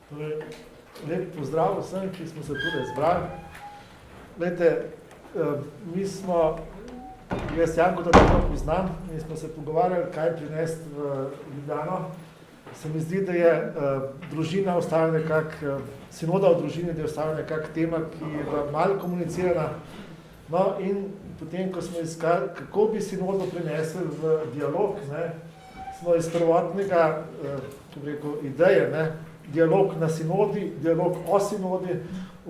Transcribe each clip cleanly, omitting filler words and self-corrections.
Torej, lep pozdrav vsem, ki smo se tudi zbrali. Glejte, mi smo, jaz Janko to dobro poznam in smo se pogovarjali, kaj prinesti v Ljubljano. Se mi zdi, da je družina ostala nekako, sinoda v družini, da je ostala nekako tema, ki je malo komunicirana. No in potem, ko smo iskali, kako bi sinodo prinesli v dialog, ne, smo iz prvotnega, ideje, ne, dialog na sinodi, dialog o sinodi,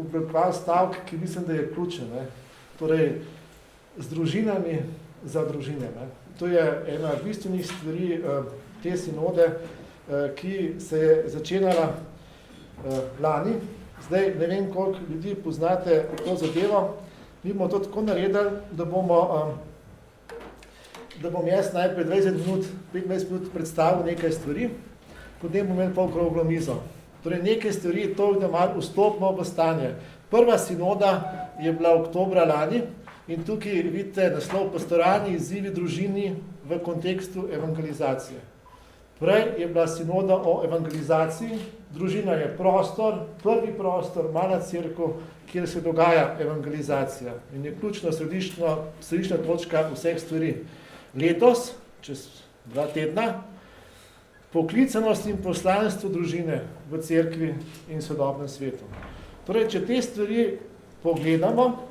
oblikovali stavek, ki mislim, da je ključen. Ne. Torej, z družinami za družine. Ne. To je ena bistvenih stvari te sinode, ki se je začenjala lani. Zdaj, ne vem, koliko ljudi poznate to zadevo. Mi bomo to tako naredili, da bom jaz najprej 25 minut predstavil nekaj stvari, potem bom imel pol okroglo mizo. Torej, nekaj stvari je to, da malo vstopimo v stanje. Prva sinoda je bila oktobra lani in tukaj vidite naslov Pastoralni izzivi družini v kontekstu evangelizacije. Prej je bila sinoda o evangelizaciji, družina je prostor, prvi prostor, mala cerkev, kjer se dogaja evangelizacija in je ključna središčna točka vseh stvari. Letos, čez 2 tedna, poklicanost in poslanstvo družine v cerkvi in sodobnem svetu. Torej, če te stvari pogledamo,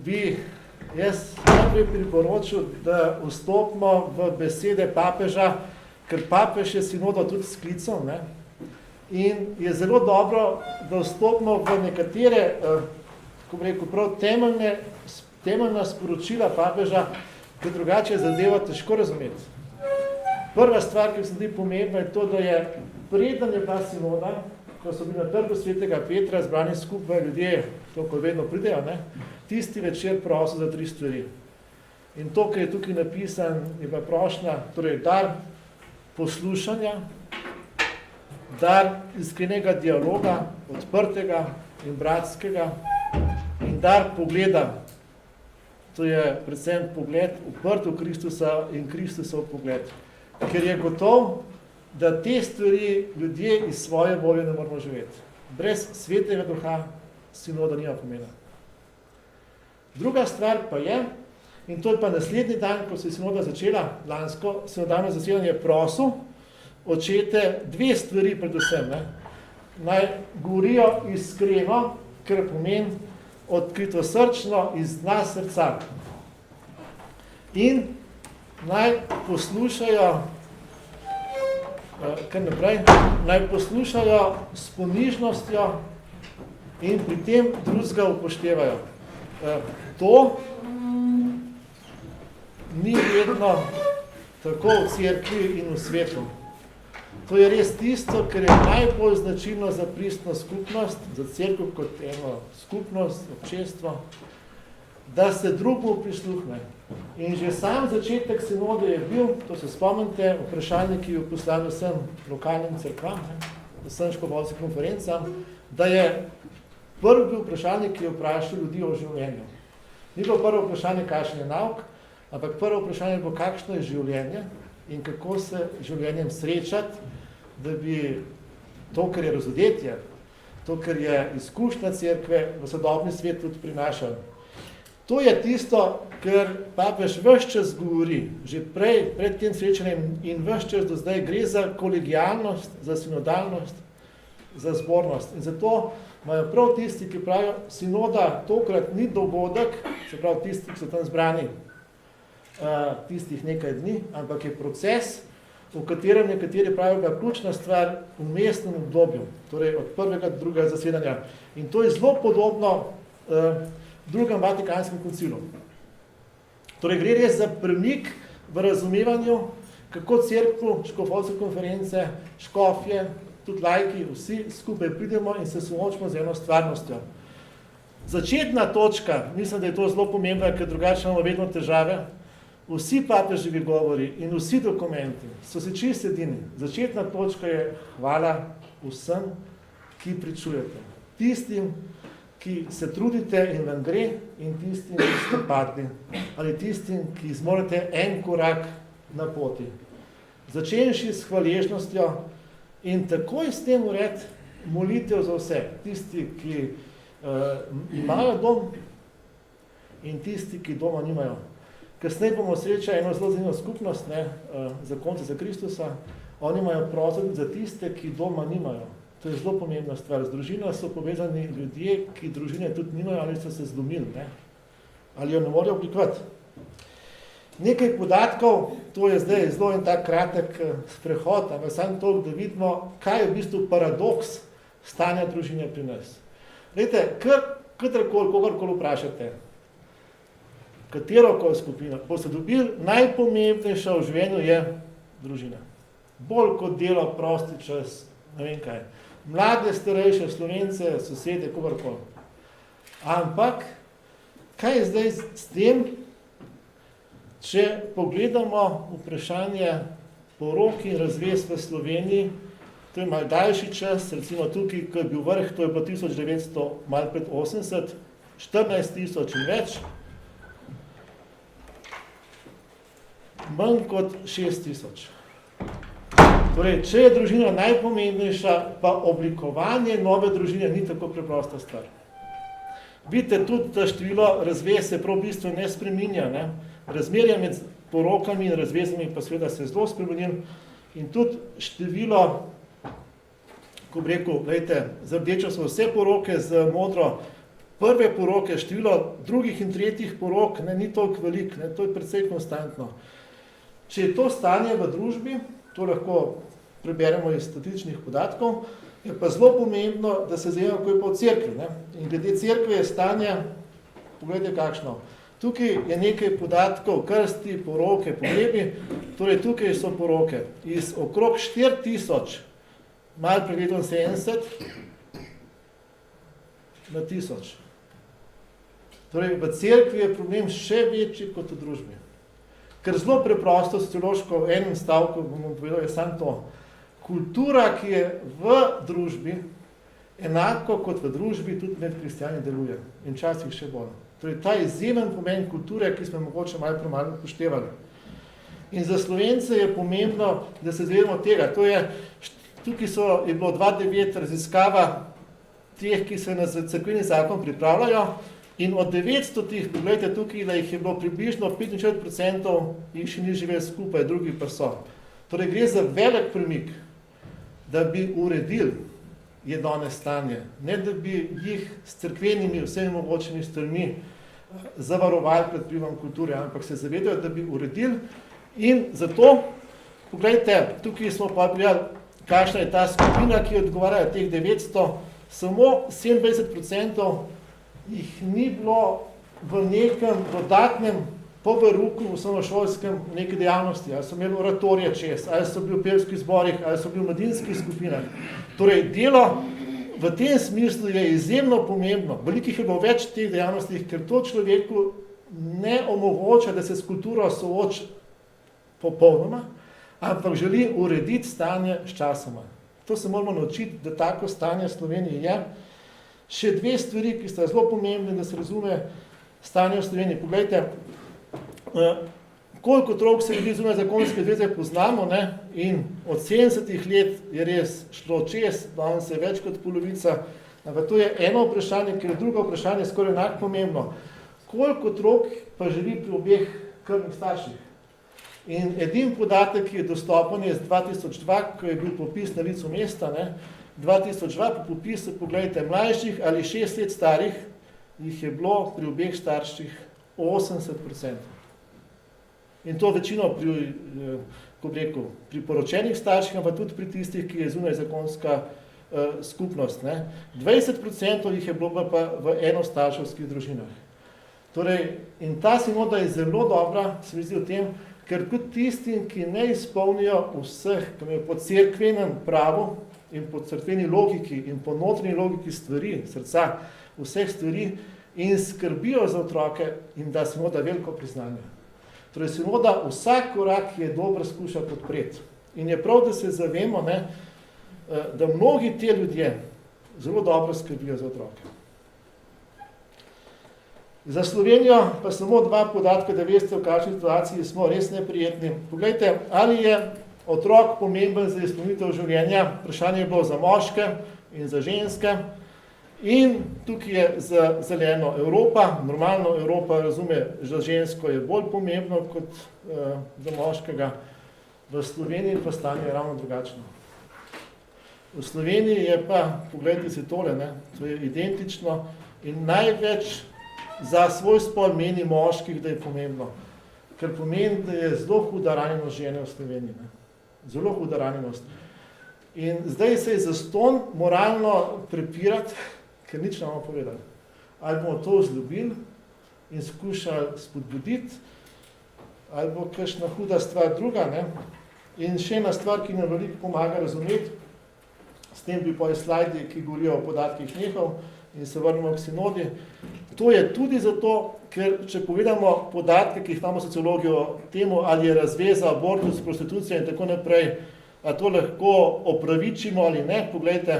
bi jaz najprej priporočil, da vstopimo v besede papeža, ker papež je sinodo tudi sklical, ne? In je zelo dobro, da vstopimo v nekatere, kako bi rekel, prav temeljna sporočila papeža, ker drugače je zadeva težko razumeti. Prva stvar, ki se zdi pomembna, je to, da je preden je bila sinoda, ko so bili na trgu svetega Petra zbrani skupaj ljudje, to, ko vedno pridejo, ne, tisti večer prosil za 3 stvari. In to, kar je tukaj napisan, je bila prošnja, torej dar poslušanja, dar iskrenega dialoga, odprtega in bratskega, in dar pogleda. To je predvsem pogled uprt v Kristusa in Kristusov pogled. Ker je gotov, da te stvari ljudje iz svoje volje ne moramo živeti. Brez svetega duha sinoda nima pomena. Druga stvar pa je, in to je pa naslednji dan, ko se je sinoda začela, lansko sinodalno zasedanje prosil, očete 2 stvari predvsem. Ne. Naj govorijo iskreno, kar pomeni odkritosrčno iz dna srca. In naj poslušajo, naj poslušajo s ponižnostjo in pri tem drugega upoštevajo. To ni vedno tako v cerkvi in v svetu. To je res tisto, kar je najbolj značilno za pristno skupnost, za cerkev kot eno skupnost, občestvo, da se drugemu prisluhne. In že sam začetek sinode je bil, to se spomnite, vprašanje, ki je poslano vsem lokalnim cerkvam, vsem škofovskim konferencam, da je prvi bil vprašanje, ki je vprašal ljudi o življenju. Ni bilo prvo vprašanje, kakšen je nauk, ampak prvo vprašanje je bilo, kakšno je življenje in kako se življenjem srečati, da bi to, kar je razodetje, to, kar je izkušnja cerkve v sodobni svet tudi prinašal. To je tisto, kar papež ves čas govori, že pred tem srečanjem in ves čas do zdaj gre za kolegialnost, za sinodalnost, za zbornost. In zato imajo prav tisti, ki pravijo, sinoda tokrat ni dogodek, se pravi tisti, ki so tam zbrani tistih nekaj dni, ampak je proces, v katerem nekateri pravijo, da je ključna stvar v mestnem obdobju, torej od prvega do drugega zasedanja. In to je zelo podobno drugem Vatikanskem koncilu. Torej gre res za premik v razumevanju, kako cerkev, škofovske konference, škofje, tudi laiki, vsi skupaj pridemo in se soočimo z eno stvarnostjo. Začetna točka, mislim, da je to zelo pomembno, ker drugače imamo vedno težave. Vsi papeževi govori in vsi dokumenti so se čisto edini. Začetna točka je hvala vsem, ki pričujete. Tistim, ki se trudite in vam gre, in tistim, ki ste padli. Ali tistim, ki zmorete en korak na poti. Začenši s hvaležnostjo In takoj s tem ured molitev za vse, tisti, ki imajo dom in tisti, ki doma nimajo. Kasneje bomo srečali eno zelo zanimivo skupnost, zakonce za Kristusa, oni imajo prostor za tiste, ki doma nimajo. To je zelo pomembna stvar. Z družino so povezani ljudje, ki družine tudi nimajo ali so se zlomili, ali jo ne morejo oblikovati. Nekaj podatkov, to je zdaj zelo en tak kratek sprehod, ampak samo toliko, da vidimo, kaj je v bistvu paradoks stanja družine pri nas. Glejte, kogarkoli vprašate, katerokoli skupino, boste dobili, najpomembnejša v življenju je družina. Bolj kot delo, prosti čas, ne vem kaj. Mlade, starejše, Slovence, sosede, kogarkoli. Ampak, kaj je zdaj s tem, če pogledamo vprašanje porok in razvez v Sloveniji, to je malo daljši čas, recimo tukaj, ko je bil vrh, to je bilo 1900, malo pred 80, 14 000 in več, manj kot 6 000. Torej, če je družina najpomembnejša, pa oblikovanje nove družine ni tako preprosta stvar. Vidite, tudi ta število razvez se prav v bistvu ne spreminja, Razmerje med porokami in razvezami pa seveda se zelo spremenilo in tudi število, ko bi rekel, glejte, z rdečo so vse poroke, z modro prve poroke, število drugih in tretjih porok ni toliko veliko, to je precej konstantno. Če je to stanje v družbi, to lahko preberemo iz statističnih podatkov, je pa zelo pomembno, da se zavedamo, kako je pa v cerkvi. In glede cerkve je stanje, pogledajte kakšno. Tukaj je nekaj podatkov, krsti, poroke, pogrebi, torej tukaj so poroke. Iz okrog 4000, malo pregledom 70, na 1000. Torej v cerkvi je problem še večji kot v družbi. Ker zelo preprosto, sociološko, v enem stavku, bomo povedali, je samo to. Kultura, ki je v družbi, enako kot v družbi, tudi med kristjani deluje. In včasih še bolj. Torej, ta izjemen pomen kulture, ki smo mogoče malo premalo upoštevali. In za Slovence je pomembno, da se zavedamo tega. Tukaj je bilo 2009 raziskava teh, ki se na cerkveni zakon pripravljajo, in od 900 tih, pogledajte tukaj, da jih je bilo približno 45%, jih še ni živeli skupaj, drugi pa so. Torej, gre za velik premik, da bi uredili je danes stanje, ne da bi jih s cerkvenimi vsemi mogočimi stvarmi zavarovali pred vplivom kulture, ampak se zavedajo, da bi uredili. In zato, pogledajte, tukaj smo pa gledali, kakšna je ta skupina, ki odgovarja teh 900, samo 27% jih ni bilo v nekem dodatnem poveruku v osnovnošolskem neki dejavnosti, ali so imeli oratorije čez, ali so bili v pevskih zborih, ali so bili v mladinskih skupinah. Torej, delo v tem smislu je izjemno pomembno. Velikih je bilo več teh dejavnostih, ker to človeku ne omogoča, da se s kulturo sooči popolnoma, ampak želi urediti stanje s časoma. To se moramo naučiti, da tako stanje v Sloveniji je. Še dve stvari, ki sta zelo pomembne, da se razume stanje v Sloveniji. Poglejte, koliko otrok se ljudi zunaj zakonske zveze poznamo, in od 70 let je res šlo čez, danes je več kot polovica, ampak to je eno vprašanje, ker je drugo vprašanje skoraj enako pomembno. Koliko otrok pa živi pri obeh krvnih starših? In edini podatek, ki je dostopen, je z 2002, ko je bil popis na licu mesta, 2002 po popisu, pogledajte, mlajših ali 6 let starih, jih je bilo pri obeh starših 80%. In to večino pri poročenih starših, ampak tudi pri tistih, ki je zunaj zakonska skupnost. 20% jih je bilo pa v enostarševskih družinah. Torej, in ta sinoda je zelo dobra, se mi zdi v tem, ker tudi tistim, ki ne izpolnijo vseh, ki je po cerkvenem pravu in po cerkveni logiki in po notranji logiki stvari, srca, vseh stvari in skrbijo za otroke, in da sinoda veliko priznanje. Torej, sinoda vsak korak, ki je dober, skuša podpreti. In je prav, da se zavemo, da mnogi te ljudje zelo dobro skrbijo za otroke. Za Slovenijo pa samo dva podatka, da veste, v kakšni situaciji smo res neprijetni. Poglejte, ali je otrok pomemben za izpolnitev življenja, vprašanje je bilo za moške in za ženske. In tukaj je zeleno Evropa, normalno Evropa razume, da žensko je bolj pomembno kot za moškega. V Sloveniji pa stanje je ravno drugačno. V Sloveniji je pa, pogledajte si tole, ne, to je identično in največ za svoj spol meni moških, da je pomembno. Ker pomeni, da je zelo huda ranjenost žene v Sloveniji. Ne. Zelo huda ranjenost. In zdaj se je zaston moralno prepirati, ker nič ne bomo povedali. Ali bomo to vzljubili in skušali spodbuditi, ali bo kakšna huda stvar druga. Ne? In še ena stvar, ki nam veliko pomaga razumeti, s tem bi pa slajdi, ki govorijo o podatkih nehal in se vrnemo k sinodi. To je tudi zato, ker če pogledamo podatke, ki jih imamo sociologijo temu, ali je razveza, abortus, prostitucija in tako naprej, a to lahko opravičimo ali ne, poglejte,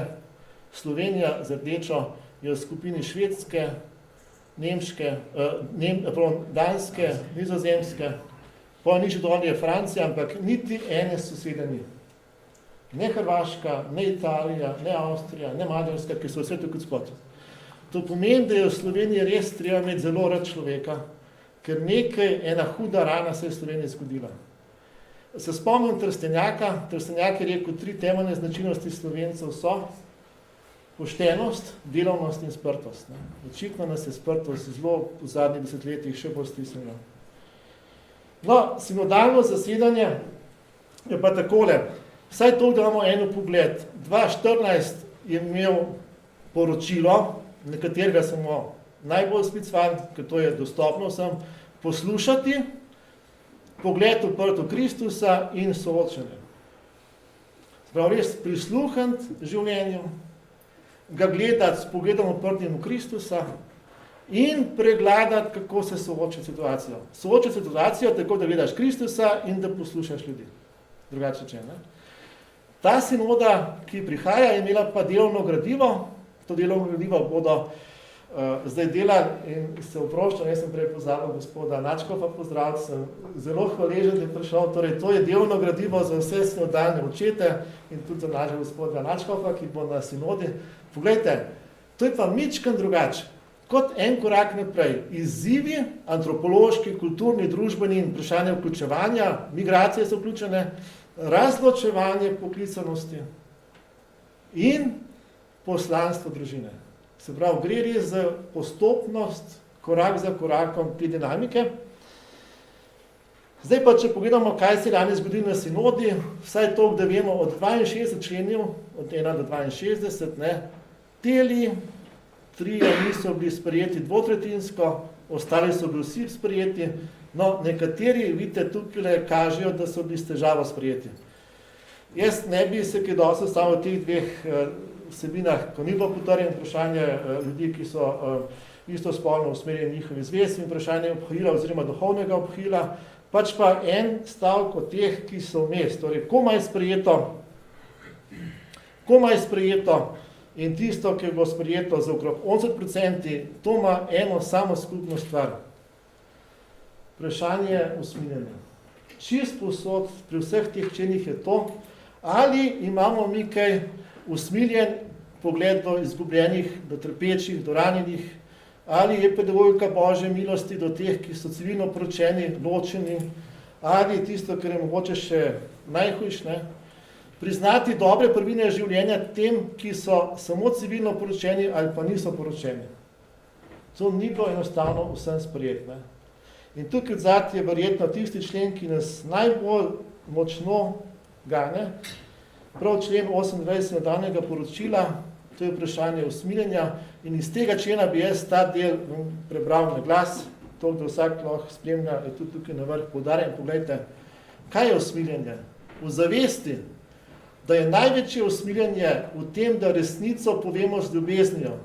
Slovenija z rdečo je v skupini Švedske, Nemške, Danske, Nizozemske, pa nič dol je Francija, ampak niti ene sosede ni. Ne Hrvaška, ne Italija, ne Avstrija, ne Madžarska, ki so vse tako spod. To pomeni, da je v Sloveniji res treba imeti zelo rad človeka, ker ena huda rana se je v Sloveniji zgodila. Se spomnim Trstenjaka. Trstenjak je rekel, 3 temeljne značilnosti Slovencev so poštenost, delovnost in sprtost. Ne. Očitno nas je sprtost zelo v zadnjih desetletjih še bolj stisnila. No, sinodalno zasedanje je pa takole. Vsaj to, da imamo eno pogled. 2014 je imel poročilo, na katerega smo najbolj sklicvali, ker to je dostopno vsem, poslušati, pogled uprt v Kristusa in soočenje. Sprav res prisluhniti življenju, ga gledati s pogledom uprtim v Kristusa in pregledati, kako se soočati situacijo. Soočati situacijo tako, da gledaš Kristusa in da poslušaš ljudi. Drugače če, ne? Ta sinoda, ki prihaja, je imela pa delovno gradivo. To delovno gradivo bodo zdaj delali in se oproščam, jaz sem prej pozabil gospoda Načkofa pozdraviti, sem zelo hvaležen, da je prišel. Torej, to je delovno gradivo za vse sinodalne očete in tudi za našega gospoda Načkofa, ki bo na sinodi. Poglejte, to je pa mičken drugače. Kot en korak naprej. Izzivi, antropološki, kulturni, družbeni in vprašanje vključevanja, migracije so vključene, razločevanje poklicanosti in poslanstvo družine. Se pravi, gre res za postopnost, korak za korakom te dinamike. Zdaj pa, če pogledamo, kaj se je danes zgodilo na sinodi, vsaj to, da vemo od 62 členov, od 1 do 62, ne, teli, 3 niso bili sprejeti dvotretinsko, ostali so bili vsi sprejeti, no, nekateri, vidite, tukaj kažejo, da so bili s težavo sprejeti. Jaz ne bi se kaj dosti samo v teh 2 vsebinah, ko ni bilo potrjeno vprašanje ljudi, ki so istospolno usmerjeni njihovi zvezi in vprašanje obhajila oziroma duhovnega obhajila, pač pa en stavek od teh, ki so vmes, torej komaj sprejeto in tisto, ki je bilo sprejeto za okrog 80%, to ima eno samo skupno stvar. Vprašanje usmiljenja. Čist povsod pri vseh teh členih je to, ali imamo mi kaj usmiljen pogled do izgubljenih, do trpečih, do ranjenih, ali je pedagogika Božje milosti do teh, ki so civilno poročeni, ločeni, ali tisto, kar je mogoče še najhujše, priznati dobre prvine življenja tem, ki so samo civilno poročeni ali pa niso poročeni. To ni bilo enostavno vsem sprejeti. Ne? In tukaj odzad je verjetno tisti člen, ki nas najbolj močno gane, prav člen 28 sinodalnega poročila, to je vprašanje usmiljenja in iz tega člena bi jaz ta del prebral na glas, to, da vsak lahko spremlja, je tudi tukaj na vrh poudarjen. Poglejte, kaj je usmiljenje? V zavesti, da je največje usmiljenje v tem, da resnico povemo z ljubeznijo,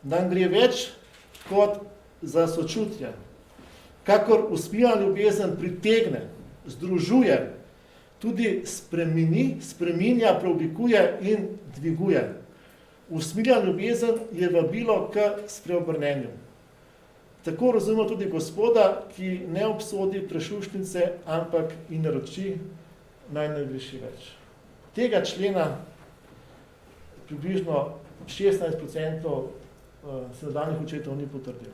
nam gre več kot za sočutje. Kakor usmiljena ljubezen pritegne, združuje, tudi spreminja, preoblikuje in dviguje. Usmiljena ljubezen je vabilo k spreobrnenju. Tako razumemo tudi Gospoda, ki ne obsodi prešuštnice, ampak in naroči, naj ne greši več. Tega člena približno 16% sinodalnih očetov ni potrdil.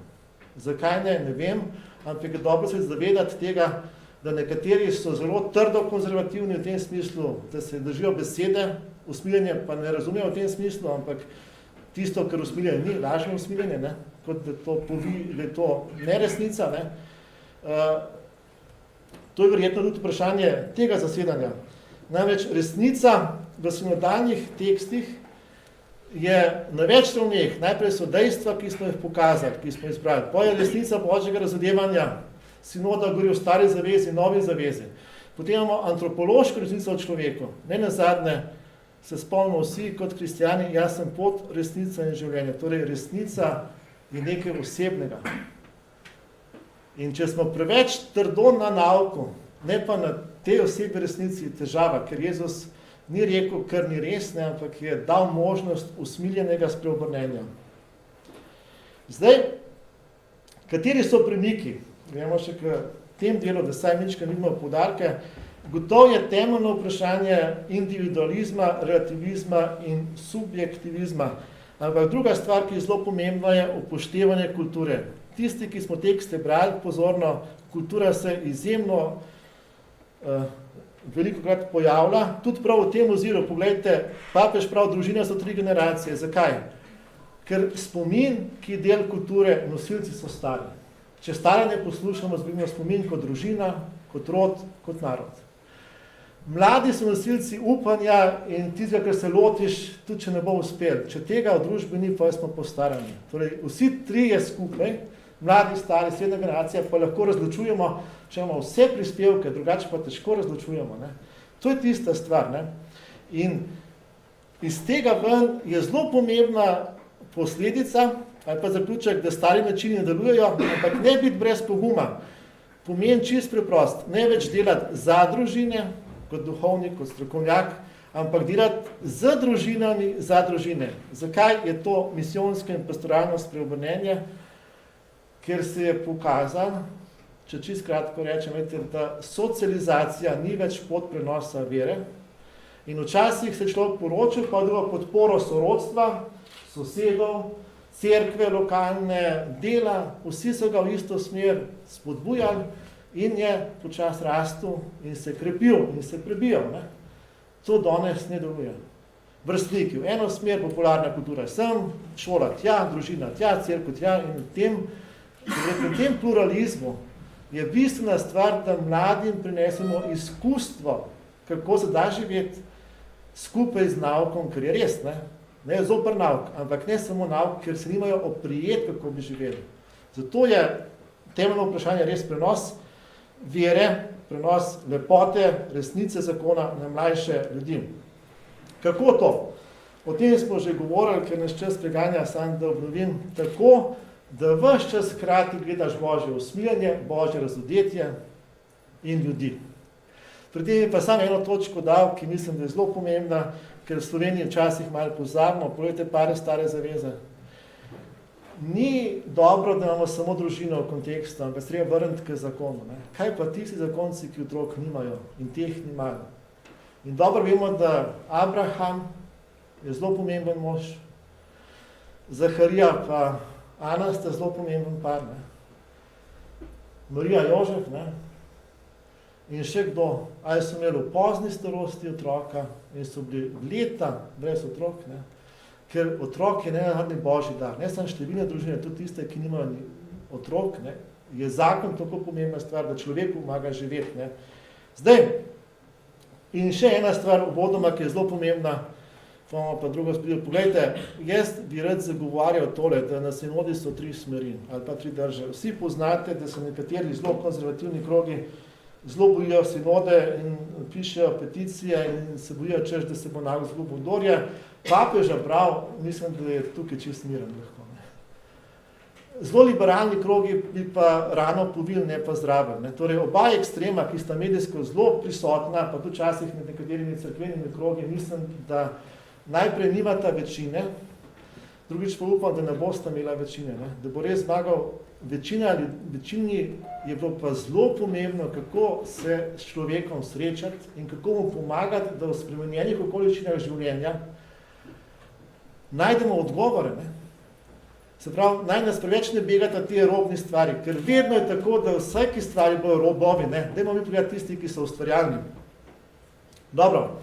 Zakaj ne, ne vem, ampak je dobro se zavedati tega, da nekateri so zelo trdo konzervativni v tem smislu, da se držijo besede, usmiljenje pa ne razumejo v tem smislu, ampak tisto, kar usmiljenje ni, lažno usmiljenje, ne? Kot da je to neresnica. Ne? To je verjetno tudi vprašanje tega zasedanja. Namreč resnica v sinodalnih tekstih je na več ravneh. Najprej so dejstva, ki smo jih pokazali, ki smo jih izbrali. Potem je resnica Božjega razodevanja, sinoda govori o stari zavezi, novi zavezi. Potem imamo antropološko resnico o človeku. Ne nazadnje se spomnimo vsi kot kristjani, jaz sem pot, resnica in življenje. Torej, resnica je nekaj osebnega. In če smo preveč trdo na nauku, ne pa na tej osebi resnici, je težava, ker Jezus ni rekel, kar ni res, ne, ampak je dal možnost usmiljenega spreobrnenja. Zdaj, kateri so premiki? Gremo še k tem delu, da saj nička nimamo poudarke. Gotovo je temeljno vprašanje individualizma, relativizma in subjektivizma. Ampak druga stvar, ki je zelo pomembna, je upoštevanje kulture. Tisti, ki smo tekste brali pozorno, kultura se izjemno velikokrat pojavlja. Tudi prav v tem oziru, poglejte, papež prav, družina so 3 generacije. Zakaj? Ker spomin, ki je del kulture, nosilci so stari. Če stare ne poslušamo, zbimo spomin kot družina, kot rod, kot narod. Mladi so nosilci upanja in tistega, kar se lotiš, tudi če ne bo uspel. Če tega v družbi ni, pa smo postarani. Torej, vsi 3 je skupaj, mladi, stari, srednja generacija, pa lahko razločujemo, če imamo vse prispevke, drugače pa težko razločujemo. Ne? To je tista stvar. Ne? In iz tega ven je zelo pomembna posledica, ali pa zaključek, da stari načini delujejo, ampak ne biti brez poguma. Pomeni čist preprost, ne več delati za družine, kot duhovnik, kot strokovnjak, ampak delati z družinami, za družine. Zakaj je to misijonsko in pastoralno spreobrnenje? Ker se je pokazalo, če čist kratko rečem, da socializacija ni več pot prenosa vere in včasih se človek poročil, pa drugo podporo sorodstva, sosedov, cerkve, lokalne, dela, vsi so ga v isto smer spodbujali in je počas rastel in se krepil in se prebijal. Ne? To danes ne deluje. Vrstniki, v eno smer, popularna kultura sem, šola tja, družina tja, cerkev tja in v tem pluralizmu je bistvena stvar, da mladim prinesemo izkustvo, kako se da živeti skupaj z naukom, ker je res, ne zoper nauk, ampak ne samo nauk, ker se nimajo oprijeti, kako bi živeli. Zato je temeljno vprašanje res prenos vere, prenos lepote, resnice zakona na mlajše ljudi. Kako to? O tem smo že govorili, ker nas čas preganja, sam da obnovim, tako, da ves čas hkrati gledaš Božje usmiljenje, Božje razodetje in ljudi. Pri tem je pa samo eno točko dal, ki mislim, da je zelo pomembna, ker v Sloveniji včasih malo pozabimo, pogledajte pare stare zaveze. Ni dobro, da imamo samo družino v kontekstu, ampak se treba vrniti k zakonu. Ne? Kaj pa tisti zakonci, ki otrok nimajo in teh nimajo? In dobro vemo, da Abraham je zelo pomemben mož, Zaharija pa Ana sta zelo pomemben par. Ne? Marija, Jožef, ne? In še kdo, ali so imeli v pozni starosti otroka in so bili leta brez otrok, ne? Ker otrok je nenadni Božji dar. Ne samo številne družine, tudi tiste, ki nimajo otrok, ne? Je zakon tako pomembna stvar, da človeku pomaga živeti. Ne? Zdaj, in še ena stvar uvodoma, ki je zelo pomembna, pa drugo spredil. Poglejte, jaz bi rad zagovarjal tole, da na sinodi so 3 smeri, ali pa 3 drže. Vsi poznate, da so nekateri zelo konzervativni krogi zelo bojijo sinode in pišejo peticije in se bojijo, češ, da se bo nago zgubil. Kdor je papeža bral, mislim, da je tukaj čist miren lahko. Zelo liberalni krogi bi pa rano povil, ne pa zraven. Ne. Torej, oba ekstrema, ki sta medijsko zelo prisotna, pa tudi časih med nekaterimi cerkvenimi krogi, mislim, da najprej nimata večine, drugič pa upam, da ne boste imela večine, ne? Da bo res zmagal večina, večini je bilo pa zelo pomembno, kako se s človekom srečati in kako mu pomagati, da v spremenjenih okoliščinah življenja najdemo odgovore, ne? Se pravi, naj nas preveč ne begata te robni stvari, ker vedno je tako, da vsaki stvari bojo robovi, ne? Dajmo mi pogledati tisti, ki so ustvarjalni. Dobro.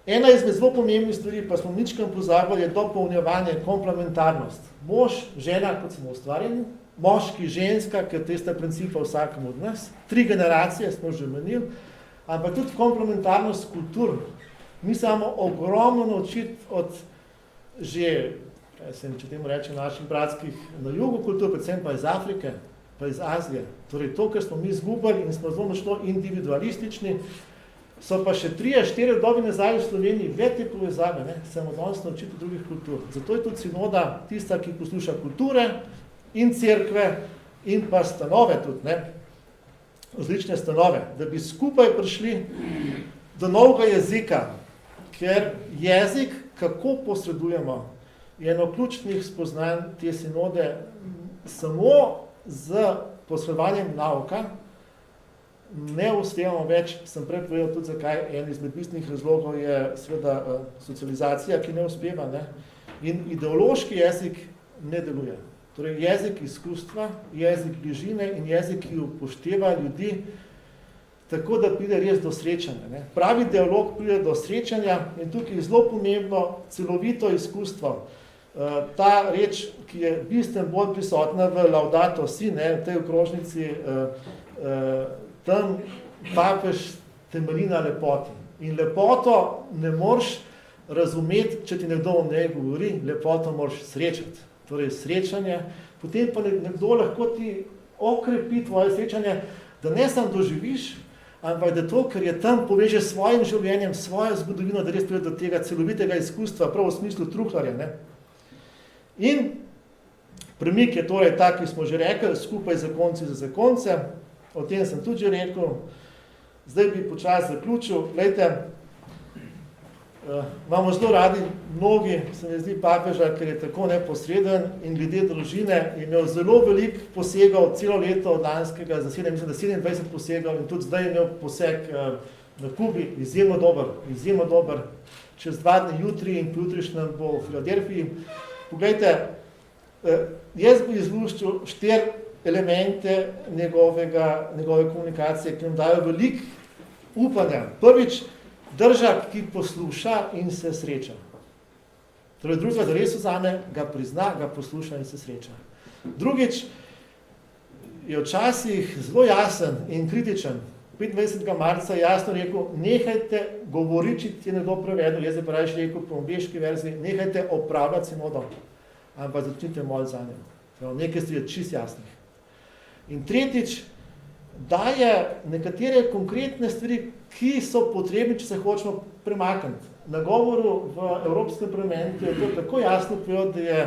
Ena izmed zelo pomembnih stvari, pa smo ničkam pozabili, je dopolnjevanje, komplementarnost. Mož, žena, kot smo ustvarjeni, moški, ženska, ker testa principa vsakemu od nas, 3 generacije smo že menili, ampak tudi komplementarnost kultur. Mi samo ogromno naučiti od že, če temu rečem, naših bratskih na jugu kultur, predvsem pa iz Afrike, pa iz Azije. Torej to, kar smo mi izgubili in smo zelo močno individualistični, so pa še 3-4 dobi nazaj v Sloveniji več te povezave, ne, se danes naučiti drugih kultur. Zato je tudi sinoda tista, ki posluša kulture in cerkve in pa stanove tudi, ne, različne stanove, da bi skupaj prišli do novega jezika, ker jezik, kako posredujemo, je eno ključnih spoznanj te sinode, samo z posredovanjem nauka ne uspevamo več, sem prej povedal tudi zakaj, en izmed bistvenih razlogov je seveda socializacija, ki ne uspeva, ne? In ideološki jezik ne deluje. Torej jezik izkustva, jezik bližine in jezik, ki upošteva ljudi, tako da pride res do srečanja, ne? Pravi dialog pride do srečanja in tukaj je zelo pomembno celovito izkustvo. Ta reč, ki je bistveno bolj prisotna v Laudato Si, ne, v tej okrožnici, tam papež temelji na lepoti. In lepoto ne moreš razumeti, če ti nekdo o njej govori, lepoto moraš srečati. Torej srečanje, potem pa nekdo lahko ti okrepi tvoje srečanje, da ne samo doživiš, ampak da to, ker je tam, poveže s svojim življenjem, svojo zgodovino, da res pride do tega celovitega izkustva, prav v smislu truhlarja, ne. In premik je torej tak, ki smo že rekli, skupaj zakonci za zakonce, o tem sem tudi že rekel, zdaj bi počasi zaključil. Glejte, imamo zelo radi mnogi, se mi zdi papeža, ker je tako neposreden in glede družine je imel zelo veliko posegov celo leto od lanskega zasedanja, mislim, da 27 posegov in tudi zdaj je imel poseg na Kubi, izjemno dober, čez 2 dni jutri in pojutrišnjem bo v Filadelfiji. Poglejte, jaz bi izluščil 4 elemente njegove komunikacije, ki nam dajo veliko upanja. Prvič, držak, ki posluša in se sreča. Torej, druga, da res vzame, ga prizna, ga posluša in se sreča. Drugič, je včasih zelo jasen in kritičen. 25. marca jasno rekel, nehajte govoriti, če je nekdo prevedel, jaz je pa raje rekel po angleški verziji, nehajte opravljati sinodo, ampak začnite moliti za njo. Nekaj stvari je čisto jasnih. In tretjič, daje nekatere konkretne stvari, ki so potrebni, če se hočemo premakniti. Na govoru v Evropskem parlamentu je to tako jasno povedal, da je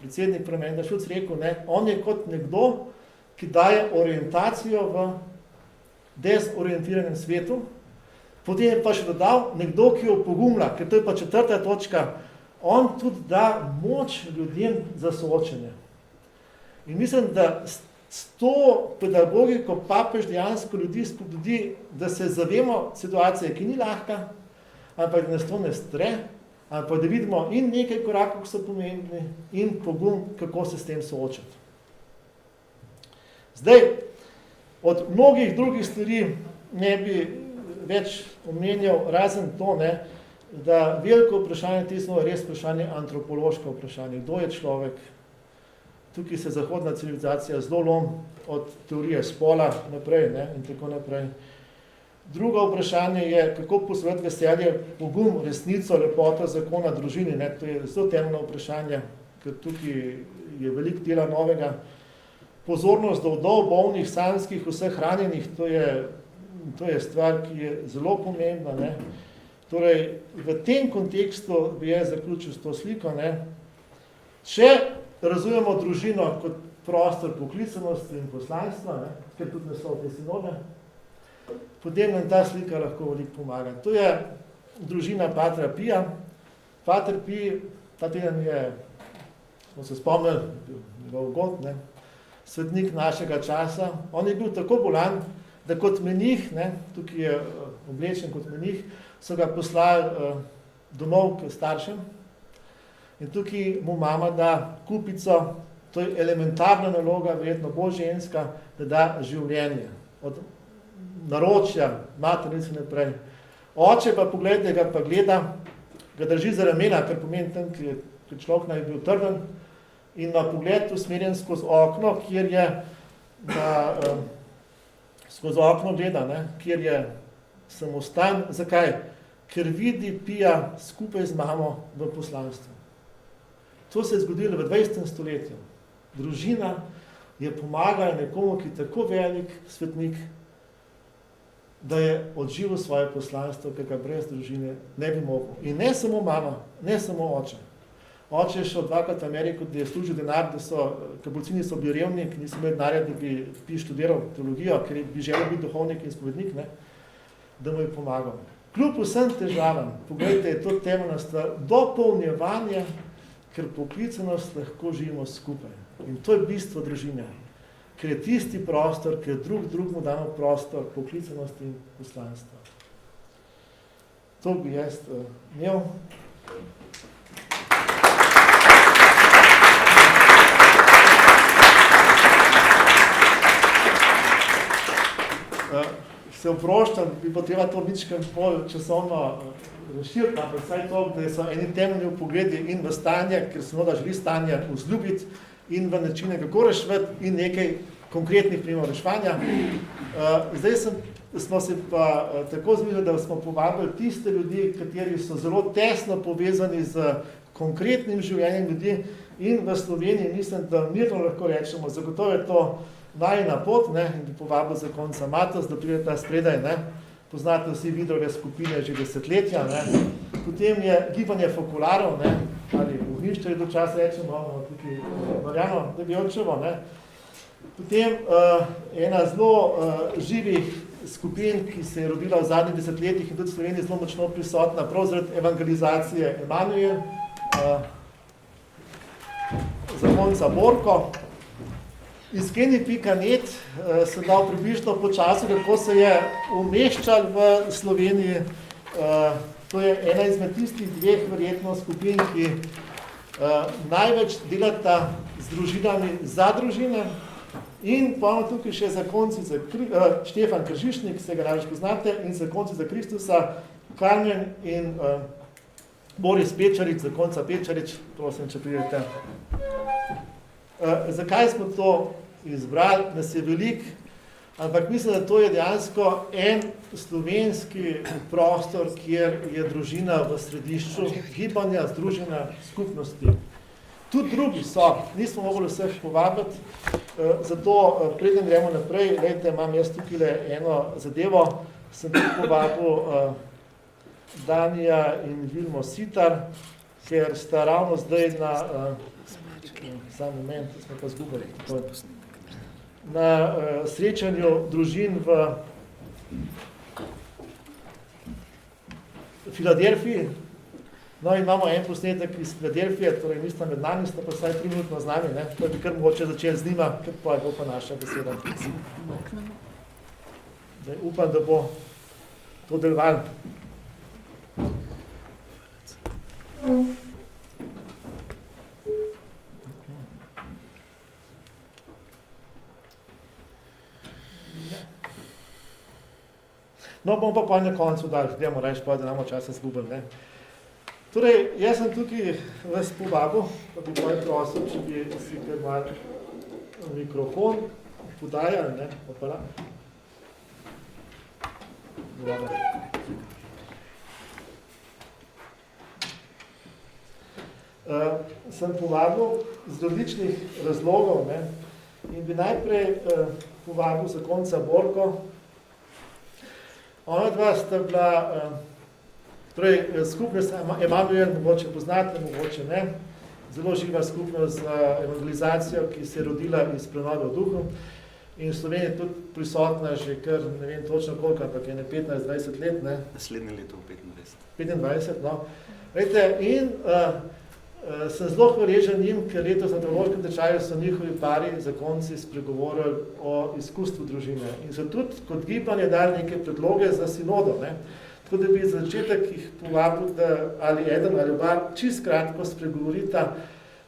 predsednik parlamenta Šulc rekel, ne, on je kot nekdo, ki daje orientacijo v dezorientiranem svetu, potem je pa še dodal nekdo, ki jo pogumlja, ker to je pa 4. točka, on tudi da moč ljudem za soočenje. In mislim, da s to pedagogiko papež dejansko ljudi spodbudi, da se zavemo situacije, ki ni lahka, ampak da nas to ne stre, ampak da vidimo in nekaj korakov, ki so pomembni, in pogum, kako se s tem soočati. Zdaj, od mnogih drugih stvari ne bi več omenjal, razen to, ne, da veliko vprašanje tisno je res vprašanje, antropološko vprašanje. Kdo je človek? Tukaj se zahodna civilizacija zelo lom od teorije spola naprej, ne, in tako naprej. Drugo vprašanje je, kako posvetiti veselje, pogum, resnico, lepoto, zakona, družini. Ne. To je zelo temeljno vprašanje, ker tukaj je veliko dela novega. Pozornost do vdov, bolnih, samskih, vseh hranjenih, to je stvar, ki je zelo pomembna. Ne. Torej, v tem kontekstu bi jaz zaključil s to sliko. Ne. Če razumemo družino kot prostor poklicanosti in poslanstva, ne, ker tudi naslov te sinode, potem nam ta slika lahko veliko pomaga. To je družina Patra Pija. Pater Pij ta teden smo se spomnili, njegov god, svetnik našega časa. On je bil tako bolan, da kot menih, tukaj je oblečen kot menih, so ga poslali domov k staršem in tukaj mu mama da kupico, to je elementarna naloga, verjetno bolj ženska, da da življenje. Od naročja, maternice naprej. Oče pa, pogledajte, ga pa gleda, ga drži za ramena, kar pomeni tam, ker človek naj bil trden, in na pogled usmerjen skozi okno, kjer je, skozi okno gleda, kjer je samostan. Zakaj? Ker vidi Pija skupaj z mamo v poslanstvu. To se je zgodilo v 20. stoletju. Družina je pomagala nekomu, ki je tako velik svetnik, da je odživel svoje poslanstvo, ker ga brez družine ne bi mogel. In ne samo mama, ne samo oče. Oče je šel dvakrat v Ameriko, da je služil denar, kapucini so bili revni, ki niso imeli denarja, da bi Pij študiral teologijo, ker bi želel biti duhovnik in spovednik, da mu je pomagal. Kljub vsem težavam, pogledajte, je to temeljna stvar, dopolnjevanje, ker poklicanost lahko živimo skupaj. In to je bistvo družine. Ker je tisti prostor, ker drugmu damo prostor poklicanosti in poslanstva. To bi jaz imel. Se oproščam, bi pa treba to mičkam bolj časovno razširiti, ampak vsaj to, da so eni temeljni pogledi in v stanje, ker se da želi stanje vzljubiti, in v načine, kako reševati, in nekaj konkretnih primerov reševanja. Zdaj smo se pa tako zmislili, da smo povabili tiste ljudi, kateri so zelo tesno povezani z konkretnim življenjem ljudi, in v Sloveniji mislim, da mirno lahko rečemo, zagotovo je to najina pot, in bi povabil za konca Matos, da pride ta spredaj, poznate vsi vidove skupine že desetletja, Potem je gibanje fokularov, ali ognjišče je do časa rečemo, tukaj Marjano Debelčevo, Potem ena zelo živih skupin, ki se je rodila v zadnjih desetletjih in tudi v Sloveniji zelo močno prisotna, prav zaradi evangelizacije Emanuel, zakonca Borko. Iskreni.net sem dal približno po času, kako se je umeščal v Sloveniji. To je ena izmed tistih dveh verjetno skupin, ki največ delata z družinami za družine. In pa tukaj še zakonci za Štefan Kržišnik, se ga največ poznate, in zakonci za Kristusa, Karmen in Boris Pečarič, zakonca Pečarič, prosim, če pridete. Zakaj smo to izbrali, nas je veliko, ampak mislim, da to je dejansko en slovenski prostor, kjer je družina v središču gibanja, združenja skupnosti. Tudi drugi so, nismo mogli vseh povabiti, zato preden gremo naprej, glejte, imam jaz tukaj eno zadevo, sem tudi povabil Danija in Vilmo Sitar, ker sta ravno zdaj na sam moment, smo pa zgubili. Na srečanju družin v Filadelfiji. No, in imamo en posnetek iz Filadelfije, torej nista med nami, sta pa vsaj 3 minutno z nami, to bi kar mogoče začeli z njima, ker pa je bo pa naša beseda. Zdaj, upam, da bo to delovalo. No, bom pa na koncu dal, gremo reči pa, da namo časa zgubili. Torej, jaz sem tukaj vas povabil, pa bi pa prosil, če bi si kar malo mikrofon podajali, opala. Sem povabil z različnih razlogov, in bi najprej povabil zakonca Borko. Ona dva sta bila, torej skupnost Emanuel, mogoče poznate, mogoče ne, zelo živa skupnost za evangelizacijo, ki se je rodila iz prenove v duhu in v Sloveniji tudi prisotna že kar, ne vem točno koliko, ampak je 15-20 let, Naslednje leto v 25. 25, no. Vejte, in sem zelo hvaležen njim, ker letos na teološkem tečaju so njihovi pari zakonci spregovorili o izkustvu družine in so tudi kot gibanje dali neke predloge za sinodo. Ne? Tako da bi za začetek jih povabil, da ali eden ali oba čisto kratko spregovorita,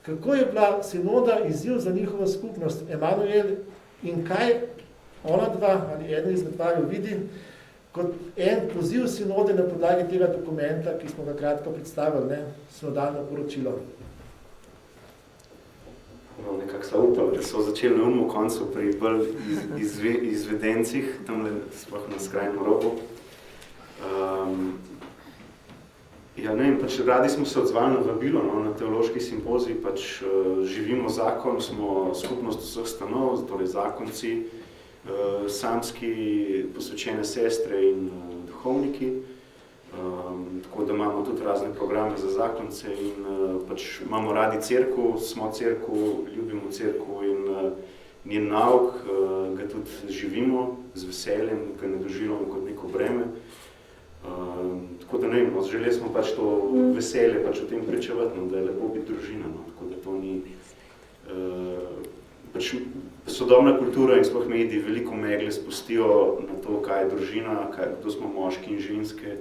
kako je bila sinoda izziv za njihovo skupnost, Emanuel, in kaj ona dva ali eden izmed vaju vidi kot en poziv sinode na podlagi tega dokumenta, ki smo ga kratko predstavili, ne, sinodalno poročilo. No, nekako se upali, da so začeli na umu koncu pri bolj izvedencih, tam sploh na skrajnem robu. Ja, ne vem, pač radi smo se odzvali na vabilo, no, na teološki simpozij, pač živimo zakon, smo skupnost vseh stanov, torej zakonci, samski posvečene sestre in duhovniki, tako da imamo tudi razne programe za zakonce in pač imamo radi cerkev, smo cerkev, ljubimo cerkev in njen nauk ga tudi živimo z veseljem, ga ne doživljamo kot neko breme. Tako da ne vem, no, želeli smo pač to veselje pač o tem pričevati, no, da je lepo biti družina, no, tako da to ni pač sodobna kultura in sploh mediji veliko megle spustijo na to, kaj je družina, kdo smo moški in ženske,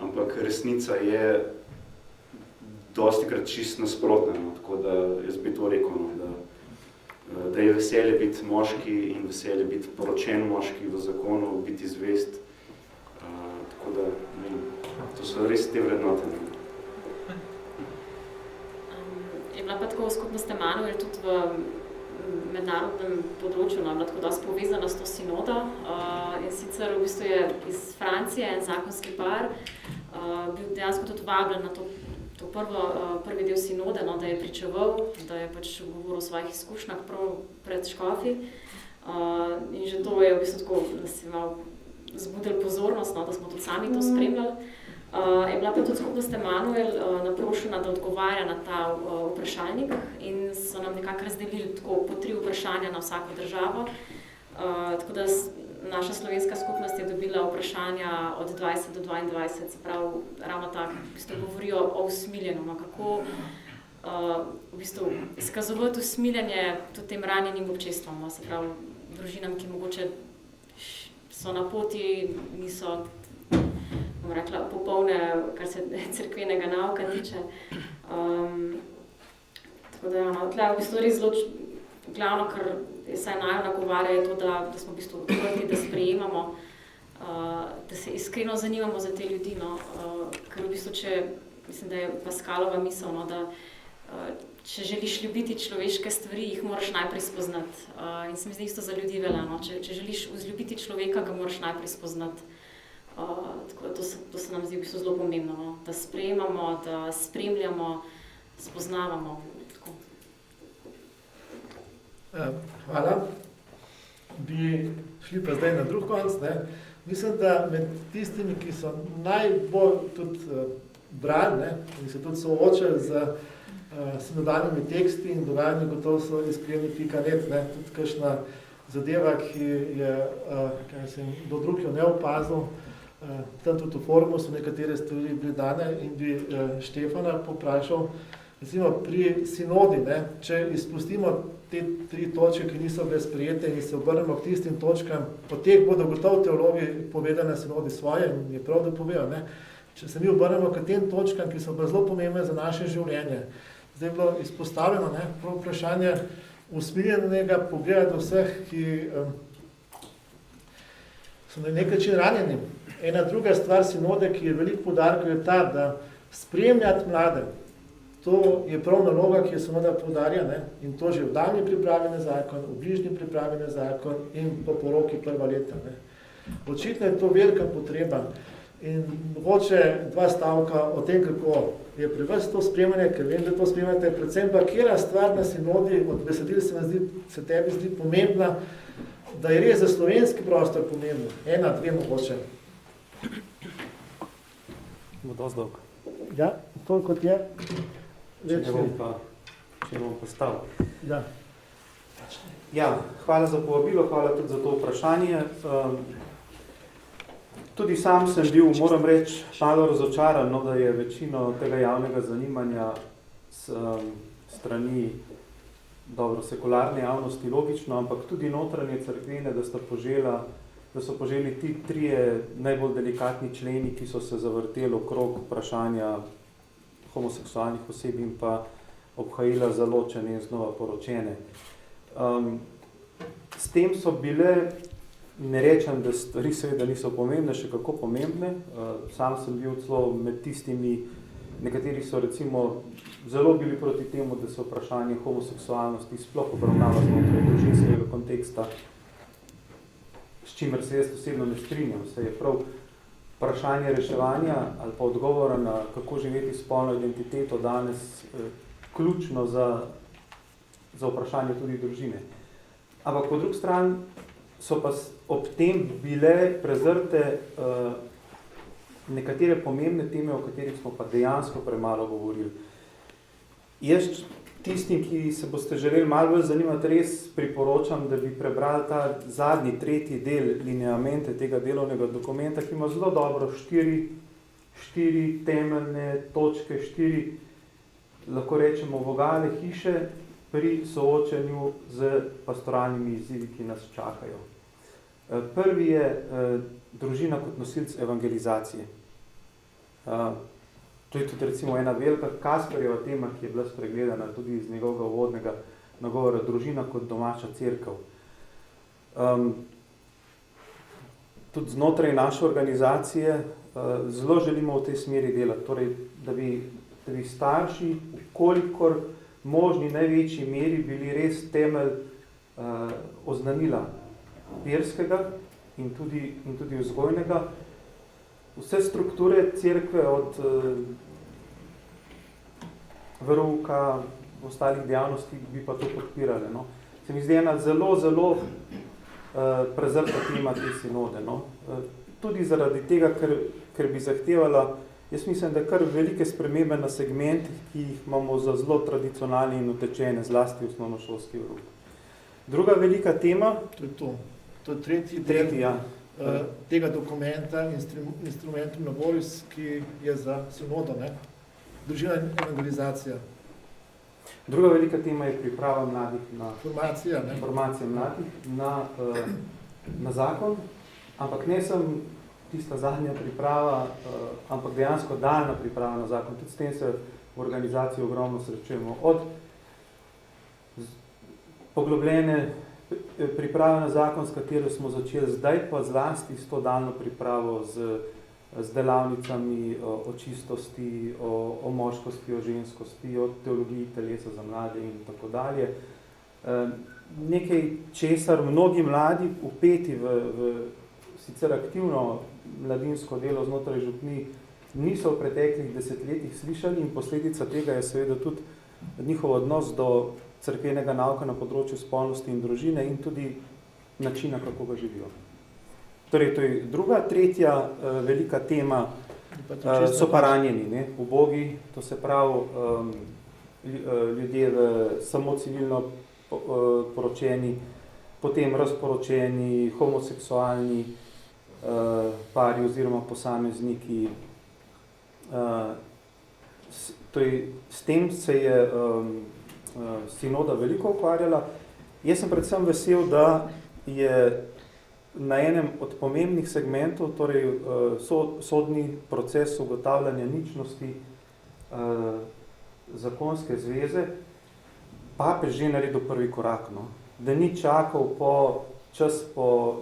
ampak resnica je dostikrat čisto nasprotna, no, tako da jaz bi to rekel, no, da je veselje biti moški in veselje biti poročen moški v zakonu, biti zvest, tako da ne, to so res te vrednote. Ne. Je bila pa tako skupnost Emanuel tudi v mednarodnem področju, no, bila tako dosti povezana s to sinodo in sicer v bistvu je iz Francije en zakonski par bil dejansko tudi vabljen na to prvi del sinode, no, da je pričeval, da je pač govoril o svojih izkušnjah prav pred škofi in že to je v bistvu tako, da si malo zbudili pozornost, no, da smo tudi sami to spremljali. Je bila pa tudi skupnost Emanuel naprošena, da odgovarja na ta vprašalnik in so nam nekako razdelili tako po 3 vprašanja na vsako državo. Tako da naša slovenska skupnost je dobila vprašanja od 20 do 22, se pravi ravno tako, v bistvu govorijo o usmiljenju, no, kako v bistvu izkazovati usmiljenje tudi tem ranjenim občestvom, no, se pravi družinam, ki mogoče so na poti, niso bom rekla, popolne, kar se cerkvenega nauka tiče. Tako da, no, tle v bistvu res zelo glavno, kar saj naju nagovarja, je to, da smo v bistvu odprti, da sprejemamo, da se iskreno zanimamo za te ljudi, no, ker v bistvu, če, mislim, da je Pascalova misel, no, da če želiš ljubiti človeške stvari, jih moraš najprej spoznati. In se mi zdi isto za ljudi velja, no, če želiš vzljubiti človeka, ga moraš najprej spoznati. Tako da to se nam zdi v bistvu zelo pomembno, no? Da sprejemamo, da spremljamo, spoznavamo. Tako. Hvala. Bi šli pa zdaj na drug konc. Ne? Mislim, da med tistimi, ki so najbolj tudi brali, ne? In se tudi soočali z sinodalnimi teksti in dogajanji, gotovo so iskreni.net, ne? Tudi kakšna zadeva, ki je, do drug jo ne opazil, tam tudi v forumu so nekatere stvari bili dane in bi Štefana poprašal, recimo pri sinodi, ne, če izpustimo te 3 točke, ki niso bile sprejete in se obrnemo k tistim točkam, po teh bodo gotovo teologi povedali na sinodi svoje in je prav, da povejo, ne. Če se mi obrnemo k tem točkam, ki so zelo pomembne za naše življenje. Zdaj je bilo izpostavljeno, ne, prav vprašanje usmiljenega pogleda do vseh, ki so na nek način ranjeni. Ena druga stvar sinode, ki je veliko poudarkov, je ta, da spremljati mlade. To je prav naloga, ki je sinoda poudarja, ne? In to že v daljni pripravi na zakon, v bližnji pripravi na zakon in po poroki prva leta. Ne? Očitno je to velika potreba. In mogoče 2 stavka o tem, kako je pri vas to spremljanje, ker vem, da to spremljate, predvsem pa kjera stvar na sinodi od besedil se tebi zdi pomembna, da je res za slovenski prostor pomembno. 1, 2 mogoče. Bo dosti dolg. Ja, toliko kot je. Če ne bom postavil. Ja. Ja, hvala za povabilo, hvala tudi za to vprašanje. Tudi sam sem bil, moram reči, malo razočaran, no, da je večino tega javnega zanimanja strani dobro sekularne javnosti logično, ampak tudi notranje cerkvene, da so poželi ti trije najbolj delikatni členi, ki so se zavrteli okrog vprašanja homoseksualnih oseb in pa obhajila za ločene in znova poročene. S tem so bile, ne rečem, da stvari seveda niso pomembne, še kako pomembne. Sam sem bil celo med tistimi, nekateri so recimo zelo bili proti temu, da se vprašanje homoseksualnosti sploh obravnava znotraj družinskega konteksta, s čimer se jaz osebno ne strinjam. Se je prav vprašanje reševanja ali pa odgovora na kako živeti spolno identiteto danes ključno za vprašanje tudi družine. Ampak po drugi strani so pa ob tem bile prezrte nekatere pomembne teme, o katerih smo pa dejansko premalo govorili. Jaz tistim, ki se boste želeli malo bolj zanimati, res priporočam, da bi prebrali ta zadnji, tretji del lineamente tega delovnega dokumenta, ki ima zelo dobro štiri temeljne točke, lahko rečemo, vogale hiše pri soočanju z pastoralnimi izzivi, ki nas čakajo. Prvi je družina kot nosilc evangelizacije. To je tudi recimo ena velika Kasperjeva tema, ki je bila spregledana tudi iz njegovega uvodnega nagovora, družina kot domača cerkev. Tudi znotraj naše organizacije zelo želimo v tej smeri delati, torej, da bi starši, kolikor možni največji meri, bili res temelj oznanila verskega in tudi vzgojnega. Vse strukture cerkve od verouka, ostalih dejavnosti bi pa to podpirale. No. Se mi zdi ena zelo, zelo prezrta tema te sinode. No. Tudi zaradi tega, ker bi zahtevala, jaz mislim, da kar velike spremembe na segmentih, ki jih imamo za zelo tradicionalne in utečene, zlasti osnovnošolski verouk. Druga velika tema, to je tretji del ja. Tega dokumenta, Instrumentum Laboris, ki je za sinodo, ne? Družina in evangelizacija. Druga velika tema je priprava mladih na formacija mladih na zakon, ampak ne sem tista zadnja priprava, ampak dejansko daljna priprava na zakon. Tudi s tem se v organizaciji ogromno srečujemo. Od poglobljene priprave na zakon, s katero smo začeli zdaj, pa zlasti s to daljno pripravo z delavnicami o čistosti, o moškosti, o ženskosti, o teologiji telesa za mlade in tako dalje. Nekaj česar mnogi mladi vpeti v sicer aktivno mladinsko delo znotraj župni niso v preteklih desetletjih slišali in posledica tega je seveda tudi njihov odnos do cerkvenega nauka na področju spolnosti in družine in tudi načina, kako ga živijo. Torej, to je druga, tretja velika tema, so pa ranjeni, ne, ubogi, to se pravi ljudje samo civilno poročeni, potem razporočeni, homoseksualni pari oziroma posamezniki. S tem se je sinoda veliko ukvarjala. Jaz sem predvsem vesel, da je na enem od pomembnih segmentov, torej sodni proces ugotavljanja ničnosti zakonske zveze, papež že naredil prvi korak, no? Da ni čakal čas po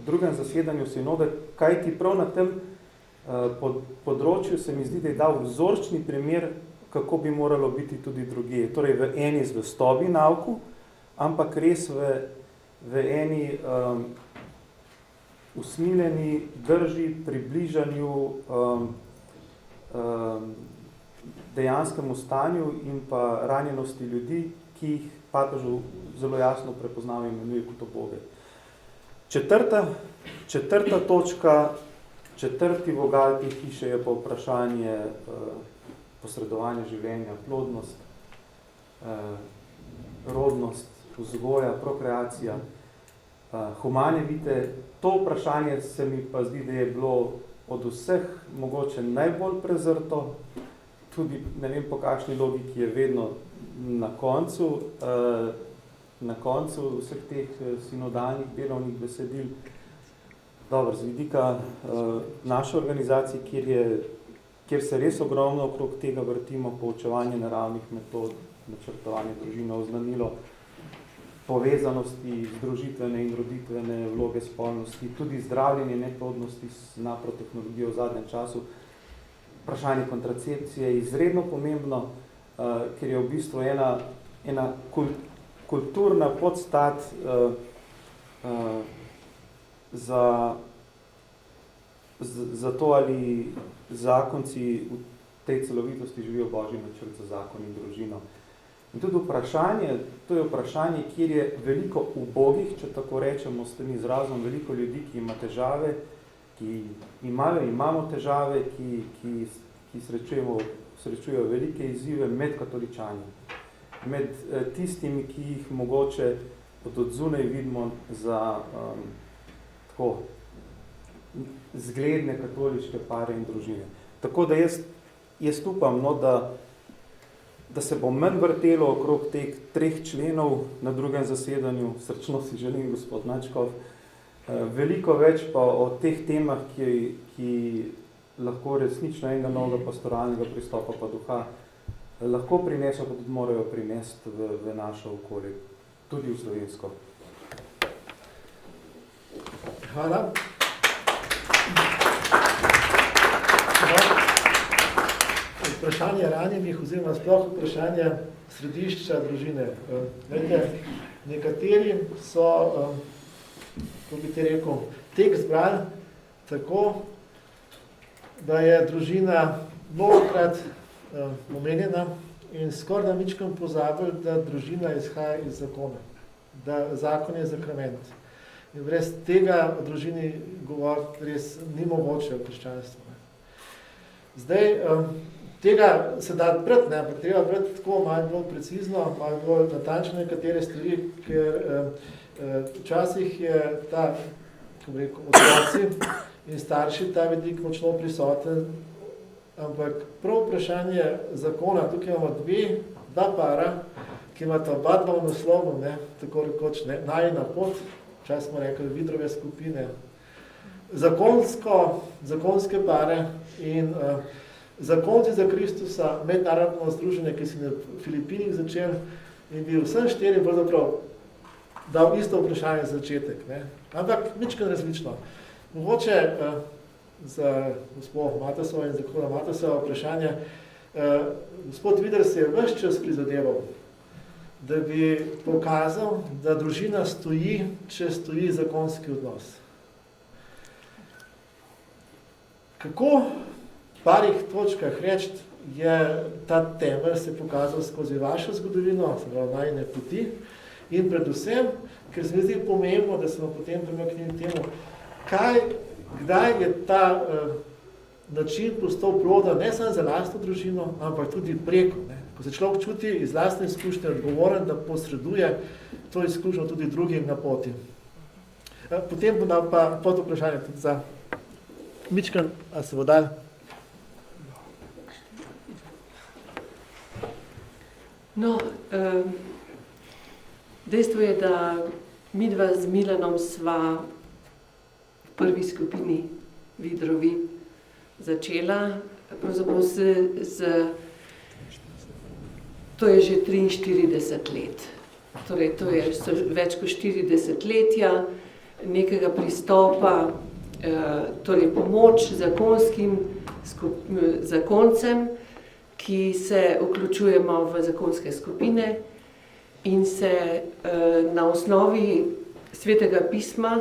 drugem zasedanju sinode, kajti prav na tem področju se mi zdi, da je dal vzorčni primer, kako bi moralo biti tudi drugje. Torej v eni zvestobi nauku, ampak res v eni usmiljeni drži, približanju dejanskemu stanju in pa ranjenosti ljudi, ki jih papežu zelo jasno prepoznava in imenuje kot uboge. Četrta točka, četrti vogal te hiše je pa vprašanje posredovanja življenja, plodnost, rodnost, vzgoja, prokreacija, humane vite. To vprašanje se mi pa zdi, da je bilo od vseh mogoče najbolj prezrto, tudi ne vem po kakšni logiki je vedno na koncu vseh teh sinodalnih delovnih besedil. Dobro, z vidika naše organizacije, kjer se res ogromno okrog tega vrtimo, poučevanje naravnih metod, načrtovanje družine, oznanilo povezanosti, združitvene in roditvene vloge spolnosti, tudi zdravljenje neplodnosti s naprotehnologijo v zadnjem času. Vprašanje kontracepcije je izredno pomembno, ker je v bistvu ena kulturna podstat za to, ali zakonci v tej celovitosti živijo Božji načrt za zakon in družino. In tudi to je vprašanje, kjer je veliko ubogih, če tako rečemo, s tem izrazom, veliko ljudi, ki ima težave, ki imamo težave, ki srečujejo velike izzive med katoličani. Med tistimi, ki jih mogoče od zunaj vidimo za tako zgledne katoliške pare in družine. Tako da jaz upam, no, da se bo manj vrtelo okrog teh 3 členov na drugem zasedanju, srčno si želim, gospod Načkov, veliko več pa o teh temah, ki lahko resnično enega novega pastoralnega pristopa pa duha lahko prineso, pa tudi morajo prinesti v naše okolje, tudi v slovensko. Hvala. Vprašanje ranjenih oziroma sploh vprašanje središča družine. Nekateri so, kako bi te rekel, tekst brali tako, da je družina mnogokrat omenjena in skoraj da mičkam pozabili, da družina izhaja iz zakona, da zakon je sakrament. In brez tega o družini govoriti res ni mogoče v krščanstvu. Zdaj, tega se da brati, ampak treba brati tako malo bolj precizno, malo bolj natančno nekatere stvari, ker včasih je ta, kako bi rekel, otroci in starši ta vidik močno prisoten, ampak prav vprašanje zakona, tukaj imamo dva para, ki imata oba dva v naslovu, tako rekoč, najina pot, včasih smo rekli vidrove skupine, zakonske pare in zakonci za Kristusa, mednarodno združenje, ki si na Filipinih začel in bi vsem 4 pravzaprav dal isto vprašanje za začetek. Ampak ničkrat različno. Mogoče za gospod Matesova in za gospoda Matesova vprašanje, gospod Vidar se je ves čas prizadeval, da bi pokazal, da družina stoji, če stoji zakonski odnos. Kako v parih točkah reči, je ta temelj se pokazal skozi vašo zgodovino, najine poti in predvsem, ker se mi zdi pomembno, da smo potem premaknili temu, kdaj je ta način postal ploda ne samo za lastno družino, ampak tudi preko. Ko se človek čuti iz lastne izkušnje odgovoren, da posreduje to izkušnjo tudi drugim na poti. Potem bo nam pa pod vprašanje tudi za Mičkan, a se bo dal? No, dejstvo je, da midva z Milanom sva v prvi skupini Vidrovi začela, pravzaprav to je že 43 let. Torej, to je več kot 40 letja nekega pristopa, torej pomoč zakoncem, ki se vključujemo v zakonske skupine in se na osnovi Svetega pisma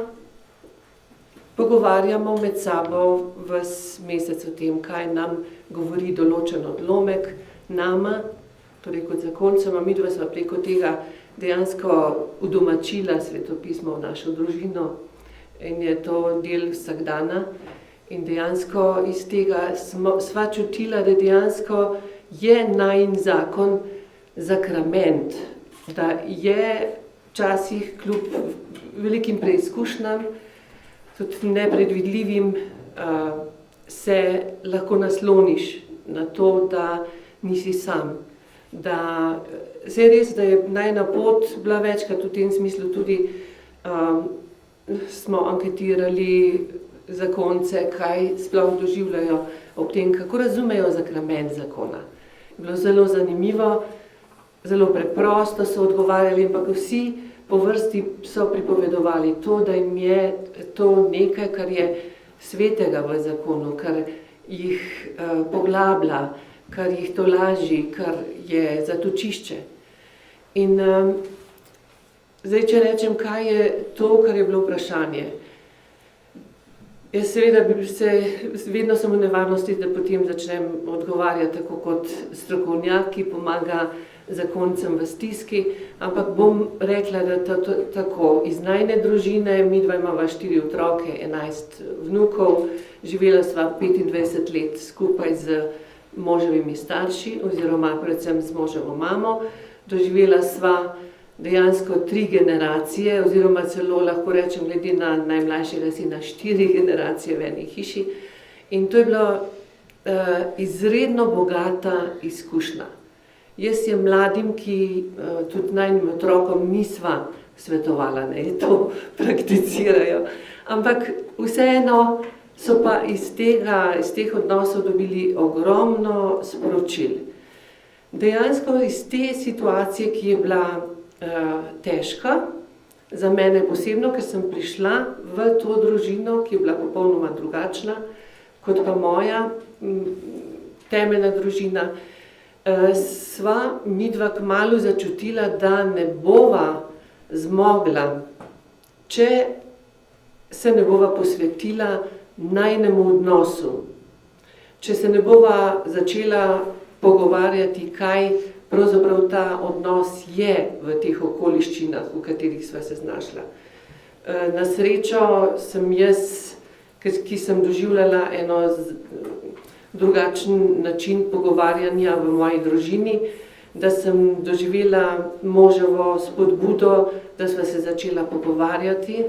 pogovarjamo med sabo ves mesec o tem, kaj nam govori določen odlomek nama, torej kot zakoncema. Midva sva preko tega dejansko udomačila svetopismo v našo družino in je to del vsakdana. In dejansko iz tega sva čutila, da dejansko je najin zakon sakrament, da je včasih kljub velikim preizkušnjam, tudi nepredvidljivim, se lahko nasloniš na to, da nisi sam. Da, zdaj res, da je najina pot bila večkrat v tem smislu tudi, smo anketirali zakonce, kaj sploh doživljajo ob tem, kako razumejo sakrament zakona. Bilo zelo zanimivo, zelo preprosto so odgovarjali, ampak vsi po vrsti so pripovedovali to, da jim je to nekaj, kar je svetega v zakonu, kar jih poglablja, kar jih tolaži, kar je zatočišče. In zdaj, če rečem, kaj je to, kar je bilo vprašanje. Jaz seveda vedno sem v nevarnosti, da potem začnem odgovarjati tako kot strokovnjak, ki pomaga zakoncem v stiski, ampak bom rekla, da tako, iz najine družine, midva imava 4 otroke, 11 vnukov, živela sva 25 let skupaj z moževimi starši, oziroma predvsem z moževo mamo, doživela sva dejansko 3 generacije, oziroma celo lahko rečem, glede na najmlajšega sina 4 generacije v eni hiši. In to je bila izredno bogata izkušnja. Jaz je mladim, ki tudi najnim otrokom nisva svetovala, ne to prakticirajo, ampak vseeno so pa iz teh odnosov dobili ogromno sporočil. Dejansko iz te situacije, ki je bila težka, za mene posebno, ker sem prišla v to družino, ki je bila popolnoma drugačna, kot pa moja temeljna družina, sva midva kmalu začutila, da ne bova zmogla, če se ne bova posvetila najinemu odnosu, če se ne bova začela pogovarjati, kaj pravzaprav ta odnos je v teh okoliščinah, v katerih sva se znašla. Na srečo sem jaz, ki sem doživljala eno drugačen način pogovarjanja v moji družini, da sem doživela moževo spodbudo, da sva se začela pogovarjati,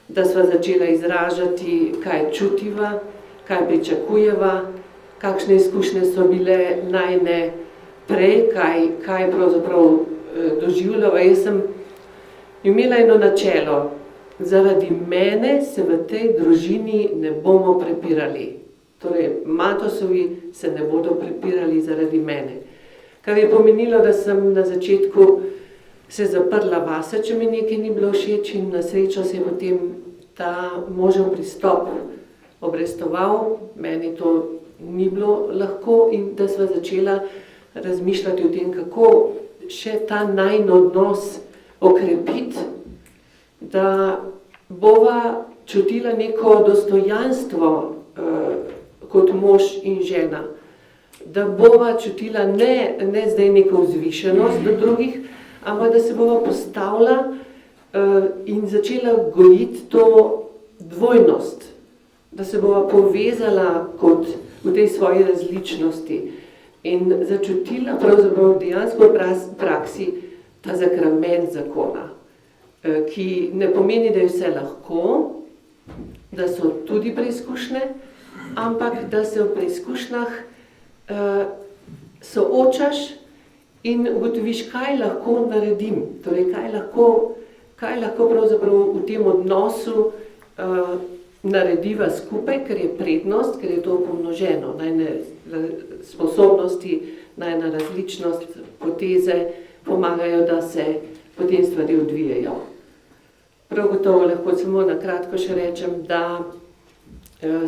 da sva začela izražati, kaj čutiva, kaj pričakujeva, kakšne izkušnje so bile najine prej, kaj pravzaprav doživljava. Jaz sem imela eno načelo, zaradi mene se v tej družini ne bomo prepirali. Torej, Matosovi se ne bodo prepirali zaradi mene. Kar je pomenilo, da sem na začetku se zaprla vase, če mi nekaj ni bilo všeč, in na srečo se je potem ta možev pristop obrestoval, meni to ni bilo lahko, in da sva začela razmišljati o tem, kako še ta najin odnos okrepiti, da bova čutila neko dostojanstvo kot mož in žena, da bova čutila ne zdaj neko vzvišenost do drugih, ampak da se bova postavila in začela gojiti to dvojnost, da se bova povezala kot v tej svoji različnosti in začutila pravzaprav dejansko v praksi ta sakrament zakona, ki ne pomeni, da je vse lahko, da so tudi preizkušnje, ampak da se v preizkušnjah soočaš in ugotoviš, kaj lahko naredim, torej kaj lahko pravzaprav v tem odnosu narediva skupaj, ker je prednost, ker je to pomnoženo, najne sposobnosti, najna različnost, poteze pomagajo, da se potem stvari odvijajo. Prav gotovo lahko samo na kratko še rečem, da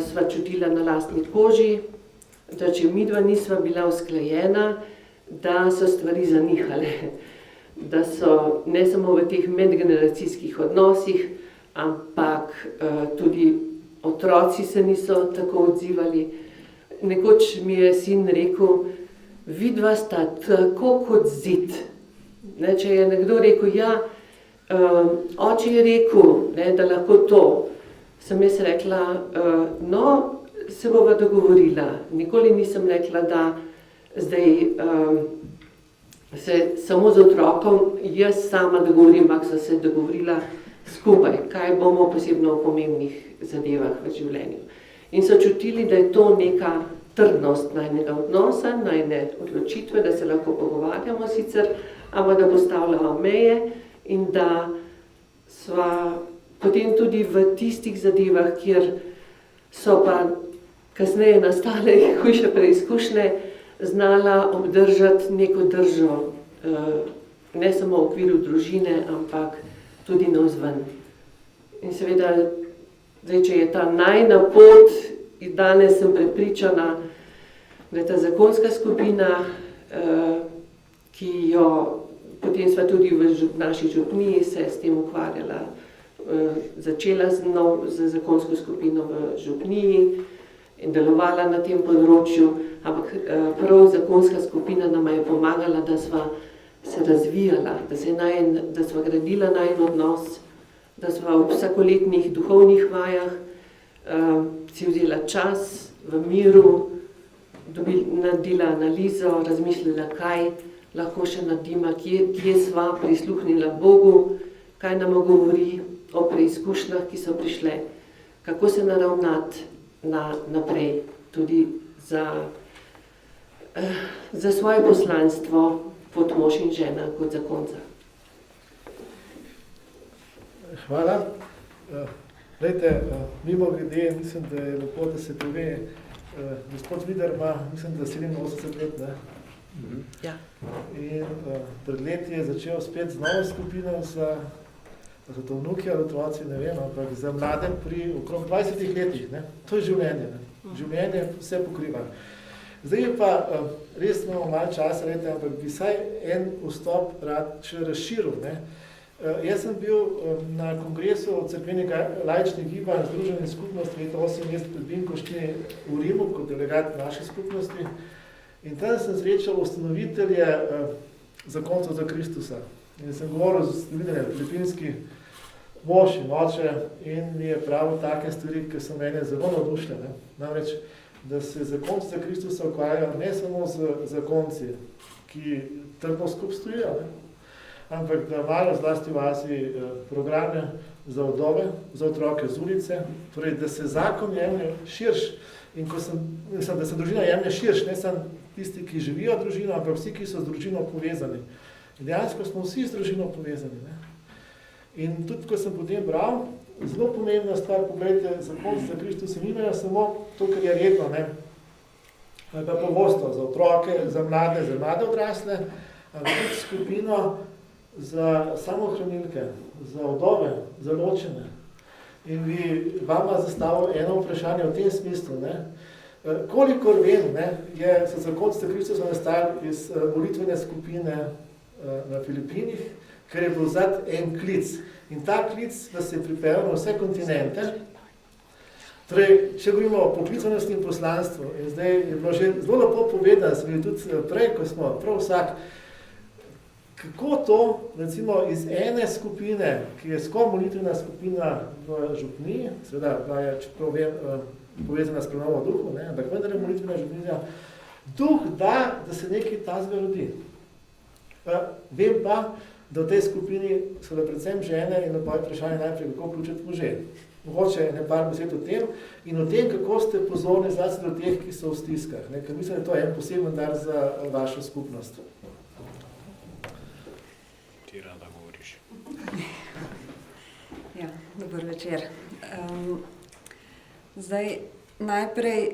sva čutila na lastni koži, da če midva nisva bila usklajena, da so stvari zanihale, da so ne samo v teh medgeneracijskih odnosih, ampak tudi otroci se niso tako odzivali. Nekoč mi je sin rekel, vidva sta tako kot zid. Ne, če je nekdo rekel, ja, oče je rekel, ne, da lahko to, sem jaz rekla, no, se bova dogovorila. Nikoli nisem rekla, da zdaj se samo z otrokom jaz sama dogovorim, ampak so se dogovorila skupaj, kaj bomo posebno v pomembnih zadevah v življenju. In so čutili, da je to neka trdnost najnega odnosa, najne odločitve, da se lahko pogovarjamo sicer, ampak da postavljamo meje in da sva potem tudi v tistih zadevah, kjer so pa kasneje nastale hujše preizkušnje, znala obdržati neko držo, ne samo v okviru družine, ampak tudi navzven. In seveda, zdaj, če je ta najna pot, in danes sem prepričana, da je ta zakonska skupina, ki jo potem sva tudi v naši župniji se s tem ukvarjala, začela z zakonsko skupino v župniji in delovala na tem področju, ampak prav zakonska skupina nama je pomagala, da sva se razvijala, da sva gradila najin odnos, da sva v vsakoletnih duhovnih vajah si vzela čas v miru, naredila analizo, razmišljala, kaj lahko še naredimo, kje sva prisluhnila Bogu, kaj nam govori o preizkušnjah, ki so prišle, kako se naravnati naprej, tudi za svoje poslanstvo kot mož in žena, kot zakonca. Hvala. Glejte, mimo grede, mislim, da je lepo, da se pove, gospod Vidar ima, mislim, da 87 let, ne? Ja. In pred leti je začel spet z novo skupino, da so to vnuki ali otroci, ne vem, ampak za mlade pri okrog 20 letih, ne? To je življenje, ne? Življenje vse pokriva. Zdaj je pa res imamo malo časa, ampak bi vsaj en vstop rad še razširil, ne? Jaz sem bil na kongresu cerkvenega laičnih gibanj Združenih skupnosti leta 1998 pred Binkoštini v Rimu kot delegat naše skupnosti in tam sem srečal ustanovitelje zakoncev za Kristusa. In sem govoril z ustanoviteljem, filipinski mož in oče in mi je pravil take stvari, ki so mene zelo navdušile, ne? Namreč, da se zakonci za Kristusa ukvarjajo ne samo z zakonci, ki trdno skupaj stojijo, ne? Ampak da imajo zlasti v Aziji programe za vdove, za otroke z ulice, torej da se zakon jemlje širš in da se družina jemlje širš, ne samo tisti, ki živijo družino, ampak vsi, ki so z družino povezani. In dejansko smo vsi z družino povezani, ne? In tudi, ko sem potem bral, zelo pomembna stvar, pogledajte, zakonci za Kristusa nimajo samo to, kar je redno, ne? Ali pa pogosto za otroke, za mlade odrasle, ampak tudi skupino za samohranilke, za vdove, za ločene. In bi vama zastavil eno vprašanje v tem smislu, ne? Kolikor vem, ne, so zakonci za Kristusa nastali iz molitvene skupine na Filipinih, ker je bil zad en klic. In ta klic vas je pripeljal na vse kontinente. Torej, če govorimo o poklicanosti in poslanstvu, in zdaj je bilo že zelo lepo povedano, sem bil tudi prej, ko smo prav vsak, kako to, recimo, iz ene skupine, ki je skoraj molitvena skupina v župniji, seveda, je, čeprav vem, povezana s prenovo duhu, ne, ampak vendar je molitvena župnija, duh da se nekaj tazga rodi. Vem pa, da v tej skupini so da predvsem žene in pa je vprašanje najprej, kako vključiti može. Mogoče ne par besed o tem in o tem, kako ste pozorni zlasti do teh, ki so v stiskah, ne, ker mislim, da je to en poseben dar za vašo skupnost. Rada govoriš. Ja, dober večer. Zdaj, najprej,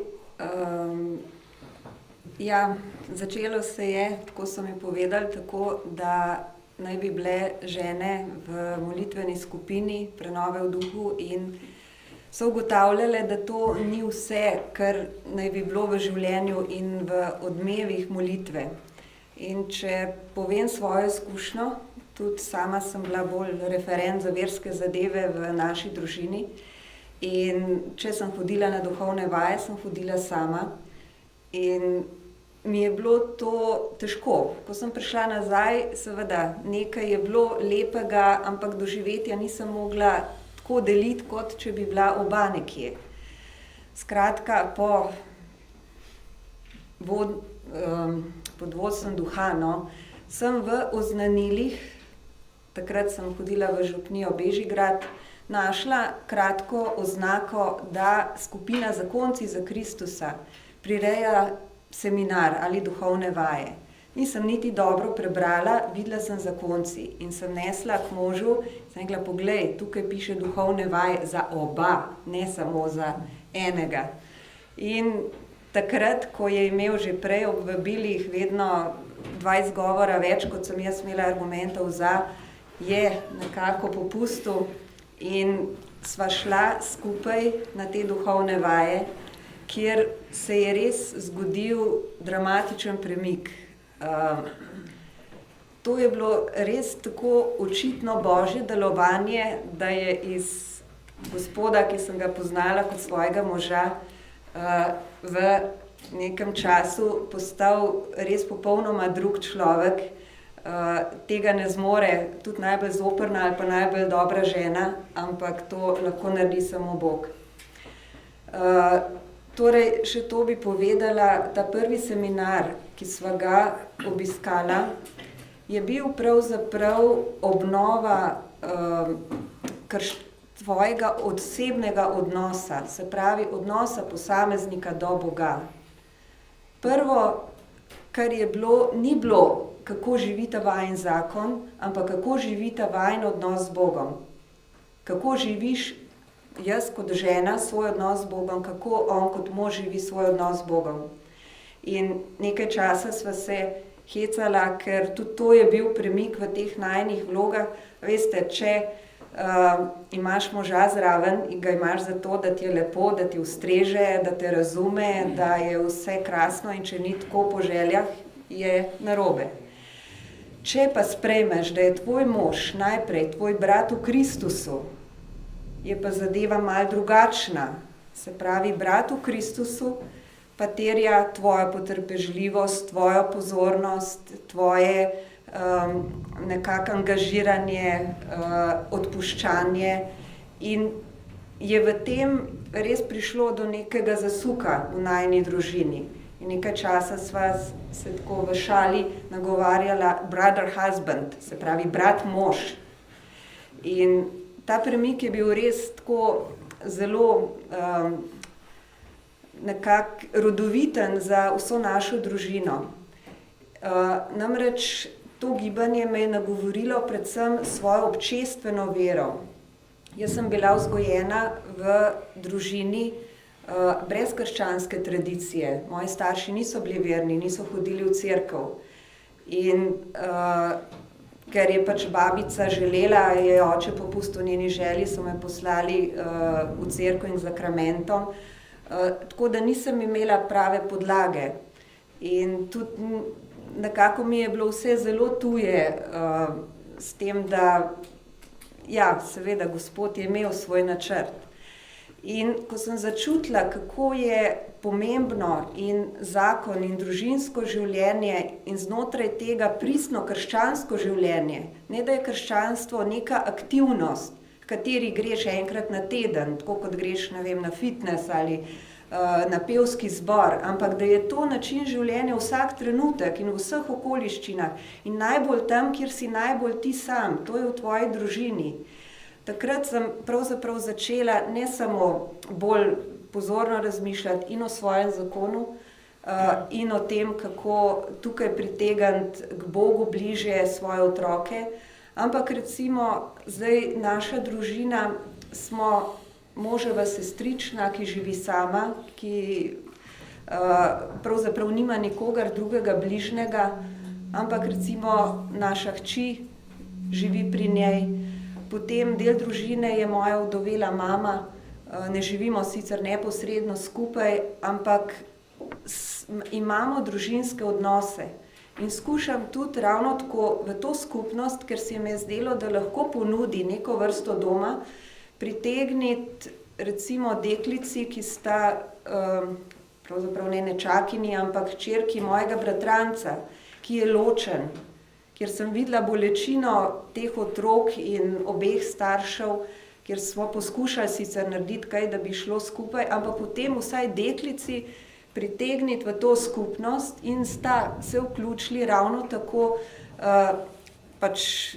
začelo se je, tako so mi povedali, tako da naj bi bile žene v molitveni skupini prenove v duhu in so ugotavljale, da to ni vse, kar naj bi bilo v življenju in v odmevih molitve. In če povem svojo izkušnjo, tudi sama sem bila bolj referent za verske zadeve v naši družini in če sem hodila na duhovne vaje, sem hodila sama in mi je bilo to težko. Ko sem prišla nazaj, seveda, nekaj je bilo lepega, ampak doživetja nisem mogla tako deliti, kot če bi bila oba nekje. Skratka, pod vodstvom duha, sem v oznanilih, takrat sem hodila v župnijo Bežigrad, našla kratko oznako, da skupina Zakonci za Kristusa prireja seminar ali duhovne vaje. Nisem niti dobro prebrala, videla sem zakonci in sem nesla k možu, sem rekla, poglej, tukaj piše duhovne vaje za oba, ne samo za enega. In takrat, ko je imel že prej ob vabilih vedno 20 govora več, kot sem jaz imela argumentov za, je nekako popustil in sva šla skupaj na te duhovne vaje, kjer se je res zgodil dramatičen premik. To je bilo res tako očitno božje delovanje, da je iz gospoda, ki sem ga poznala kot svojega moža, v nekem času postal res popolnoma drug človek. Tega ne zmore tudi najbolj zoprna ali pa najbolj dobra žena, ampak to lahko naredi samo Bog. Torej, še to bi povedala, ta prvi seminar, ki sva ga obiskala, je bil pravzaprav obnova tvojega osebnega odnosa, se pravi odnosa posameznika do Boga. Prvo, kar je bilo, ni bilo, kako živi ta vajin zakon, ampak kako živi ta vajin odnos z Bogom. Kako živiš jaz kot žena svoj odnos z Bogom, kako on kot mož živi svoj odnos z Bogom. In nekaj časa sva se hecala, ker tudi to je bil premik v teh najinih vlogah. Veste, če imaš moža zraven in ga imaš zato, da ti je lepo, da ti ustreže, da te razume, da je vse krasno in če ni tako po željah, je narobe. Če pa sprejmeš, da je tvoj mož najprej tvoj brat v Kristusu, je pa zadeva malo drugačna. Se pravi, brat v Kristusu pa terja tvojo potrpežljivost, tvojo pozornost, tvoje nekako angažiranje, odpuščanje in je v tem res prišlo do nekega zasuka v najini družini. In nekaj časa sva se tako v šali nagovarjala brother husband, se pravi brat mož. In ta premik je bil res tako zelo nekako rodoviten za vso našo družino. Namreč to gibanje me je nagovorilo predvsem svojo občestveno vero. Jaz sem bila vzgojena v družini brez krščanske tradicije. Moji starši niso bili verni, niso hodili v cerkev. In ker je pač babica želela, je oče popustil njeni želji, so me poslali v cerkev in k zakramentom. Tako da nisem imela prave podlage. In tudi nekako mi je bilo vse zelo tuje s tem, da ja, seveda Gospod je imel svoj načrt. In ko sem začutila, kako je pomembno in zakon in družinsko življenje in znotraj tega pristno krščansko življenje, ne da je krščanstvo neka aktivnost, v kateri greš enkrat na teden, tako kot greš, ne vem, na fitness ali na pevski zbor, ampak da je to način življenja vsak trenutek in v vseh okoliščinah in najbolj tam, kjer si najbolj ti sam, to je v tvoji družini. Takrat sem pravzaprav začela ne samo bolj pozorno razmišljati in o svojem zakonu in o tem, kako tukaj pritegniti k Bogu bližje svoje otroke, ampak recimo zdaj naša družina smo moževa sestrična, ki živi sama, ki pravzaprav nima nikogar drugega bližnjega, ampak recimo naša hči živi pri njej. Potem del družine je moja vdovela mama, ne živimo sicer neposredno skupaj, ampak imamo družinske odnose. In skušam tudi ravno tako v to skupnost, ker se mi je zdelo, da lahko ponudi neko vrsto doma, pritegniti recimo deklici, ki sta pravzaprav ne nečakinji, ampak hčerki mojega bratranca, ki je ločen, kjer sem videla bolečino teh otrok in obeh staršev, kjer smo poskušali sicer narediti kaj, da bi šlo skupaj, ampak potem vsaj deklici pritegniti v to skupnost in sta se vključili ravno tako, pač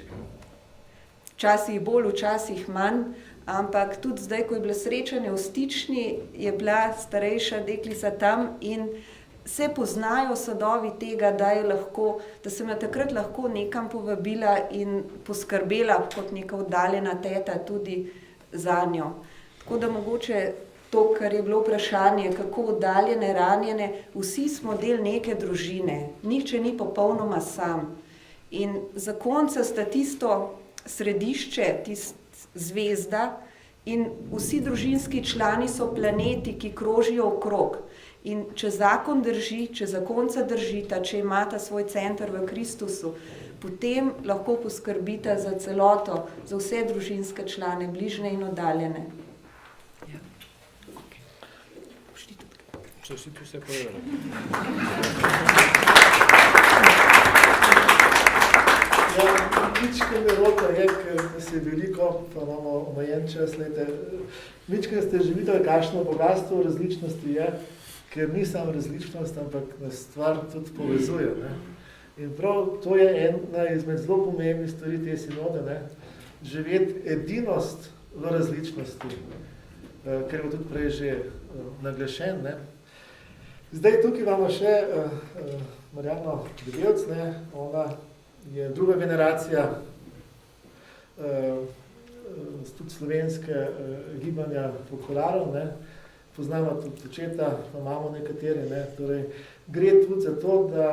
včasih bolj, včasih manj, ampak tudi zdaj, ko je bilo srečanje v Stični, je bila starejša deklica tam in se poznajo sadovi tega, da sem jo takrat lahko nekam povabila in poskrbela kot neka oddaljena teta tudi za njo. Tako da mogoče to, kar je bilo vprašanje, kako oddaljene, ranjene, vsi smo del neke družine, nihče ni popolnoma sam. In zakonca sta tisto središče, zvezda in vsi družinski člani so planeti, ki krožijo okrog. In če zakon drži, če zakonca držita, če imata svoj center v Kristusu, potem lahko poskrbita za celoto, za vse družinske člane, bližnje in oddaljene. Ja. Če si tu vse povedala. Ja, mičke me rota je, ker nas je veliko, pa imamo omejen čas, mičke ste že videli, kakšno bogatstvo različnosti je, ker ni samo različnost, ampak nas stvar tudi povezuje. Ne? In prav to je ena izmed zelo pomembnih stvari te sinode, ne? Živeti edinost v različnosti, ker je tudi prej že naglašen. Ne? Zdaj tukaj imamo še Marjano Debevc, ne? Ona je druga generacija tudi slovenske gibanja fokularov, ne? Poznamo tudi očeta, pa imamo nekateri, ne? Torej, gre tudi za to, da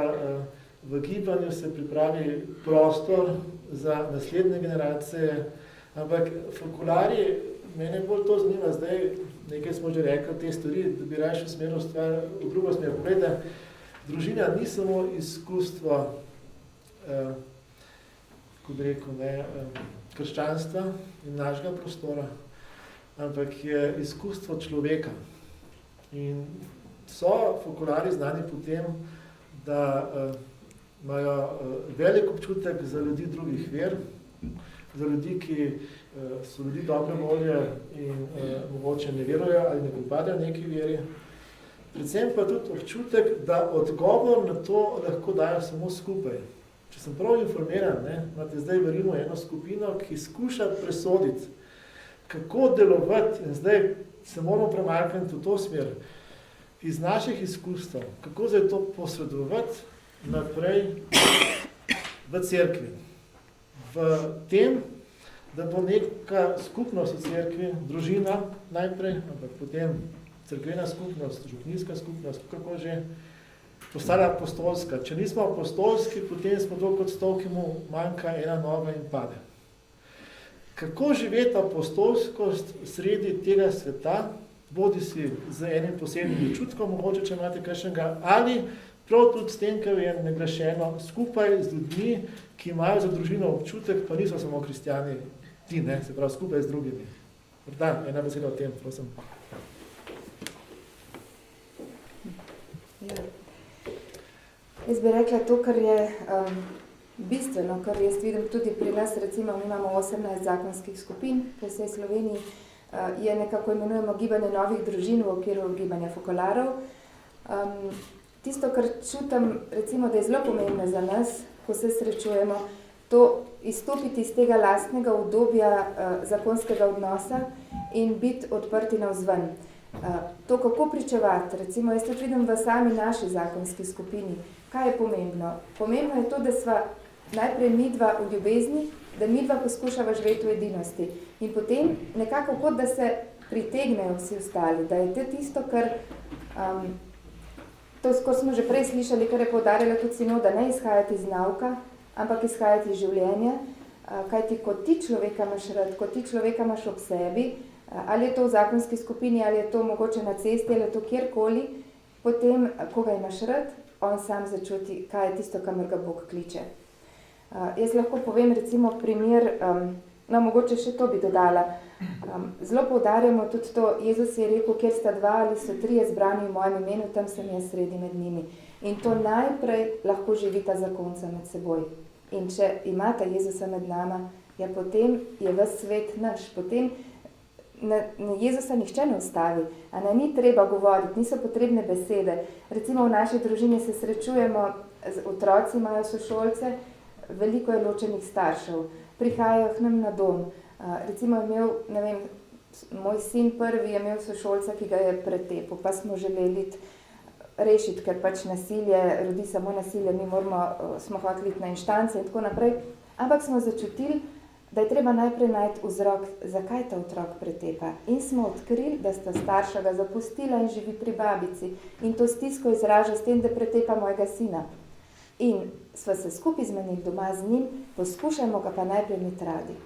v gibanju se pripravi prostor za naslednje generacije, ampak fokulari, mene bolj to zanima zdaj, nekaj smo že rekli te stvari, da bi raje usmeril stvar v drugo smer. Poglejte, družina ni samo izkustvo, ko bi rekel, ne, krščanstva in našega prostora, ampak je izkustvo človeka. In so fokulari znani po tem, da imajo velik občutek za ljudi drugih ver, za ljudi, ki so ljudi dobre volje in mogoče ne verujejo ali ne pripadajo neki veri. Predvsem pa tudi občutek, da odgovor na to lahko dajo samo skupaj. Če sem prav informiran, ne, imate zdaj v Rimu eno skupino, ki skuša presoditi, kako delovati, in zdaj se moramo premakniti v to smer, iz naših izkustev, kako zdaj to posredovati naprej v cerkvi. V tem, da bo neka skupnost v cerkvi, družina najprej, ampak potem cerkvena skupnost, župnijska skupnost, kako že, postala apostolska. Če nismo apostolski, potem smo to kot stol, ki mu manjka ena noga in pade. Kako živeti apostolskost sredi tega sveta, bodi si z enim posebnim občutkom, mogoče, če imate kakšnega, ali prav tudi s tem, kar je naglašeno, skupaj z ljudmi, ki imajo za družino občutek, pa niso samo kristjani, ti, ne, se pravi, skupaj z drugimi. Morda, ena beseda o tem, prosim. Ja. Jaz bi rekla to, kar je bistveno, kar jaz vidim tudi pri nas, recimo mi imamo 18 zakonskih skupin po vsej Sloveniji, je nekako imenujemo gibanje novih družin v okviru gibanja fokularov. Tisto, kar čutim, recimo, da je zelo pomembno za nas, ko se srečujemo, to izstopiti iz tega lastnega obdobja zakonskega odnosa in biti odprti navzven. To, kako pričevati, recimo, jaz tudi vidim v sami naši zakonski skupini, kaj je pomembno? Pomembno je to, da sva najprej midva v ljubezni, da midva poskušava živeti v edinosti in potem nekako kot da se pritegnejo vsi ostali, da je to tisto, kar, to skoro smo že prej slišali, kar je poudarjala tudi sinoda, ne izhajati iz nauka, ampak izhajati iz življenja, kajti ko ti človeka imaš rad, ko ti človeka imaš ob sebi, ali je to v zakonski skupini, ali je to mogoče na cesti, ali je to kjerkoli, potem, ko ga imaš rad, on sam začuti, kaj je tisto, kamor ga Bog kliče. Jaz lahko povem recimo primer, no mogoče še to bi dodala. Zelo poudarjamo tudi to, Jezus je rekel, kjer sta dva ali so trije zbrani v mojem imenu, tam sem jaz sredi med njimi. In to najprej lahko živita zakonca med seboj. In če imata Jezusa med nama, ja potem je ves svet naš, potem Jezusa nihče ne ustavi, a ne ni treba govoriti, niso potrebne besede. Recimo v naši družini se srečujemo, otroci imajo sošolce, veliko je ločenih staršev, prihajajo k nam na dom. Recimo imel, ne vem, Moj sin prvi je imel sošolca, ki ga je pretepil, pa smo želeli rešiti, ker pač nasilje, rodi samo nasilje, mi smo hoteli iti na inštance in tako naprej, ampak smo začutili, da je treba najprej najti vzrok, zakaj ta otrok pretepa. In smo odkrili, da sta starša ga zapustila in živi pri babici in to stisko izraža s tem, da pretepa mojega sina. In sva se skupaj zmenili doma z njim, poskušajmo ga pa najprej imeti radi.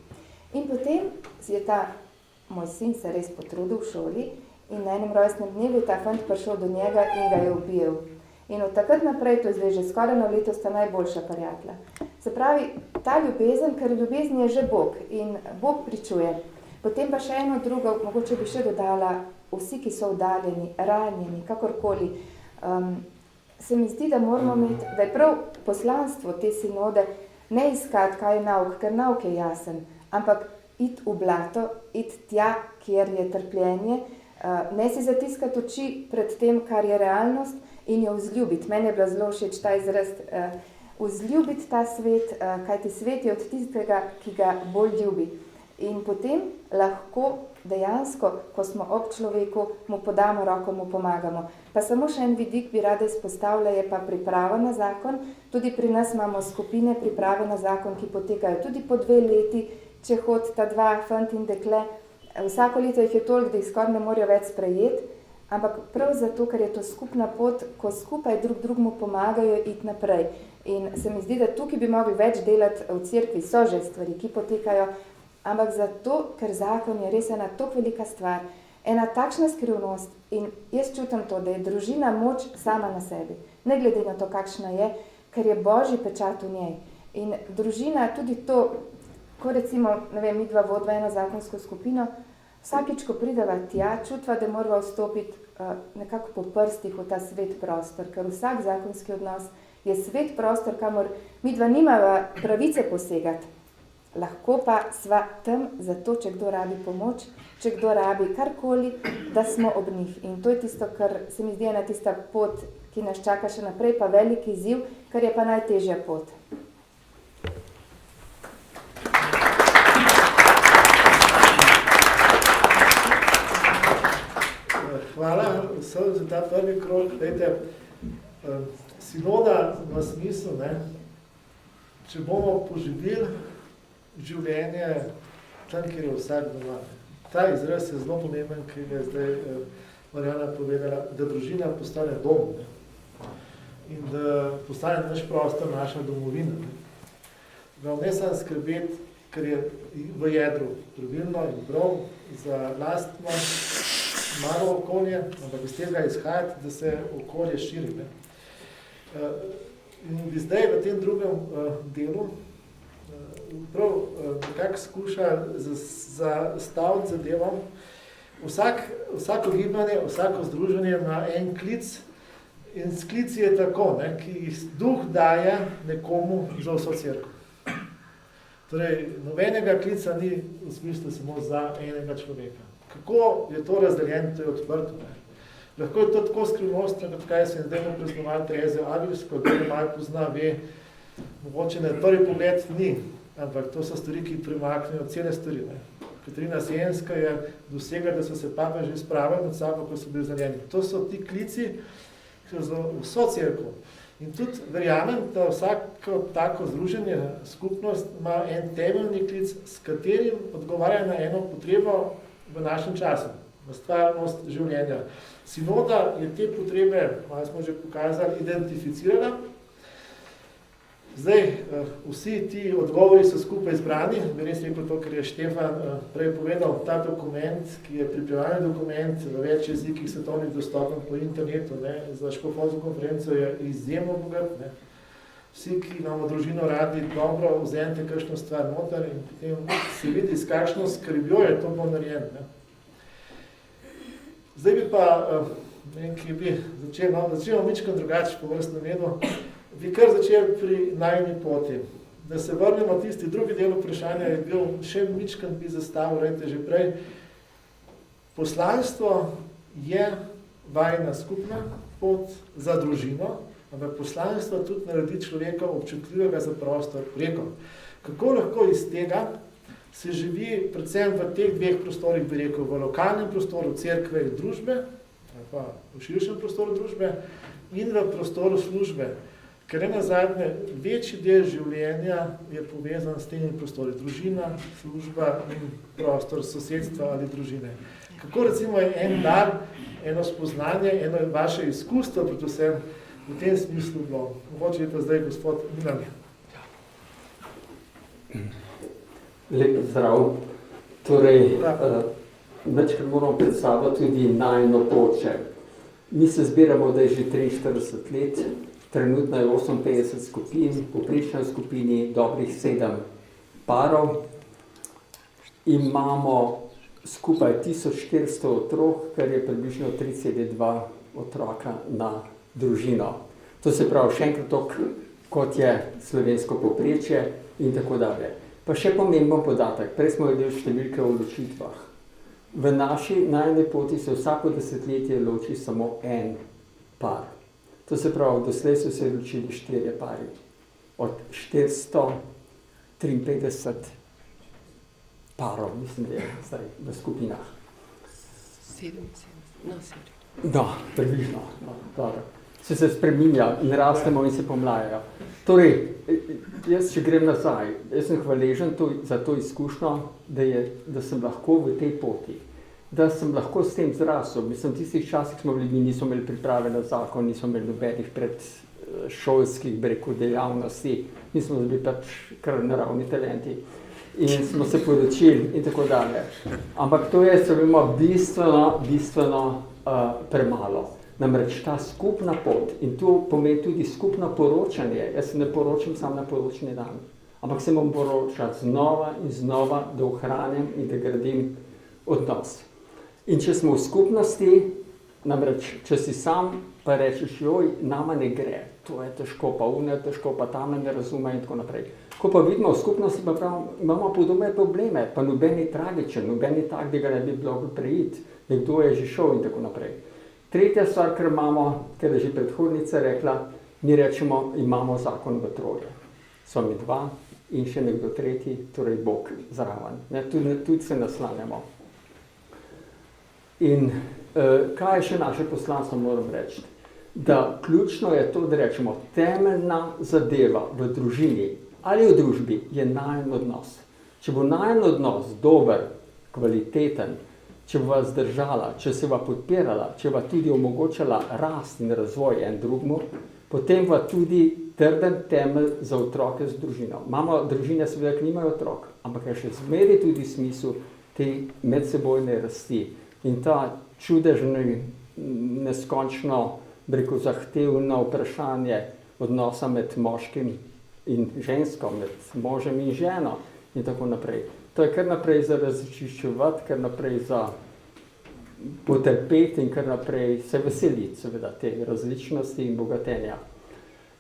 In potem je moj sin se res potrudil v šoli in na enem rojstnem dnevu je ta fant prišel do njega in ga je ubil. In od takrat naprej, to je zdaj že skoraj na leto, sta najboljša prijatelja. Se pravi, ta ljubezen, ker ljubezen je že Bog in Bog pričuje. Potem pa še eno drugo, mogoče bi še dodala, vsi, ki so oddaljeni, ranjeni, kakorkoli, se mi zdi, da moramo imeti, da je prav poslanstvo te sinode ne iskati, kaj je nauk, ker nauk je jasen, ampak iti v blato, iti tja, kjer je trpljenje, ne si zatiskati oči pred tem, kar je realnost in jo vzljubiti. Meni je bila zelo všeč ta izraz, vzljubiti ta svet, kajti svet je od tistega, ki ga bolj ljubi. In potem lahko dejansko, ko smo ob človeku, mu podamo roko, mu pomagamo. Pa samo še en vidik bi rada izpostavila, je pa priprava na zakon. Tudi pri nas imamo skupine priprave na zakon, ki potekajo tudi po 2 leti, če hodita 2, fant in dekle. Vsako leto jih je toliko, da jih skoraj ne morejo več sprejeti, ampak prav zato, ker je to skupna pot, ko skupaj drug drugmu pomagajo iti naprej. In se mi zdi, da tukaj bi mogli več delati v cerkvi, so že stvari, ki potekajo, ampak zato, ker zakon je res ena tako velika stvar, ena takšna skrivnost in jaz čutim to, da je družina moč sama na sebi, ne glede na to, kakšna je, ker je Božji pečat v njej. In družina tudi to, ko recimo, ne vem, mi dva vodva eno zakonsko skupino, vsakič, ko prideva tja, čutva, da morava vstopiti nekako po prstih v ta svet prostor, ker vsak zakonski odnos je svet prostor, kamor mi dva nimava pravice posegati. Lahko pa sva tam zato, če kdo rabi pomoč, če kdo rabi karkoli, da smo ob njih. In to je tisto, kar se mi zdi ena tista pot, ki nas čaka še naprej, pa veliki izziv, kar je pa najtežja pot. Hvala vsem za ta prvi krog. Dajte, sinoda ima smisel, ne? Če bomo poživeli življenje tam, kjer je vsak doma. Ta izraz je zelo pomemben, ki je zdaj Marjana povedala, da družina postane dom, ne? In da postane naš prostor, naša domovina. Ne samo skrbeti, ker je v jedru pravilno in prav za lastno malo okolje, ampak iz tega izhajati, da se okolje širi. Ne? In bi zdaj v tem drugem delu prav nekako skuša zastaviti zadevo. Vsako gibanje, vsako združenje ima en klic in sklic je tako, ne, ki duh daje nekomu za vso cerkev. Torej, nobenega klica ni v smislu samo za enega človeka. Kako je to razdeljeno, to je odprto. Ne? Lahko je to tako skrivnostno, kot kaj se je zdaj praznovali Terezijo Avilsko, kdo ne malo pozna, ve, mogoče na prvi pogled ni, ampak to so stvari, ki premaknejo cele stvari. Ne? Katarina Sienska je dosegla, da so se papeži spravili med sabo, ko so bili zaljeni. To so ti klici, ki so za vso cerkev. In tudi verjamem, da vsako tako združenje, skupnost ima en temeljni klic, s katerim odgovarja na eno potrebo v našem času, v stvarnost življenja. Sinoda je te potrebe, malo smo že pokazali, identificirala. Zdaj, vsi ti odgovori so skupaj zbrani, bi res rekel to, ker je Štefan prej povedal, ta dokument, ki je pripravljen dokument, v več jezikih svetovnih dostopen po internetu, ne, za škofovsko konferenco je izjemno bogat. Ne. Vsi, ki imamo družino radi, dobro vzemite kakšno stvar noter in potem se vidi, s kakšno skrbjo je to bo narejeno. Ne. Zdaj bi pa, ne vem, ki bi začel mičkam drugače po vrstnem redu, bi kar začel pri najni poti. Da se vrnemo tisti drugi del vprašanja, je bil še mičkam bi zastavil, rejte že prej. Poslanstvo je vajna skupna pot za družino, ampak poslanstvo tudi naredi človeka občutljivega za prostor preko. Kako lahko iz tega se živi predvsem v teh dveh prostorih, bi rekel, v lokalnem prostoru cerkve in družbe, ali pa v širšem prostoru družbe, in v prostoru službe. Ker nazadnje večji del življenja je povezan s temi prostori, družina, služba in prostor sosedstva ali družine. Kako recimo je en dar, eno spoznanje, eno vaše izkustvo, predvsem v tem smislu bilo? Mogoče je pa zdaj gospod Milan. Lep zdrav. Torej, večkrat moramo predstavljati tudi najino poče. Mi se zbiramo, da je že 43 let, trenutno je 58 skupin, v povprečni skupini dobrih 7 parov. Imamo skupaj 1400 otrok, kar je približno 3,2 otroka na družino. To se pravi še enkrat toliko, kot je slovensko povprečje in tako dalje. Pa še pomemben podatek, prej smo videli številke o ločitvah. V naši najini poti se vsako desetletje loči samo en par. To se pravi, doslej so se ločili 4 pari. Od 453 parov, mislim, da je zdaj v skupinah. 7, no, 7. No, približno. No, se spreminja in rastemo in se pomlajajo. Torej, jaz, če grem nazaj, jaz sem hvaležen za to izkušnjo, da sem lahko v tej poti, da sem lahko s tem zrasel. Mislim, v tistih časih smo bili, mi nismo imeli priprave na zakon, nismo imeli nobenih predšolskih dejavnosti, mi smo bili pač kar naravni talenti in smo se poročili in tako dalje. Ampak to je bistveno premalo. Namreč ta skupna pot, in to pomeni tudi skupno poročanje, jaz se ne poročam sam na poročni dan, ampak se bom poročal znova in znova, da ohranim in da gradim odnos. In če smo v skupnosti, namreč, če si sam, pa rečeš, joj, nama ne gre, to je težko, pa je težko, pa tam ne razume in tako naprej. Ko pa vidimo v skupnosti, pa pravimo, imamo podobne probleme, pa noben je tragičen, noben je tak, da ga ne bi bilo preiti, nekdo je že šel in tako naprej. Tretja stvar, ker imamo, ker je že predhodnica rekla, mi rečemo, imamo zakon v troje. So mi 2 in še nekdo tretji, torej Bog zraven. Tudi se naslanjamo. In kaj je še naše poslanstvo, moram reči? Da ključno je to, da rečemo, temeljna zadeva v družini ali v družbi je najen odnos. Če bo najen odnos dober, kvaliteten, če bo vas zdržala, če se va podpirala, če va tudi omogočala rast in razvoj en drugmu, potem va tudi trden temelj za otroke z družino. Imamo družine, seveda, ki nimajo otrok, ampak je še zmeraj tudi smisel te medsebojne rasti. In ta čudežno, neskončno, breko zahtevno vprašanje odnosa med moškim in žensko, med možem in ženo in tako naprej. To je kar naprej za razčiščevati, kar naprej za potrpeti in kar naprej se veseliti, seveda, te različnosti in bogatenja.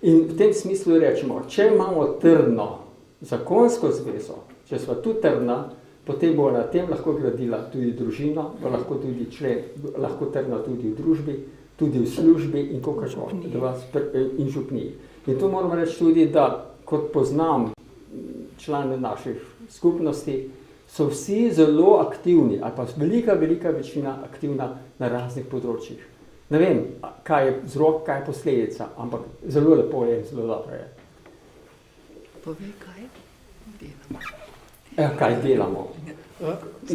In v tem smislu rečemo, če imamo trdno zakonsko zvezo, če sva tu trdna, potem bo na tem lahko gradila tudi družino, bo lahko tudi lahko trdna tudi v družbi, tudi v službi in in župniji. In to moram reči tudi, da kot poznam člane naših skupnosti, so vsi zelo aktivni, ali pa velika večina aktivna na raznih področjih. Ne vem, kaj je vzrok, kaj je posledica, ampak zelo lepo je, zelo dobro je. Povej, kaj delamo. Kaj delamo?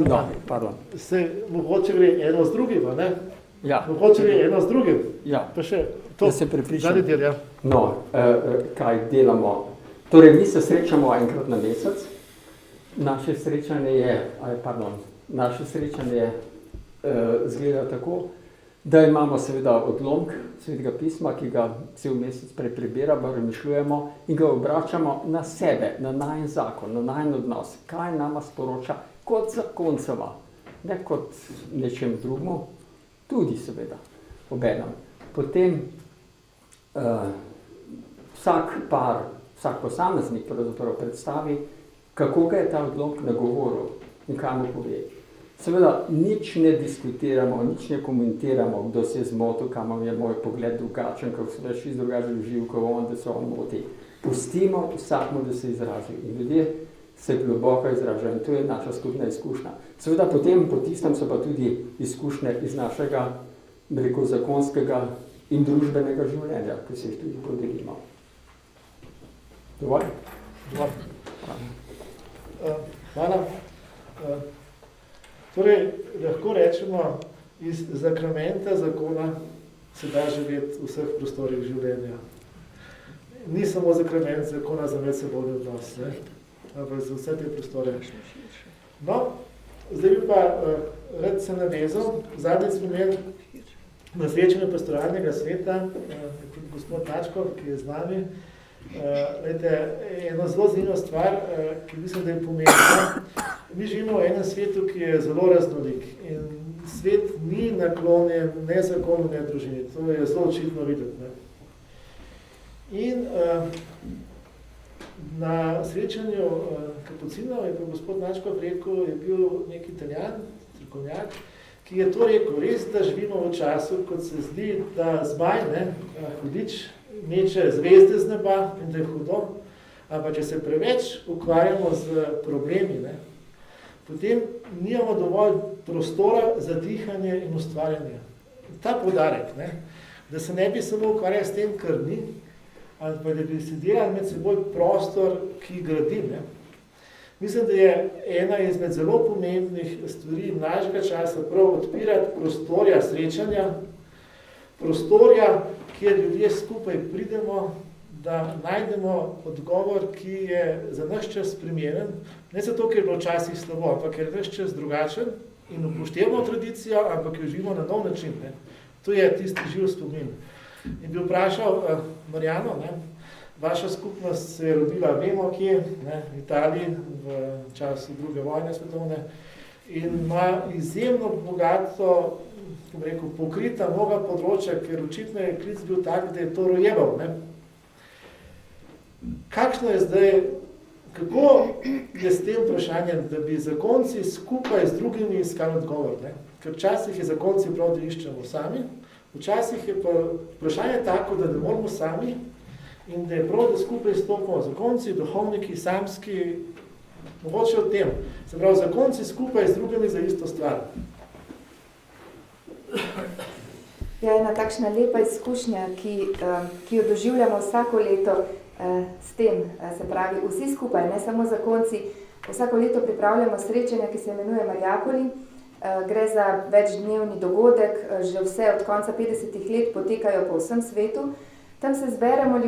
No, pardon. Se mogoče gre eno z drugim, ne? Ja. Mogoče gre eno z drugim. Ja. Pa še to, da se prepričam. zadnji del, ja. No, kaj delamo? Torej, mi se srečamo enkrat na mesec. Naše srečanje zgleda tako, da imamo seveda odlomek Svetega pisma, ki ga cel mesec prej prebiramo, razmišljujemo in ga obračamo na sebe, na najen zakon, na najen odnos. Kaj nama sporoča kot zakoncema, ne kot nečem drugmu, tudi seveda obenem. Potem vsak posameznik pravzaprav predstavi, kako ga je ta odlomek nagovoril in kaj mu pove. Seveda, nič ne diskutiramo, nič ne komentiramo, kdo se je zmotil, kam je moj pogled drugačen, kako se veš drugače doživel, ko on, da se on moti. Pustimo vsakmu, da se izrazi. In ljudje se globoko izraža in to je naša skupna izkušnja. Seveda potem po tistem so pa tudi izkušnje iz našega, rekel, zakonskega in družbenega življenja, ki se jih tudi podelimo. Dovolj? Hvala. Torej, lahko rečemo, iz zakramenta zakona se da živeti v vseh prostorih življenja. Ni samo zakrament zakona za medsebojni odnos, ne? Ampak za vse te prostore. No, zdaj bi pa rad se navezal. Zadnjič smo imeli na srečanju pastoralnega sveta, gospod Tačko, ki je z nami. Eno zelo zanimivo stvar, ki mislim, da je pomembna. Mi živimo v enem svetu, ki je zelo raznolik in svet ni naklonjen ne zakonu, ne družini. To je zelo očitno videti. Ne? In na srečanju kapucinov je pa gospod Načkov rekel, je bil nek Italijan, strokovnjak, ki je to rekel, res, da živimo v času, kot se zdi, da zmaj, hudič, meče zvezde z neba in da je hudo, ampak če se preveč ukvarjamo z problemi, potem nimamo dovolj prostora za dihanje in ustvarjanje. Ta poudarek, da se ne bi samo ukvarjali s tem, kar ni, ampak da bi si delali med seboj prostor, ki gradi. Mislim, da je ena izmed zelo pomembnih stvari našega časa prav odpirati prostorja srečanja, prostorja, kjer ljudje skupaj pridemo, da najdemo odgovor, ki je za naš čas primeren, ne zato, ker je bilo včasih slabo, ampak ker je naš čas drugačen in upoštevamo tradicijo, ampak jo živimo na nov način. To je tisti živ spomin. In bi vprašal Marjano, vaša skupnost se je rodila, vemo kje, v Italiji, v času druge vojne svetovne, in ima izjemno bogato, pokrita mnoga področja, ker očitno je klic bil tak, da je to rojeval. Kakšno je zdaj, kako je s tem vprašanjem, da bi zakonci skupaj z drugimi iskali odgovor? Ker včasih je zakonci prav, da iščemo sami, včasih je pa vprašanje tako, da ne moramo sami in da je prav, da skupaj stopimo zakonci, duhovniki, samski, mogoče o tem. Se pravi, zakonci skupaj z drugimi za isto stvar. Ja, ena takšna lepa izkušnja, ki jo doživljamo vsako leto s tem, se pravi, vsi skupaj, ne samo zakonci, vsako leto pripravljamo srečanja, ki se imenuje Mariapoli. Gre za večdnevni dogodek, že vse od konca 50 let potekajo po vsem svetu. Tam se zberemo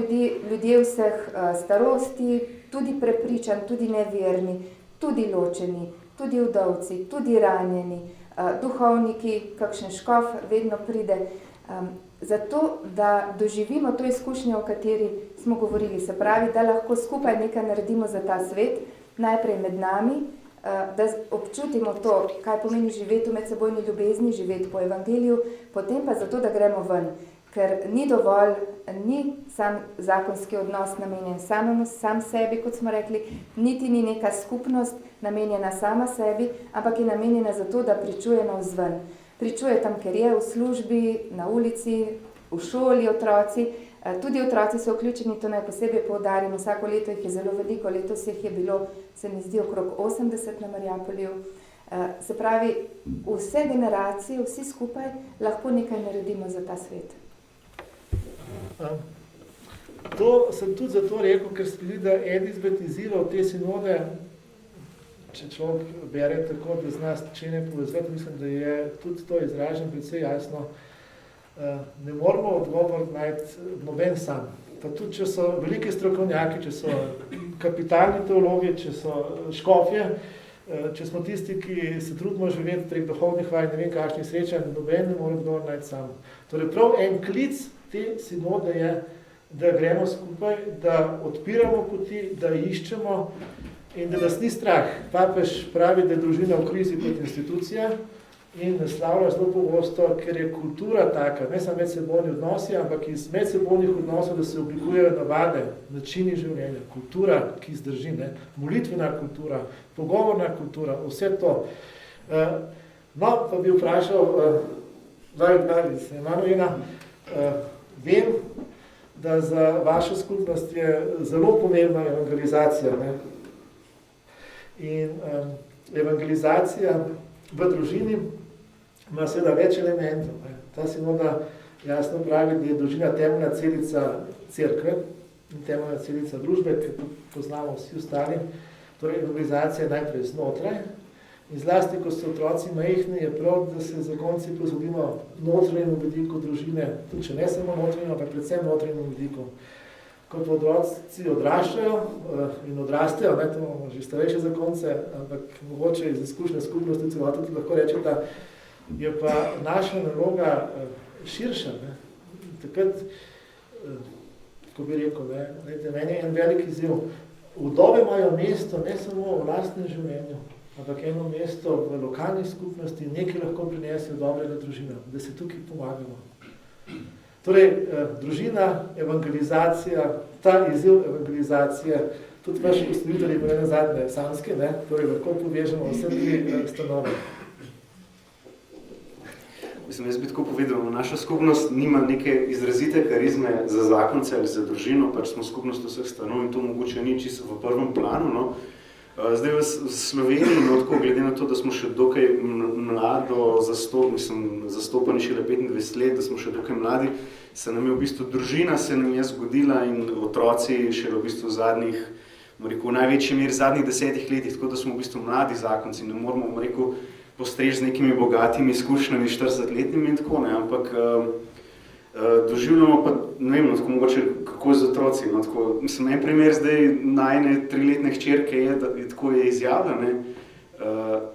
ljudje vseh starosti, tudi prepričan, tudi neverni, tudi ločeni, tudi vdovci, tudi ranjeni, duhovniki, kakšen škof vedno pride. Zato, da doživimo to izkušnjo, o kateri smo govorili, se pravi, da lahko skupaj nekaj naredimo za ta svet, najprej med nami, da občutimo to, kaj pomeni živeti v medsebojni ljubezni, živeti po evangeliju, potem pa zato, da gremo ven. Ker ni dovolj, ni sam zakonski odnos namenjen sam sebi, kot smo rekli, niti ni neka skupnost namenjena sama sebi, ampak je namenjena zato, da pričuje navzven. Pričuje tam, ker je v službi, na ulici, v šoli otroci. Tudi otroci so vključeni, to naj posebej poudarim, vsako leto jih je zelo veliko, letos jih je bilo, se mi zdi, okrog 80 na Mariapoliju. Se pravi, vse generacije, vsi skupaj lahko nekaj naredimo za ta svet. To sem tudi zato rekel, ker se vidi, da eden izmed izzivov te sinode, če človek bere tako, da zna čene povezati, mislim, da je tudi to izražen precej jasno. Ne moramo odgovor najti noben sam. Pa tudi, če so veliki strokovnjaki, če so kapitalni teologi, če so škofje, če smo tisti, ki se trudimo živeti prek duhovnih vaj, ne vem kakšnih srečanj, noben ne more odgovor najti sam. Torej prav en klic te sinode je, da gremo skupaj, da odpiramo poti, da iščemo in da nas ni strah. Papež pravi, da je družina v krizi kot institucija in naslavlja zelo pogosto, ker je kultura taka, ne samo medsebojni odnosi, ampak iz medsebojnih odnosov, da se oblikujejo navade, načini življenja, kultura, ki zdrži, molitvena kultura, pogovorna kultura, vse to. No, pa bi vprašal, Emanuela, vem, da za vašo skupnost je zelo pomembna evangelizacija. In evangelizacija v družini ima seveda več elementov. Ta sinoda jasno pravi, da je družina temeljna celica cerkve in temeljna celica družbe, ki poznamo vsi ostali. Torej, evangelizacija je najprej znotraj in zlasti, ko so otroci majhni, je prav, da se zakonci pozabimo notranjemu vidiku družine, tudi če ne samo notranjemu, ampak predvsem notranjemu vidiku. Ko pa otroci odraščajo in odrastejo, to imamo že starejše zakonce, ampak mogoče iz izkušnje skupnosti celoti tudi lahko reče, da je pa naša naloga širša. Takrat, ko bi rekel, meni je en velik izziv. Vdove imajo mesto ne samo v lastnem življenju, ampak eno mesto v lokalni skupnosti, nekaj lahko prinesejo dobrega družina, da se tukaj pomagamo. Torej, družina, evangelizacija, ta izziv evangelizacije, tudi vaši ustanovitelji, pa ne nazadnje samske, torej lahko povežemo vse tri stanove. Mislim, jaz bi tako povedal, naša skupnost nima neke izrazite karizme za zakonce ali za družino, pač smo skupnost vseh stanov in to mogoče ni čisto v prvem planu. Zdaj v Sloveniji, tako glede na to, da smo še dokaj mlado zastopani šele 25 let, da smo še dokaj mladi, se nam je v bistvu družina se nam je zgodila in otroci šele v bistvu zadnjih, v največji meri zadnjih 10 letih, tako da smo v bistvu mladi zakonci, ne moramo, postreči z nekimi bogatimi izkušnjami, 40-letnimi in tako, ampak doživljamo pa, ne vem, tako mogoče kako z otroci. En primer zdaj najne 3-letne hčerke je, da tako je izjavila,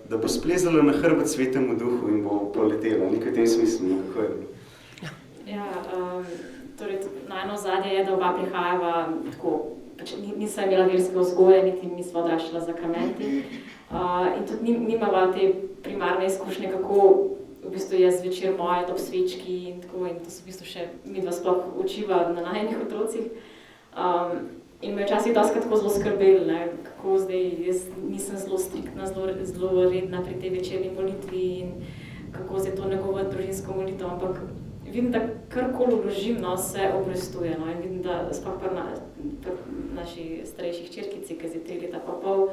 da bo splezala na hrbet Svetemu Duhu in bo poletela, nekaj v tem smislu, kako je. Ja, torej najno zadnje je, da oba prihajava tako, pač nisem imela verske vzgoje, niti nisva odraščala zakramenti. In tudi nimava te primarne izkušnje, kako v bistvu je zvečer mojati ob svečki in tako, in to se v bistvu še midva sploh učiva na najinih otrocih. In me včasih doskrat tako zelo skrbeli, kako zdaj jaz nisem zelo striktna, zelo redna pri tej večerni molitvi in kako zdaj to negovati družinsko molitev, ampak vidim, da karkoli vložim, se obrestuje. In vidim, da sploh pri naši starejši hčerkici, ki je zdaj 3 leta pa pol,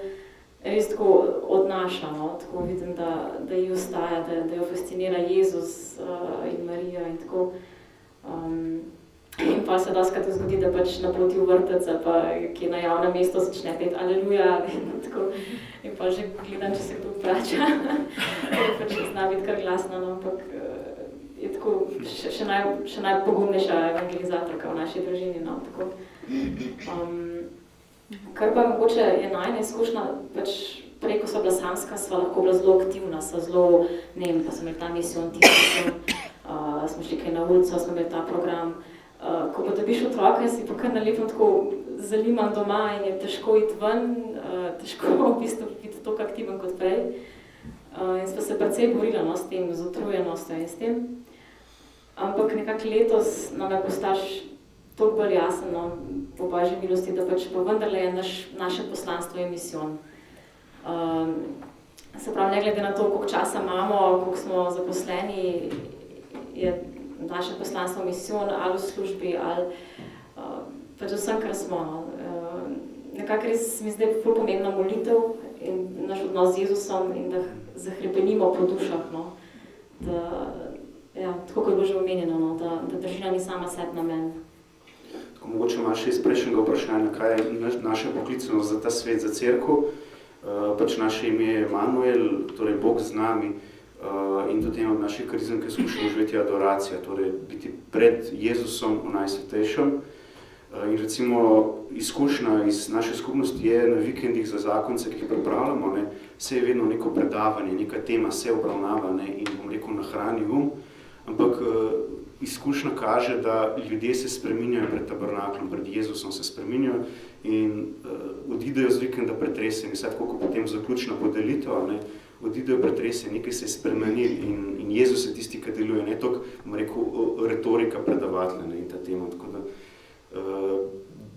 res tako odnaša, tako vidim, da ji ostaja, da jo fascinira Jezus in Marija in tako. In pa se doskrat zgodi, da pač na poti v vrtec, pa ki na javnem mestu začne peti Aleluja in tako. In pa že gledam, če se kdo vprača, pač zna biti kar glasno, ampak je tako še najpogumnejša evangelizatorka v naši družini, tako. Kar pa mogoče je najna izkušnja, pač prej, ko sva bila samska, sva lahko bila zelo aktivna, sva zelo, ne vem, pa smo imeli ta misijon, smo šli kaj na ulico, smo imeli ta program. Ko pa dobiš otroka, si pa kar na lepem tako zaliman doma in je težko iti ven, težko v bistvu biti toliko aktiven kot prej. In sva se precej borila s tem, z utrujenostjo in s tem. Ampak nekako letos nam je postaš toliko bolj jasen, po Božji milosti, da pač pa vendarle je naše poslanstvo in misijon. Se pravi, ne glede na to, koliko časa imamo, koliko smo zaposleni, je naše poslanstvo misijon ali v službi, ali pač vsem, kar smo. Nekako res mi zdaj ful pomembna molitev in naš odnos z Jezusom in da zahrepenimo po dušah, tako kot je bilo že omenjeno, da družina ni sama sebi namen. Mogoče malo še iz prejšnjega vprašanja, kaj je naša poklicnost za ta svet, za cerkev. Pač naše ime je Emanuel, torej Bog z nami, in tudi ena od naših karizem, ki skušamo živeti adoracija, torej biti pred Jezusom v najsvetejšem. In recimo izkušnja iz naše skupnosti je na vikendih za zakonce, ki jih pripravljamo, vse je vedno neko predavanje, neka tema se obravnava in bom rekel nahrani ampak izkušnja kaže, da ljudje se spreminjajo pred tabernaklom, pred Jezusom se spreminjajo in odidejo z vikenda pretreseni. Vse tako, ko potem zaključna podelitev, odidejo pretreseni, nekaj se je spremenil in Jezus je tisti, ki deluje, ne toliko, bom rekel, retorika predavatelja in ta tema. Tako da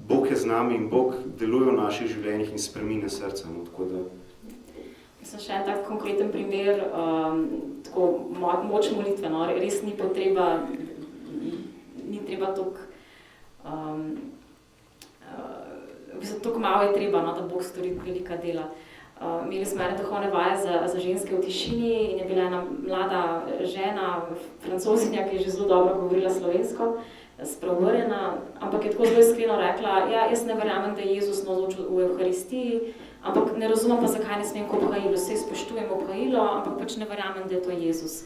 Bog je z nami in Bog deluje v naših življenjih in spreminja srce. Mislim, še en tak konkreten primer, tako moč molitve, res ni potreba, ni treba toliko, v bistvu toliko malo je treba, da Bog stori velika dela. Imeli smo ene duhovne vaje za ženske v tišini in je bila ena mlada žena, francozinja, ki je že zelo dobro govorila slovensko, spregovorjena, ampak je tako zelo iskreno rekla, ja, jaz ne verjamem, da je Jezus navzočil v Evharistiji, ampak ne razumem pa, zakaj ne smem k obhajilu, vse spoštujem obhajilo, ampak pač ne verjamem, da je to Jezus.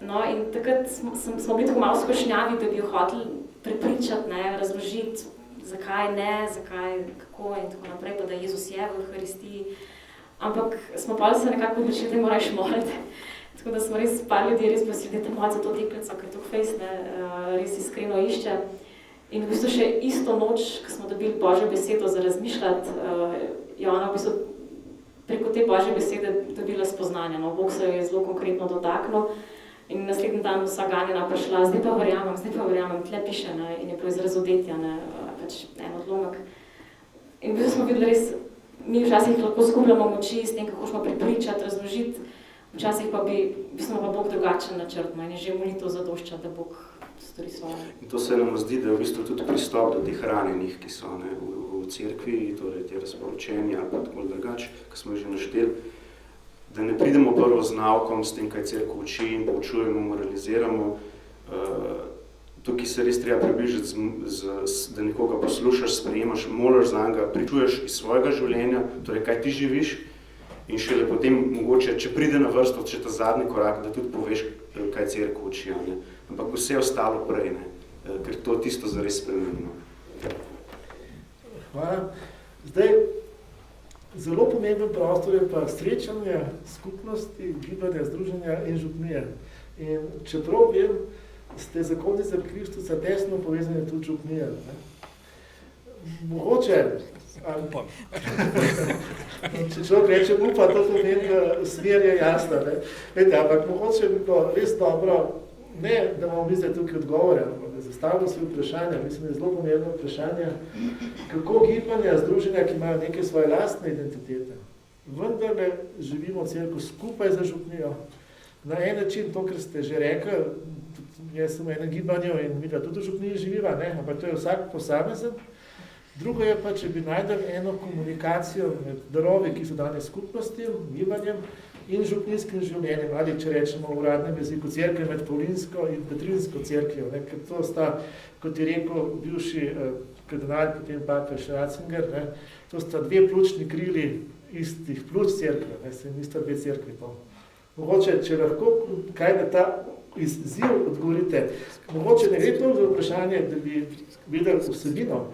No in takrat smo bili tako malo skušnjavi, da bi jo hoteli prepričati, razložiti, zakaj ne, zakaj, kako in tako naprej, pa da Jezus je v Evharistiji. Ampak smo pa se nekako odločili, da moraš moliti. Tako da smo res par ljudi res prosili, da malo za to deklico, ker to fejs res iskreno išče. In v bistvu še isto noč, ko smo dobili Božjo besedo za razmišljati, je ona v bistvu preko te Božje besede dobila spoznanje. No, Bog se jo je zelo konkretno dotaknil in naslednji dan vsa ganjena prišla, zdaj pa verjamem, tle piše, ne, in je bilo izraz odetja, ne, pač en odlomek. In v bistvu smo videli res, mi včasih lahko zgubljamo moči s tem, kako smo prepričati, razložiti, včasih pa bi pa Bog drugačen načrt, in je že molitev zadošča, da Bog stori svoje. In to se nam zdi, da je v bistvu tudi pristop do teh ranjenih, ki so v cerkvi, torej te razporočenja ali pa tako drugače, ko smo že našteli, da ne pridemo prvo z naukom, s tem, kaj cerkev uči in poučujemo, moraliziramo. Tukaj se res treba približati, da nekoga poslušaš, sprejemaš, moliš za njega, pričuješ iz svojega življenja, torej kaj ti živiš, in šele potem mogoče, če pride na vrsto, če ta zadnji korak, da tudi poveš, kaj cerkev uči, ne? Ampak vse ostalo prej, ne? Ker to tisto zares spremenimo. Hvala. Zdaj, zelo pomemben prostor je pa srečanje, skupnosti, gibanja, združenja in župnije. In čeprav vem, ste zakonnica Kristusa tesno povezani tudi župnije. Mogoče, če človek reče upa, to pomeni, da smer je jasna. Ampak mogoče bi bilo res dobro, ne da bomo mi zdaj tukaj odgovore, ampak da zastavimo svoje vprašanja, mislim, da je zelo pomembno vprašanje, kako gibanja, združenja, ki imajo neke svoje lastne identitete, vendarle živimo cerkev skupaj za župnijo. Na en način, to, kar ste že rekli, jaz sem v enem gibanju in mi da tudi v župniji živiva, ne? Ampak to je vsak posamezen. Drugo je pa, če bi najdel eno komunikacijo med darovi, ki so danes skupnostim, gibanjem in župnijskim življenjem, ali če rečemo v uradnem jeziku cerkve med Paulinsko in Petrinsko cerkvijo, ker to sta, kot je rekel bivši kardinal, potem papež Ratzinger, to sta dve pljučni krili istih pljuč cerkve, se nista dve cerkvi. Mogoče, če lahko kaj na ta izziv odgovorite, mogoče ne gre to za vprašanje, da bi videli vsebino,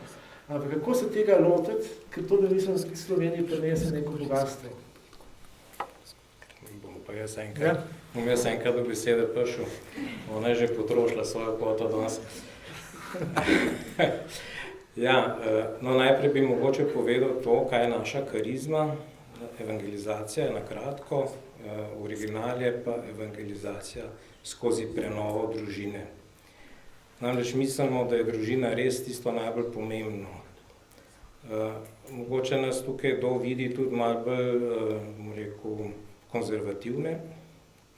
ampak kako se tega lotiti, ker to, da nisem v Sloveniji prinese neko bogatstvo. Bom jaz enkrat do besede prišel. Ona je že potrošila svojo kvoto danes. Ja, no najprej bi mogoče povedal to, kaj je naša karizma. Evangelizacija je na kratko, original je pa evangelizacija skozi prenovo družine. Namreč mislimo, da je družina res tisto najbolj pomembno. Mogoče nas tukaj vidi tudi malo bolj, konzervativne.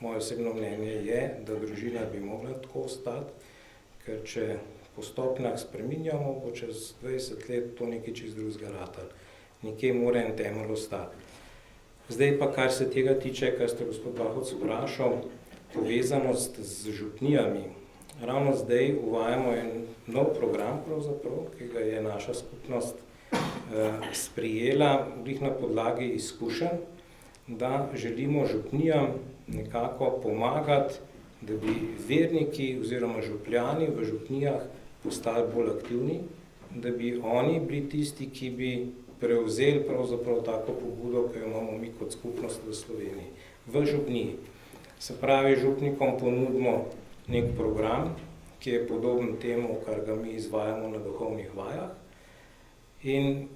Moje osebno mnenje je, da družina bi mogla tako ostati, ker če po stopnjah spreminjamo, bo čez 20 let to nekaj čez drugega ratalo. Nekje mora en temelj ostati. Zdaj pa, kar se tega tiče, kar ste gospod Bahovc vprašal, povezanost z župnijami. Ravno zdaj uvajamo en nov program, pravzaprav, ki ga je naša skupnost sprijela na podlagi izkušenj, da želimo župnijam nekako pomagati, da bi verniki oziroma župljani v župnijah postali bolj aktivni, da bi oni bili tisti, ki bi prevzeli pravzaprav tako pobudo, ki jo imamo mi kot skupnost v Sloveniji, v župniji. Se pravi, župnikom ponudimo nek program, ki je podoben temu, kar ga mi izvajamo na duhovnih vajah. In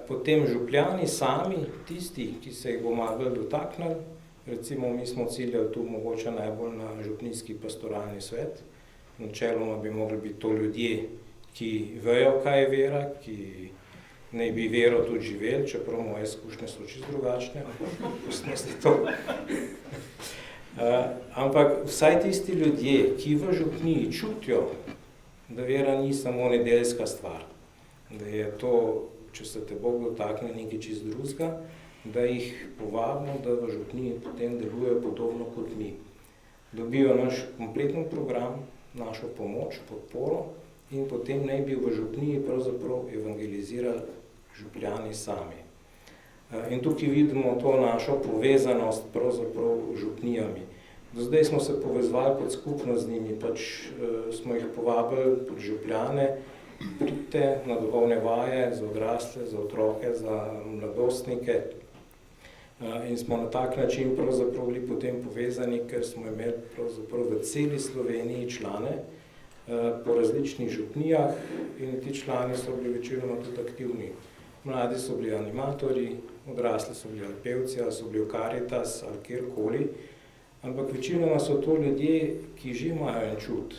potem župljani sami, tisti, ki se jih bo malo dotaknili, recimo mi smo ciljali tu mogoče najbolj na župnijski pastoralni svet. Načeloma bi mogli biti to ljudje, ki vejo, kaj je vera, ki naj bi vero tudi živeli, čeprav moje izkušnje so čisto drugačne, ampak pustnosti to. Ampak vsaj tisti ljudje, ki v župniji čutijo, da vera ni samo nedeljska stvar, da je to če se te Bog dotakne nekaj čist drugega, da jih povabimo, da v župniji potem delujejo podobno kot mi. Dobijo naš kompleten program, našo pomoč, podporo in potem naj bi v župniji pravzaprav evangelizirali župljani sami. In tukaj vidimo to našo povezanost pravzaprav župnijami. Do zdaj smo se povezvali pod skupnost z njimi, smo jih povabili pod župljane, pridite na duhovne vaje za odrasle, za otroke, za mladostnike. In smo na tak način pravzaprav bili potem povezani, ker smo imeli pravzaprav v celi Sloveniji člane po različnih župnijah in ti člani so bili večinoma tudi aktivni. Mladi so bili animatorji, odrasli so bili ali pevci, ali so bili v Caritas ali kjerkoli, ampak večinoma so to ljudje, ki že imajo en čut.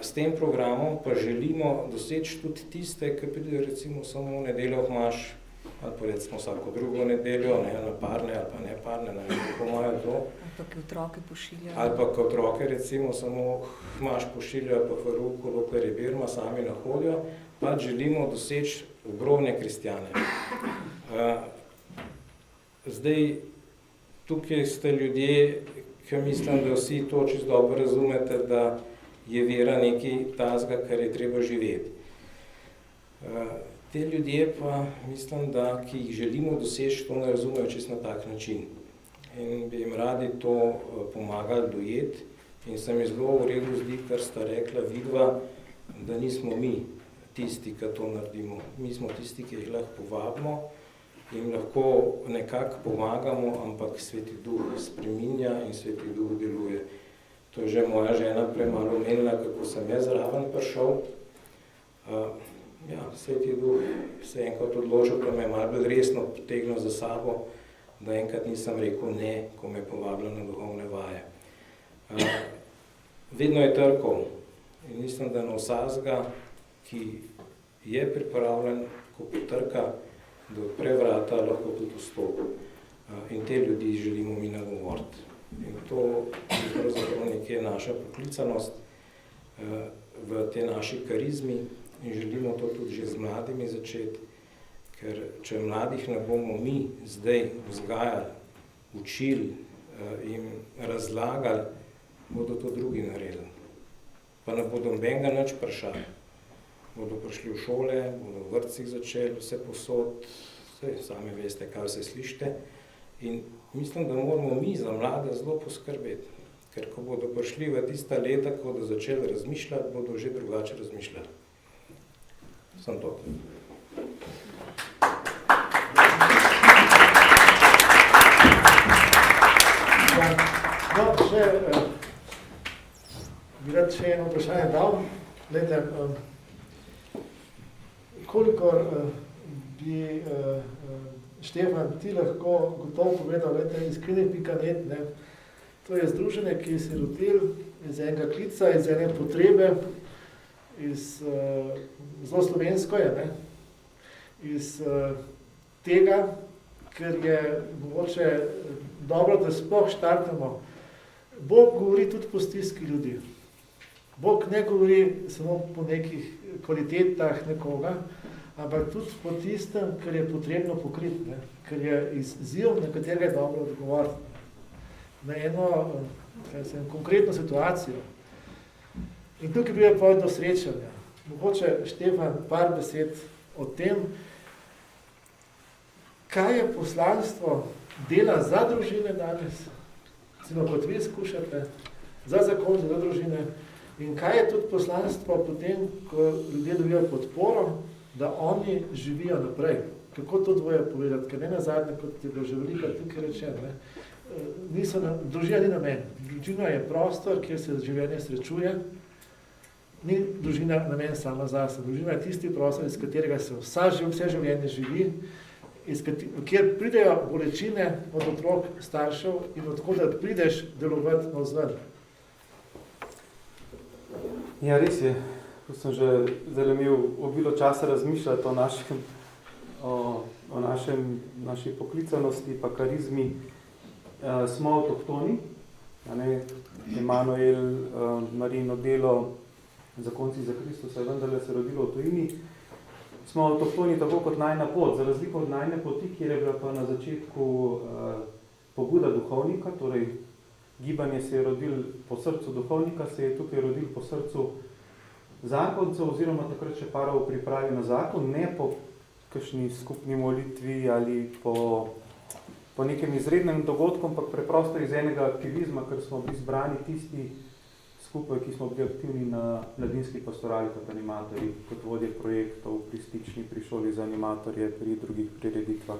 S tem programom pa želimo doseči tudi tiste, ki pridejo recimo samo v nedeljo v maš, ali pa recimo vsako drugo nedeljo, na parne ali pa neparne, ne vem, kako imajo to. Ali pa ki otroke pošiljajo. Ali pa ki otroke recimo samo maš pošiljajo, pa v ruku, dokler je Birma, sami nahodijo, pa želimo doseči obrobne kristjane. Zdaj, tukaj ste ljudje, ki mislim, da vsi to čisto dobro razumete, da je vera nekaj tazga, kar je treba živeti. Te ljudje pa mislim, da ki jih želimo doseči, to ne razumejo čisto na tak način. In bi jim radi to pomagali dojeti. In se mi zelo v redu zdi, kar sta rekla vidva, da nismo mi tisti, ki to naredimo. Mi smo tisti, ki jih lahko povabimo in lahko nekako pomagamo, ampak Sveti Duh spreminja in Sveti Duh deluje. To je že moja žena premalo omenila, kako sem jaz zraven prišel. Sveti Duh se je enkrat odločil, da me je malo bolj resno potegnil za sabo, da enkrat nisem rekel ne, ko me je povabila na duhovne vaje. Vedno je trkal in mislim, da na vsakega, ki je pripravljen, ko potrka, da odpre vrata, lahko tudi vstopi. In te ljudi želimo mi nagovoriti. In to je pravzaprav nekaj naša poklicanost v te naši karizmi in želimo to tudi že z mladimi začeti, ker če mladih ne bomo mi zdaj vzgajali, učili in razlagali, bodo to drugi naredili. Pa ne bodo nobenega nič vprašali. Bodo prišli v šole, bodo v vrtcih začeli, vse posod, sami veste, kaj vse slišite. In mislim, da moramo mi za mlade zelo poskrbeti, ker ko bodo prišli v tista leta, ko bodo začeli razmišljati, bodo že drugače razmišljali. Samo to. Bi rad še eno vprašanje dal. Glede, kolikor bi Štefan, ti lahko gotovo povedal, iskreni.net, to je združenje, ki se je rodilo iz enega klica, iz ene potrebe, zelo slovensko je, iz tega, ker je mogoče dobro, da sploh štartamo. Bog govori tudi po stiski ljudi. Bog ne govori samo po nekih kvalitetah nekoga, ampak tudi po tistem, kar je potrebno pokriti, ker je izziv, na katerega je dobro odgovoriti. Na eno konkretno situacijo. In tukaj bi je povedal do srečanja. Mogoče, Štefan, par besed o tem, kaj je poslanstvo dela za družine danes, kot vi skušate, za zakon, za družine, in kaj je tudi poslanstvo potem, ko ljudje dobijo podporo, da oni živijo naprej. Kako to dvoje povedati? Ker ne nazadnje, kot je bilo že veliko tukaj rečeno, družina ni namen. Družina je prostor, kjer se življenje srečuje. Ni družina namen sama zase. Družina je tisti prostor, iz katerega se vse življenje živi, kjer pridejo bolečine od otrok, staršev in odkud prideš delovati navzven. Ja, res je. Ko sem že zelo imel obilo časa razmišljati o naši poklicanosti pa karizmi, smo avtohtoni. Emanuel, Marijino delo, Zakonci za Kristusa je vendarle se rodilo v tujini. smo avtohtoni tako kot najina pot, za razliko od najine poti, kjer je bila pa na začetku pobuda duhovnika, torej gibanje se je rodil po srcu duhovnika, se je tukaj rodil po srcu zakoncev, oziroma takrat še parov v pripravi na zakon, ne po kakšni skupni molitvi ali po nekem izrednem dogodku, ampak preprosto iz enega aktivizma, ker smo bili zbrani tisti skupaj, ki smo bili aktivni na mladinski pastorali kot animatorji, kot vodje projektov, pri Stični, pri šoli za animatorje, pri drugih prireditvah.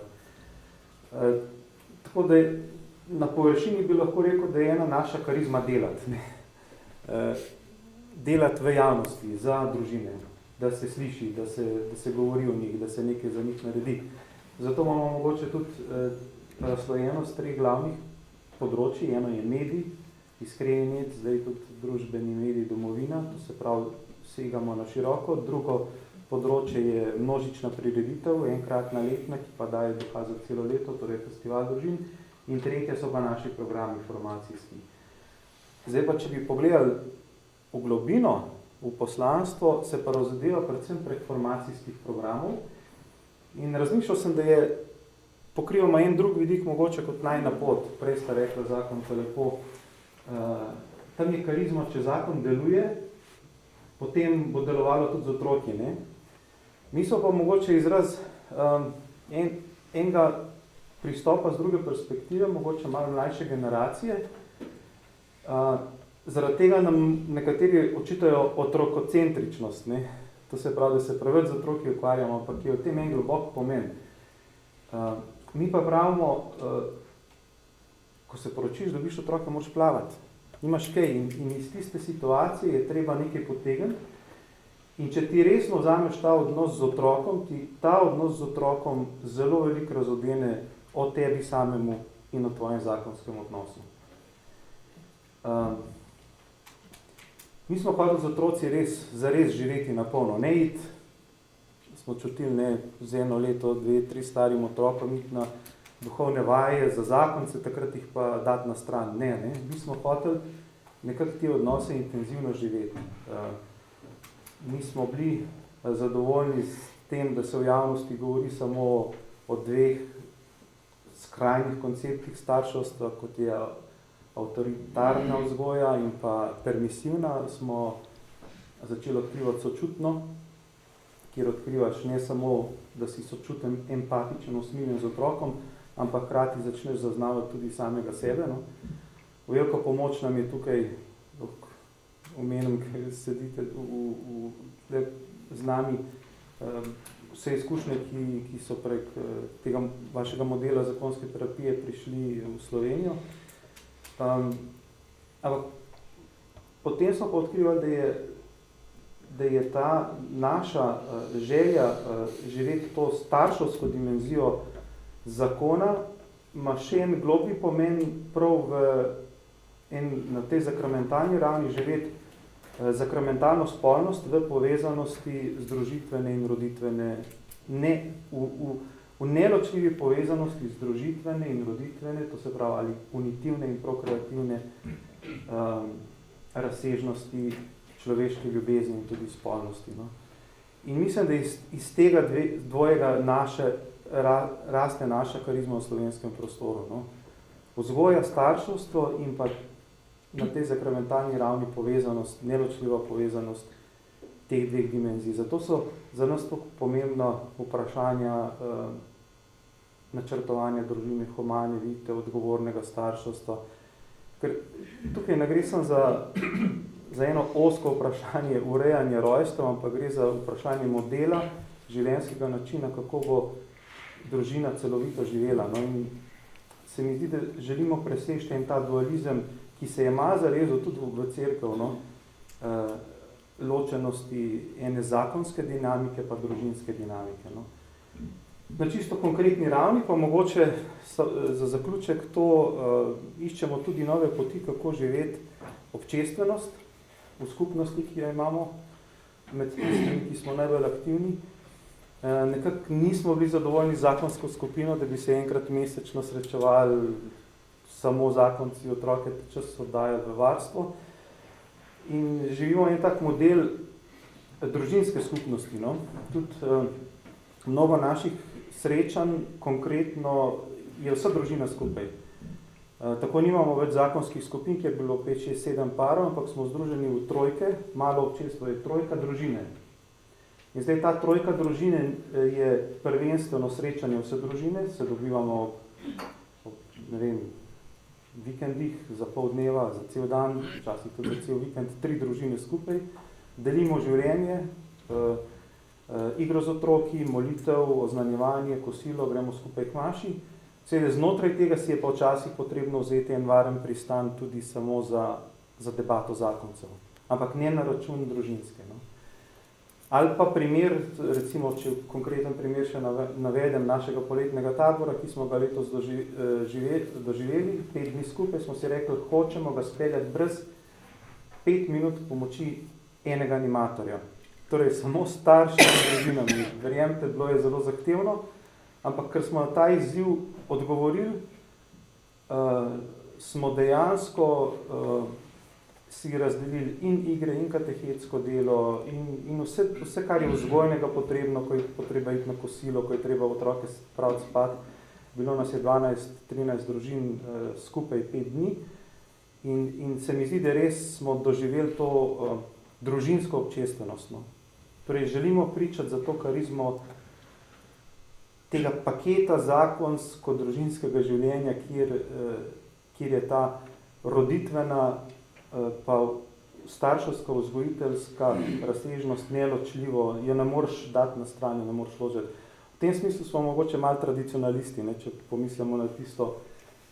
Tako da na površini bi lahko rekel, da je ena naša karizma delati. Delati v javnosti, za družine, da se sliši, da se govori o njih, da se nekaj za njih naredi. Zato imamo mogoče tudi razslojenost 3 glavnih področji. Eno je medij, iskreni net, zdaj tudi družbeni medij Domovina, to se pravi, segamo na široko. Drugo področje je množična prireditev, enkratna letna, ki pa daje duha za celo leto, torej festival družin. In tretje so pa naši programi formacijski. Zdaj pa, če bi pogledali v globino, v poslanstvo, se pa razodeva predvsem prek formacijskih programov. In razmišljal sem, da je pokrivamo en drug vidik mogoče kot najina pot. Prej sta rekla zakon, to lepo. Tam je karizma, če zakon deluje, potem bo delovalo tudi z otroki. Ne? Mi so pa mogoče izraz enega pristopa z druge perspektive, mogoče malo mlajše generacije. Zaradi tega nam nekateri očitajo otrokocentričnost. Ne? To se pravi, da se preveč z otroki ukvarjamo, ampak je v tem en globok pomen. Mi pa pravimo, ko se poročiš, dobiš otroka, moraš plavati. Nimaš kaj in iz tiste situacije je treba nekaj potegniti. In če ti resno vzameš ta odnos z otrokom, ti ta odnos z otrokom zelo veliko razodene o tebi samemu in o tvojem zakonskem odnosu. Mi smo hoteli z otroci zares živeti na polno. Ne iti, smo čutili, z 1 leto, 2, 3 starim otrokom iti na duhovne vaje za zakonce, takrat jih pa dati na stran. Ne. Mi smo hoteli nekako te odnose intenzivno živeti. Mi smo bili zadovoljni s tem, da se v javnosti govori samo o 2 skrajnih konceptih starševstva, kot je avtoritarna vzgoja in pa permisivna. Smo začeli odkrivati sočutno, kjer odkrivaš ne samo, da si sočuten, empatičen, usmiljen z otrokom, ampak hkrati začneš zaznavati tudi samega sebe. No. Veliko pomoč nam je tukaj, omenim, ker sedite z nami, vse izkušnje, ki so prek tega vašega modela zakonske terapije prišli v Slovenijo. Ampak potem smo pa odkrivali, da je ta naša želja živeti to starševsko dimenzijo zakona, ima še en globlji pomen prav na tej sakramentalni ravni živeti sakramentalno spolnost v povezanosti združitvene in roditvene, v neločljivi povezanosti združitvene in roditvene, to se pravi ali unitivne in prokreativne razsežnosti človeške ljubezni in tudi spolnosti. No. In mislim, da iz tega dvojega raste naša karizma v slovenskem prostoru. No. Vzgoja, starševstvo in pa na tej sakramentalni ravni povezanost, neločljiva povezanost teh 2 dimenzij. Zato so za nas tako pomembna vprašanja načrtovanja družine, humane, vidite, odgovornega starševstva. Ker tukaj ne gre samo za eno ozko vprašanje urejanja rojstev, ampak gre za vprašanje modela, življenjskega načina, kako bo družina celovito živela. No, in se mi zdi, da želimo preseči en ta dualizem, ki se je malo zarezal tudi v cerkev, no, ločenosti ene zakonske dinamike pa družinske dinamike. No. Na čisto konkretni ravni pa mogoče za zaključek to iščemo tudi nove poti, kako živeti občestvenost v skupnosti, ki jo imamo, med tistimi, ki smo najbolj aktivni. Nekako nismo bili zadovoljni z zakonsko skupino, da bi se enkrat mesečno srečevali samo zakonci, otroke čas oddajali v varstvo. In živimo en tak model družinske skupnosti. No? Tudi mnogo naših srečanj konkretno je vsa družina skupaj. Tako nimamo več zakonskih skupin, kjer je bilo 5, 6, 7 parov, ampak smo združeni v trojke, malo občestvo je trojka družine. In zdaj ta trojka družine je prvenstveno srečanje vse družine, se dobivamo ne vem, vikendih, za pol dneva, za cel dan, včasih tudi za cel vikend, 3 družine skupaj, delimo življenje, igro z otroki, molitev, oznanjevanje, kosilo, gremo skupaj k maši. Seveda znotraj tega si je pa včasih potrebno vzeti en varen pristan tudi samo za debato zakoncev, ampak ne na račun družinske. No. Ali pa primer, recimo, če konkreten primer še navedem našega poletnega tabora, ki smo ga letos doživeli, 5 dni skupaj, smo si rekli, hočemo ga speljati brez 5 minut pomoči enega animatorja. Torej, samo starši z družinami. Verjemite, bilo je zelo zahtevno, ampak ker smo na ta izziv odgovorili, smo dejansko si razdelili in igre, in katehetsko delo, in vse, kar je vzgojnega potrebno, ko je potreba iti na kosilo, ko je treba otroke spraviti spat. Bilo nas je 12-13 družin skupaj 5 dni in se mi zdi, da res smo doživeli to družinsko občestvenost. No. Torej, želimo pričati za to karizmo tega paketa zakonsko-družinskega življenja, kjer je ta roditvena pa starševska, vzgojiteljska razsežnost neločljivo, jo ne moreš dati na stran, ne moreš ložiti. V tem smislu smo mogoče malo tradicionalisti, ne, če pomislimo na tisto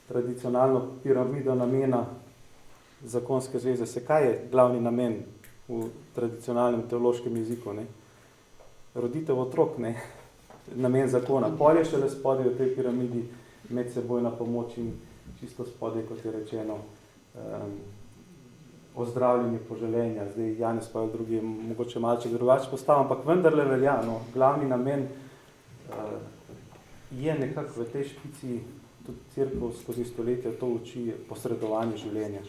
tradicionalno piramido namena zakonske zveze. Se kaj je glavni namen v tradicionalnem teološkem jeziku? Ne? Roditev otrok, ne? Namen zakona. Pol je šele spodaj v tej piramidi medsebojna pomoč in čisto spodaj, kot je rečeno, ozdravljanje poželenja. Zdaj Janez pa je drugi, mogoče malce drugače postavljam, ampak vendarle velja. No, glavni namen je nekako v tej špici, tudi cerkev skozi stoletja to uči, posredovanje življenja.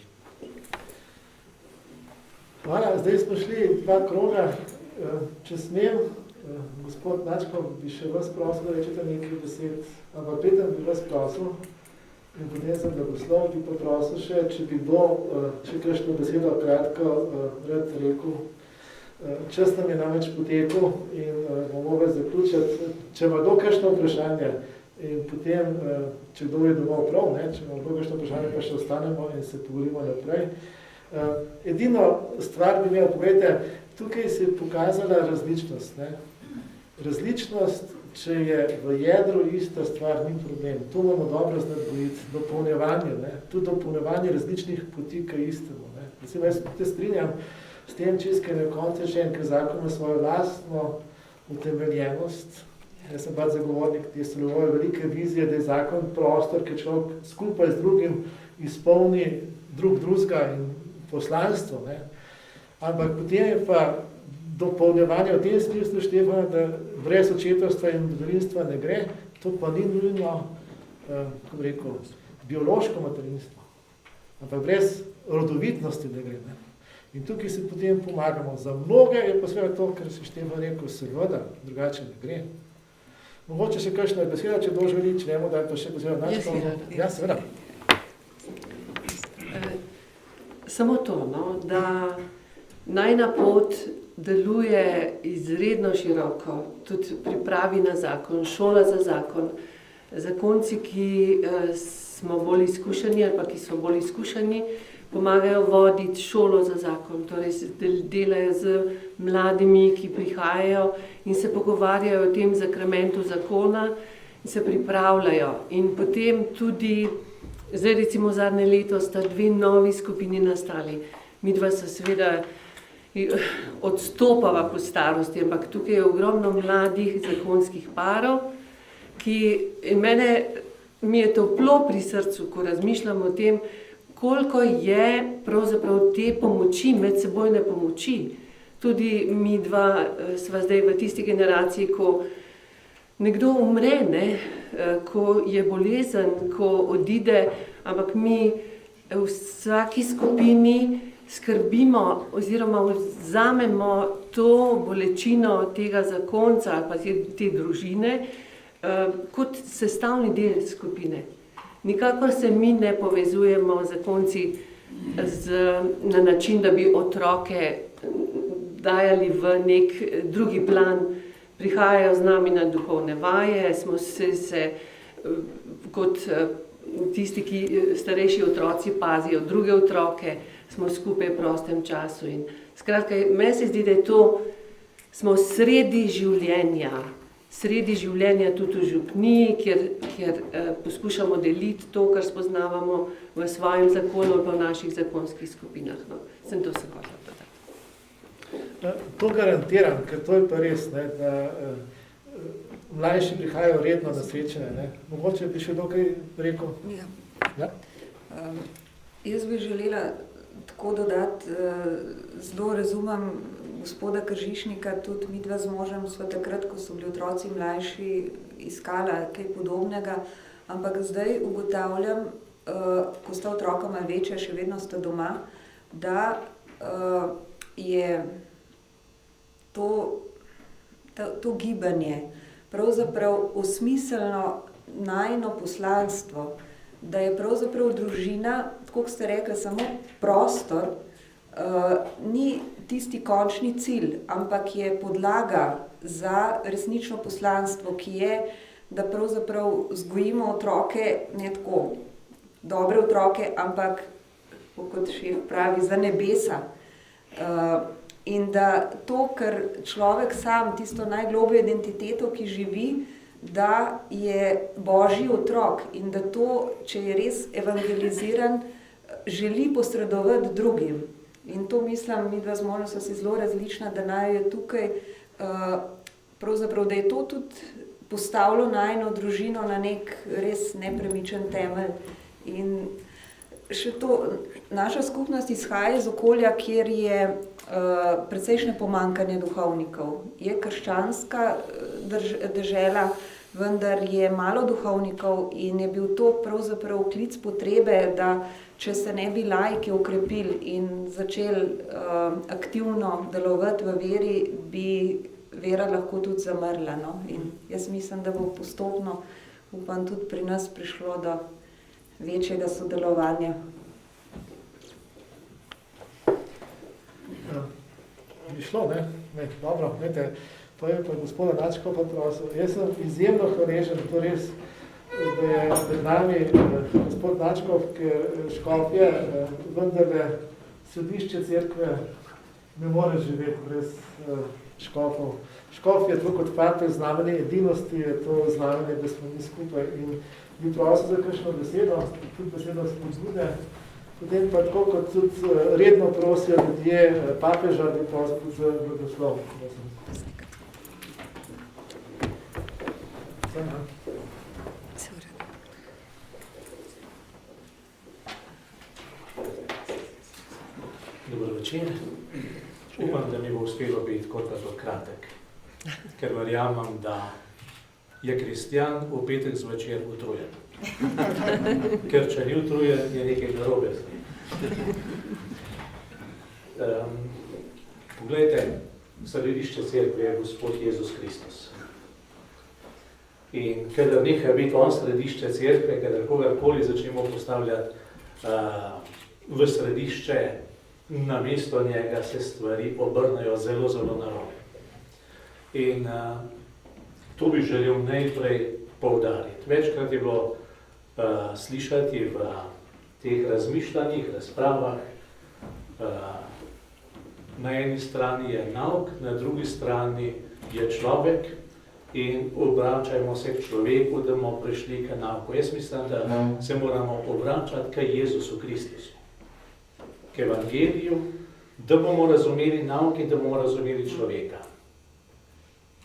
Hvala, zdaj smo šli 2 kroga. Če smem, gospod Načko, bi še vas prosil, da rečete nekaj besed, ampak preden bi vas prosil, in potem sem blagoslov, bi poprosil še, če bi kdo, če kakšno besedo kratko rad rekel. Čas nam je namreč potekel in bomo mogli zaključiti. Če ima kdo kakšno vprašanje in potem, če kdo je domov prav, ne, če ima kdo kakšno vprašanje, pa še ostanemo in se pogovorimo naprej. Edino stvar bi imel, povedajte, tukaj se je pokazala različnost. Ne. Različnost, če je v jedru ista stvar, ni problem. To bomo dobro znati gojiti. Dopolnjevanje, ne. Tudi dopolnjevanje različnih poti k istemu. Ne. Recimo, jaz te strinjam s tem čisto na koncu še en, ker zakon ima svojo lastno utemeljenost. Jaz sem pač zagovornik te slovoje velike vizije, da je zakon prostor, ki človek skupaj z drugim izpolni drugega in poslanstvo. Ne. Ampak potem je pa dopolnjevanje v tem smislu, Štefana, da brez očetovstva in materinstva ne gre, to pa ni nujno, kako bi rekel, biološko materinstvo, ampak brez rodovitnosti ne gre. Ne. In tukaj se potem pomagamo. Za mnoge je pa seveda to, kar si Štefan rekel, seveda, drugače ne gre. Mogoče še kakšna beseda, če kdo želi, če nemo, da je pa še beseda Načko. Ja, seveda. Samo to, no, da najna pot deluje izredno široko, tudi pripravi na zakon, šola za zakon. Zakonci, ki smo bolj izkušeni ali pa ki so bolj izkušeni, pomagajo voditi šolo za zakon, torej delajo z mladimi, ki prihajajo in se pogovarjajo o tem zakramentu zakona in se pripravljajo. In potem tudi, zdaj recimo zadnje leto sta 2 novi skupini nastali. Midva se seveda odstopava po starosti, ampak tukaj je ogromno mladih zakonskih parov, ki mi je toplo pri srcu, ko razmišljam o tem, koliko je pravzaprav te pomoči, medsebojne pomoči. Tudi mi dva sva zdaj v tisti generaciji, ko nekdo umre, ne, ko je bolezen, ko odide, ampak mi v vsaki skupini skrbimo oziroma vzamemo to bolečino tega zakonca ali pa te družine kot sestavni del skupine. Nikakor se mi ne povezujemo zakonci na način, da bi otroke dajali v nek drugi plan. Prihajajo z nami na duhovne vaje, smo se kot tisti, ki starejši otroci pazijo druge otroke, smo skupaj v prostem času. In skratka, meni se zdi, da je to, smo sredi življenja tudi v župniji, kjer poskušamo deliti to, kar spoznavamo v svojem zakonu ali pa v naših zakonskih skupinah. No, sem to se hotela dodati. To garantiram, ker to je pa res, ne, da mlajši prihajajo redno na srečanje. Ne. Mogoče bi še dokaj rekel? Ja. Ja? Jaz bi želela tako dodati, zelo razumem gospoda Kržišnika, tudi midva z možem sva takrat, ko so bili otroci mlajši, iskala kaj podobnega, ampak zdaj ugotavljam, ko sta otroka malo večja, še vedno sta doma, da je to gibanje pravzaprav osmiselno najino poslanstvo, da je pravzaprav družina, tako kot ste rekli, samo prostor, ni tisti končni cilj, ampak je podlaga za resnično poslanstvo, ki je, da pravzaprav vzgojimo otroke, ne tako dobre otroke, ampak, kot šef pravi, za nebesa. In da to, kar človek sam, tisto najglobljo identiteto, ki živi, da je Božji otrok in da to, če je res evangeliziran, želi posredovati drugim. In to mislim, midva z možem so si zelo različna, da naj je tukaj, pravzaprav, da je to tudi postavilo najino družino na nek res nepremičen temelj. In še to, naša skupnost izhaja iz okolja, kjer je precejšnje pomankanje duhovnikov. Je krščanska dežela, vendar je malo duhovnikov in je bil to pravzaprav klic potrebe, da če se ne bi laiki okrepili in začeli aktivno delovati v veri, bi vera lahko tudi zamrla. No? In jaz mislim, da bo postopno, upam, tudi pri nas prišlo do večjega sodelovanja. Bi šlo, ne? Ne, dobro, vete, to je pa gospoda Načko pa prosil. Jaz sem izjemno hvaležen, to res, da je med nami gospod Načkov, ker škofje, vendarle središče cerkve ne more živeti brez škofov. Škof je tako kot papež znamenje edinosti, je to znamenje, da smo mi skupaj. In bi prosil za kakšno besedo, tudi besedo spodbude. Potem pa tako, kot tudi redno prosijo ljudje papeža, bi prosil tudi za blagoslov. Dobro večer. Upam, da mi bo uspelo biti kot da kratek, ker verjamem, da je kristjan v petek zvečer utrujen. Ker če ni utrujen, je nekaj narobe. Poglejte, središče cerkve je Gospod Jezus Kristus. In kadar neha biti on središče cerkve, kadar kogarkoli začnemo postavljati v središče, namesto njega se stvari obrnejo zelo, zelo narobe. In to bi želel najprej poudariti. Večkrat je bilo slišati v teh razmišljanjih, razpravah. Na eni strani je nauk, na drugi strani je človek in obračajmo se k človeku, da bomo prišli k nauku. Jaz mislim, da se moramo obračati k Jezusu Kristusu, k evangeliju, da bomo razumeli nauk in da bomo razumeli človeka.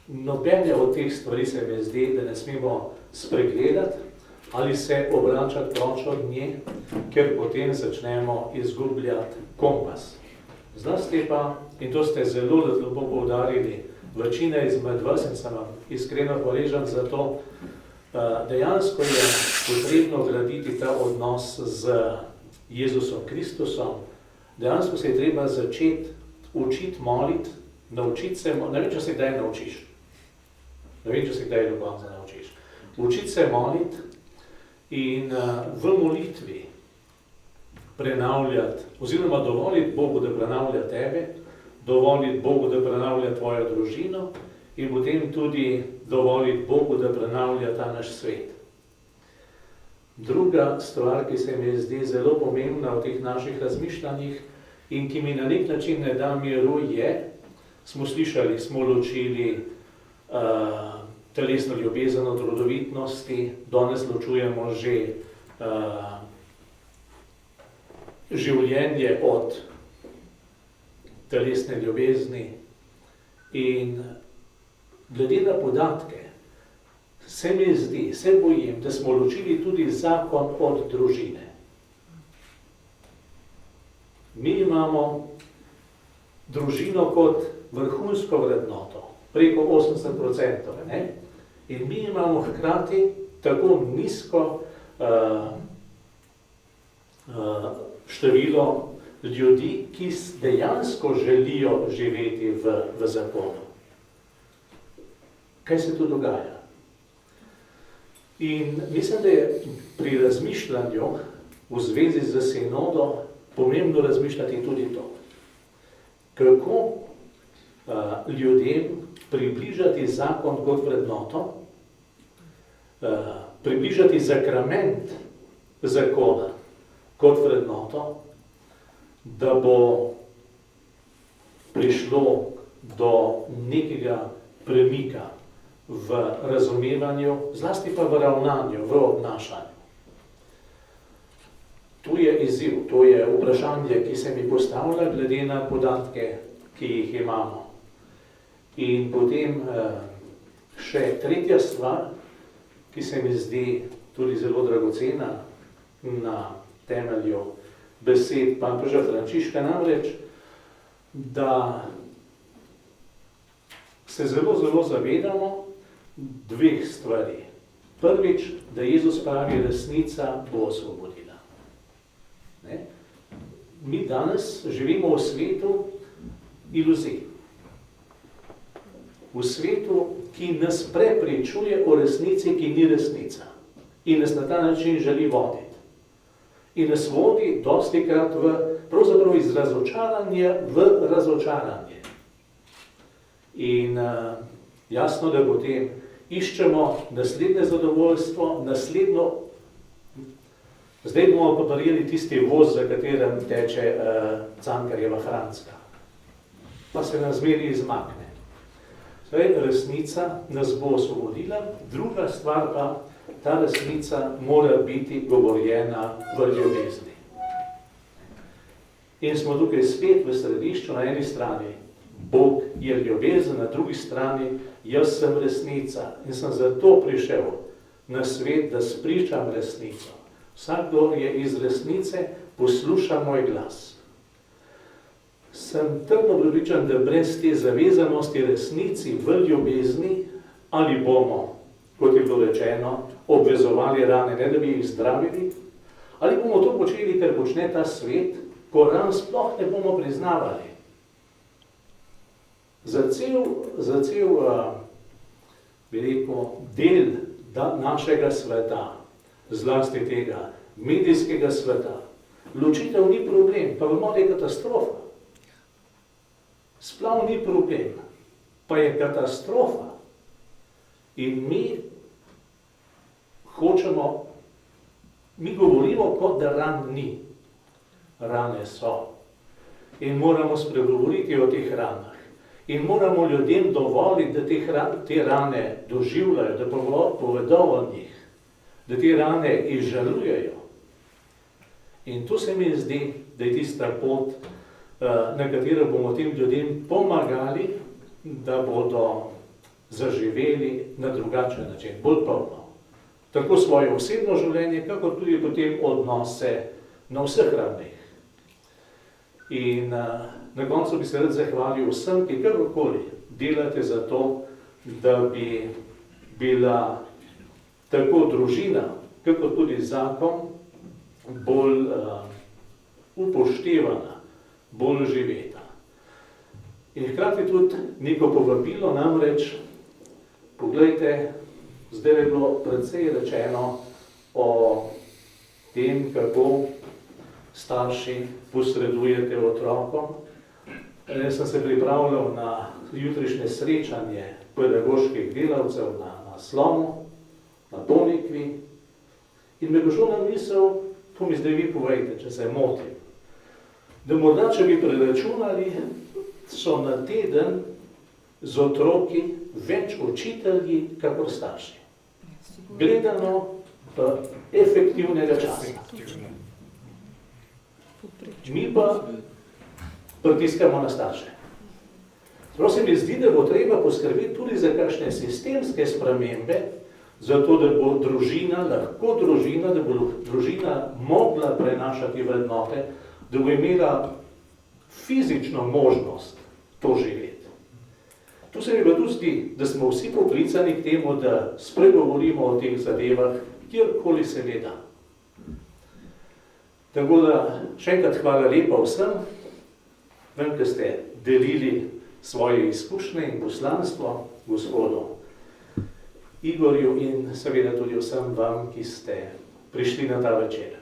Nobene od teh stvari se mi zdi, da ne smemo spregledati ali se obračati proč od nje, ker potem začnemo izgubljati kompas. Zlasti pa, in to ste zelo lepo poudarili, večina izmed vas, in sem vam iskreno hvaležen za to, dejansko je potrebno graditi ta odnos z Jezusom Kristusom, dejansko se je treba začeti učiti moliti Naučiti se, ne vem, če se kdaj naučiš. Ne vem, če se kdaj do konca naučiš. Učiti se moliti in v molitvi prenavljati, oziroma dovoliti Bogu, da prenavlja tebe, dovoliti Bogu, da prenavlja tvojo družino in potem tudi dovoliti Bogu, da prenavlja ta naš svet. Druga stvar, ki se mi zdi zelo pomembna v teh naših razmišljanjih in ki mi na nek način ne da miru, je, smo slišali, smo ločili telesno ljubezen od rodovitnosti, danes ločujemo že življenje od telesne ljubezni in glede na podatke se mi zdi, se bojim, da smo ločili tudi zakon od družine. Mi imamo družino kot vrhunsko vrednoto, preko 80%, ne? In mi imamo hkrati tako nizko število ljudi, ki dejansko želijo živeti v zakonu. Kaj se tu dogaja? In mislim, da je pri razmišljanju v zvezi z sinodo pomembno razmišljati tudi to, kako ljudem približati zakon kot vrednoto, približati sakrament zakona kot vrednoto, da bo prišlo do nekega premika v razumevanju, zlasti pa v ravnanju, v obnašanju. Tu je izziv, to je vprašanje, ki se mi postavlja glede na podatke, ki jih imamo. In potem še tretja stvar, ki se mi zdi tudi zelo dragocena na temelju besed papeža Frančiška, namreč, da se zelo zavedamo dveh stvari. Prvič, da Jezus pravi, resnica bo osvobodila. Ne? Mi danes živimo v svetu iluzij. V svetu, ki nas prepričuje o resnici, ki ni resnica. In nas na ta način želi voditi. In nas vodi dostikrat pravzaprav iz razočaranja v razočaranje. In jasno, da potem iščemo naslednje zadovoljstvo, zdaj bomo pa verjeli tisti voz, za katerem teče Cankarjeva Franska. Pa se nam zmeri izmakne. Zdaj, resnica nas bo osvobodila, druga stvar pa, ta resnica mora biti govorjena v ljubezni. In smo tukaj spet v središču, na eni strani Bog je ljubezen, na drugi strani jaz sem resnica in sem zato prišel na svet, da spričam resnico. Vsakdo je iz resnice, posluša moj glas. Sem trdno prepričan, da brez te zavezanosti resnici v ljubezni ali bomo, kot je bilo rečeno, obvezovali rane, ne da bi jih zdravili, ali bomo to počeli, ker počne ta svet, ko ran sploh ne bomo priznavali. Za cel bi rekel, del našega sveta, zlasti tega medijskega sveta, ločitev ni problem, pa vemo, da je katastrofa. Splav ni problem, pa je katastrofa. In mi govorimo, kot da ran ni. Rane so. In moramo spregovoriti o teh ranah. In moramo ljudem dovoliti, da te rane doživljajo, da povedo o njih, da te rane izžalujejo. In tu se mi zdi, da je tista pot, na katero bomo tem ljudem pomagali, da bodo zaživeli na drugačen način, bolj polno. Tako svoje osebno življenje, kako tudi potem odnose na vseh ravneh. In na koncu bi se rad zahvalil vsem, ki kakorkoli delate za to, da bi bila tako družina, kako tudi zakon bolj upoštevana, bolj živeta. In hkrati tudi neko povabilo, namreč, poglejte, zdaj je bilo precej rečeno o tem, kako starši posredujete otrokom. Jaz sem se pripravljal na jutrišnje srečanje pedagoških delavcev na Slomu, na Ponikvi, in me prišlo na misel, to mi zdaj vi povejte, če se motim, da morda, če bi preračunali, so na teden z otroki več učitelji, kakor starši. Gledano efektivnega časa. Mi pa pritiskamo na starše. Prav se mi zdi, da bo treba poskrbeti tudi za kakšne sistemske spremembe, zato da bo družina, lahko družina, da bo družina mogla prenašati vrednote, da bo imela fizično možnost to živeti. Tu se mi pa tudi zdi, da smo vsi poklicani k temu, da spregovorimo o teh zadevah, kjerkoli se le da. Tako da še enkrat hvala lepa vsem, vem, da ste delili svoje izkušnje in poslanstvo gospodu Igorju in seveda tudi vsem vam, ki ste prišli na ta večer.